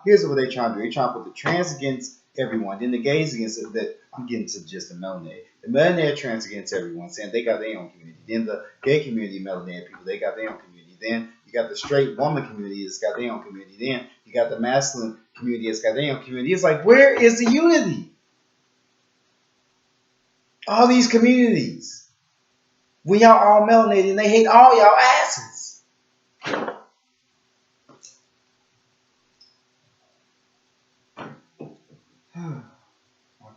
here's what they trying to do. They trying to put the trans against everyone. Then the gays against it. I'm getting to just the melanated. The melanated trans against everyone, saying they got their own community. Then the gay community, melanated people, they got their own community. Then you got the straight woman community that's got their own community. Then you got the masculine community that's got their own community. It's like, where is the unity? All these communities. When y'all all melanated and they hate all y'all asses.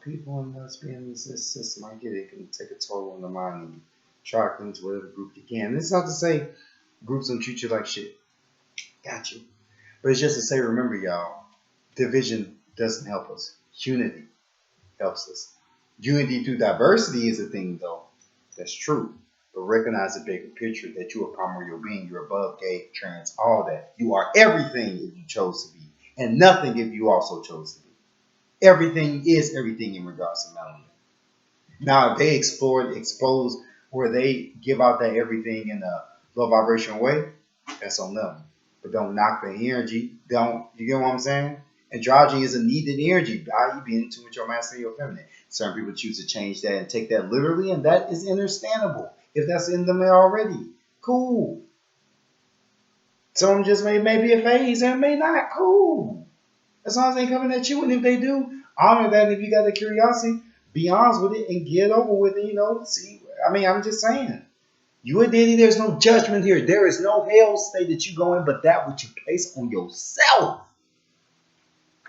People in us being in this system, I get it can take a toll on the mind and track into whatever group you can. And it's not to say groups don't treat you like shit. Got you. But it's just to say, remember, y'all, division doesn't help us. Unity helps us. Unity through diversity is a thing, though. That's true. But recognize the bigger picture that you are primordial being. You're above, gay, trans, all that. You are everything if you chose to be, and nothing if you also chose to be. Everything is everything in regards to melanin. Now, if they expose where they give out that everything in a low vibration way, that's on them. But don't knock the energy. You get what I'm saying? Androgyny is a needed energy, i.e. being too much your masculine or feminine. Certain people choose to change that and take that literally, and that is understandable. If that's in them already, cool. Some just may be a phase and may not. Cool. As long as they ain't coming at you, and if they do, honor that. And if you got the curiosity, be honest with it and get over with it. See. I mean, I'm just saying. You a deity, there's no judgment here. There is no hell state that you go in, but that which you place on yourself.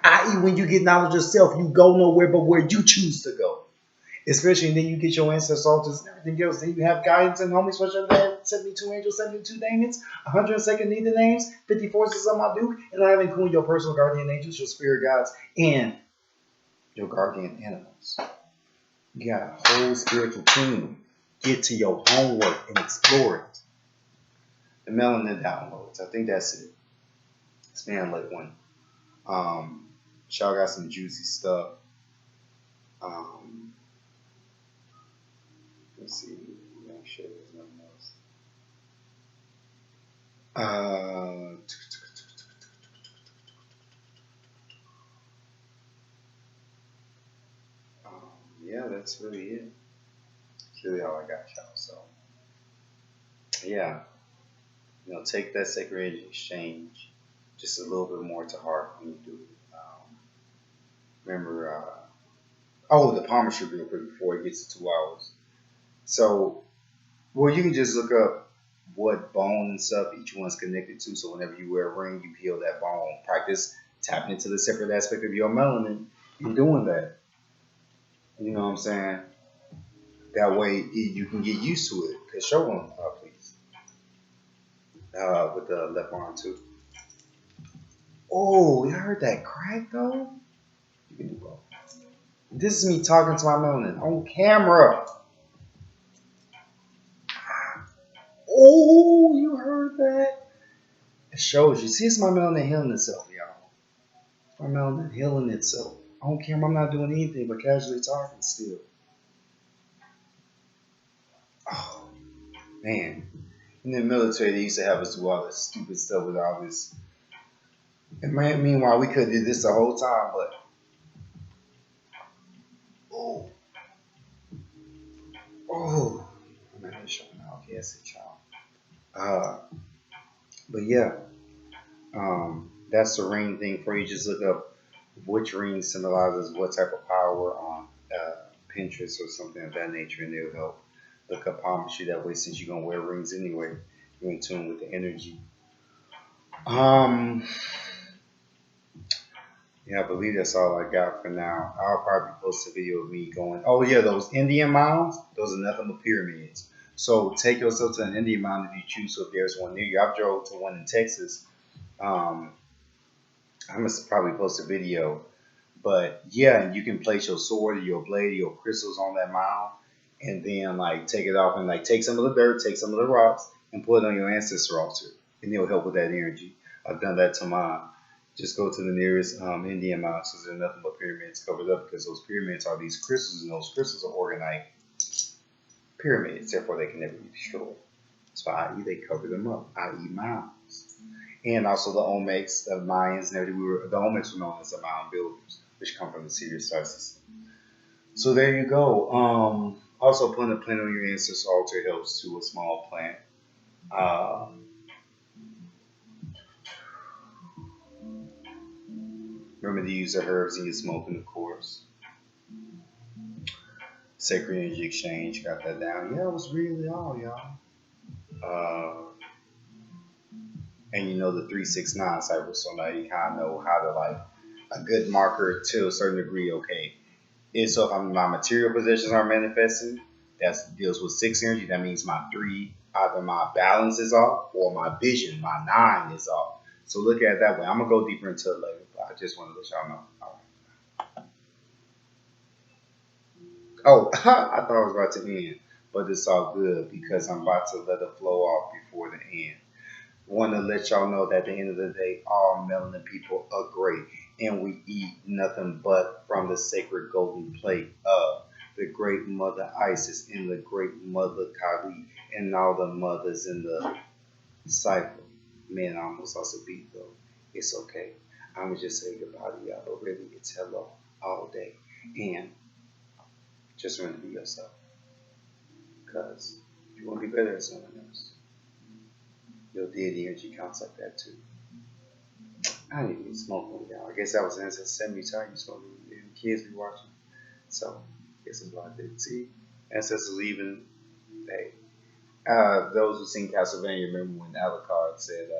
I.e., when you get knowledge of self, you go nowhere but where you choose to go. Especially, and then you get your ancestors, altars, and everything else. Then you have guidance and homies, which are that 72 angels, 72 demons, 102nd needed names, 50 forces of my Duke, and I have included your personal guardian angels, your spirit guides, and your guardian animals. You got a whole spiritual team. Get to your homework and explore it. The melanin downloads. I think that's it. It's been a late one. Y'all got some juicy stuff. Let's see. Make sure there's nothing else. Yeah, that's really it. That's really all I got, y'all. So, yeah, take that sacred energy exchange just a little bit more to heart when you do it. Remember, the palmistry real quick before it gets to 2 hours. So, you can just look up what bone and stuff each one's connected to. So whenever you wear a ring, you heal that bone. Practice tapping into the separate aspect of your melanin. You're doing that. You know what I'm saying? That way you can get used to it. Cause show one, please. With the left arm too. Oh, you heard that crack though? You can do both. This is me talking to my melanin on camera. Oh, you heard that? It shows you. See, it's my melanin healing itself, y'all. My melanin healing itself. On camera, I'm not doing anything but casually talking still. Oh, man. In the military, they used to have us do all this stupid stuff with all this. And man, meanwhile, we could have did this the whole time, but. Oh. I'm not showing off. Yes, it's y'all. But yeah. That's the ring thing for you. Just look up which ring symbolizes what type of power on Pinterest or something of that nature, and it'll help look up palmistry that way. Since you're gonna wear rings anyway, you're in tune with the energy. Yeah, I believe that's all I got for now. I'll probably post a video of me going. Oh yeah, those Indian mounds. Those are nothing but pyramids. So take yourself to an Indian mound if you choose. So if there's one near you, I've drove to one in Texas. I must probably post a video. But yeah, you can place your sword or your blade or your crystals on that mound and then like take it off and like take some of the dirt, take some of the rocks and put it on your ancestor altar. And it'll help with that energy. I've done that to mine. Just go to the nearest Indian mound because there's nothing but pyramids covered up because those pyramids are these crystals and those crystals are organite pyramids, therefore they can never be destroyed. So i.e. they cover them up, i.e. mounds. And also the Olmecs, the Mayans, and everything. The Olmecs were known as the mound builders, which come from the Sirius star system. So there you go. Also, putting a plant on your ancestor altar helps to a small plant. Uh, Remember to use the herbs in your smoking, of course. Sacred energy exchange, got that down. Yeah, it was really all, y'all. And you know the 369 cipher, so now you kind of know how to like a good marker to a certain degree. Okay, and so if my material possessions are manifesting, that deals with 6 energy. That means my 3, either my balance is off or my vision, my 9 is off. So look at it that way. I'm gonna go deeper into it later, but I just want to let y'all know. Oh, I thought I was about to end, but it's all good because I'm about to let it flow off before the end. Want to let y'all know that at the end of the day, all melanin people are great, and we eat nothing but from the sacred golden plate of the great mother Isis and the great mother Kali and all the mothers in the Cipher. Man, I almost lost a beat though. It's okay. I'm gonna just say goodbye to y'all, but really, it's hello all day, and just remember to be yourself, because if you want to be better than someone else, your deity energy counts like that too. I didn't even smoke one, y'all. I guess that was the answer. 70 times you smoke when kids be watching. So, guess I'm blocked it. See, ancestors leaving. Hey, those who seen Castlevania remember when Alucard said,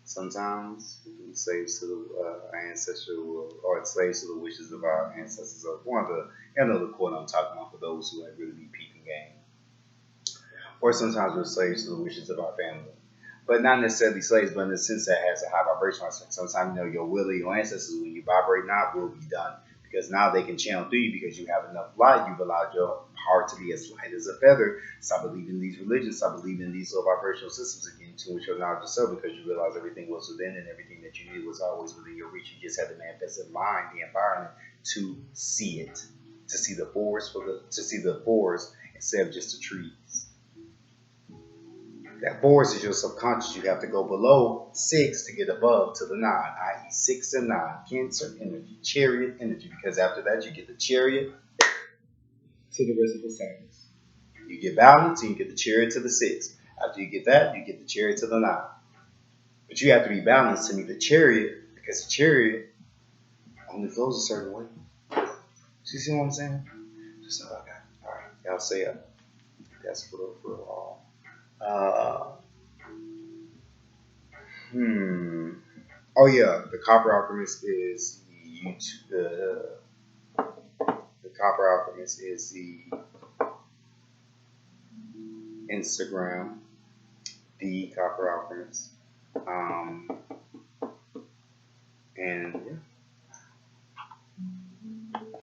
sometimes we slaves to our ancestral will, or slaves to the wishes of our ancestors. Or one of the, the quote I'm talking about for those who like really be peeping game. Or sometimes we're slaves to the wishes of our family. But not necessarily slaves, but in the sense that has a high vibration. Sometimes your will of your ancestors, when you vibrate now, will be done. Because now they can channel through you because you have enough light. You've allowed your heart to be as light as a feather. Stop believing these religions. Stop believing in these low vibrational systems again. To which your knowledge of self, because you realize everything was within and everything that you needed was always within your reach. You just had to manifest in mind, the environment, to see it, to see the forest instead of just the trees. That force is your subconscious. You have to go below 6 to get above to the 9, i.e., 6 and 9, Cancer energy, Chariot energy, because after that you get the Chariot to the rest of the signs. You get balance and you get the Chariot to the 6. After you get that, you get the Chariot to the 9. But you have to be balanced to meet the Chariot, because the Chariot only flows a certain way. So you see what I'm saying? Just know I got it. All right, y'all say it. That's for all. Oh yeah, the Copper Alchemist is the YouTube. The Copper Alchemist is the Instagram. The Copper Alchemist. And yeah.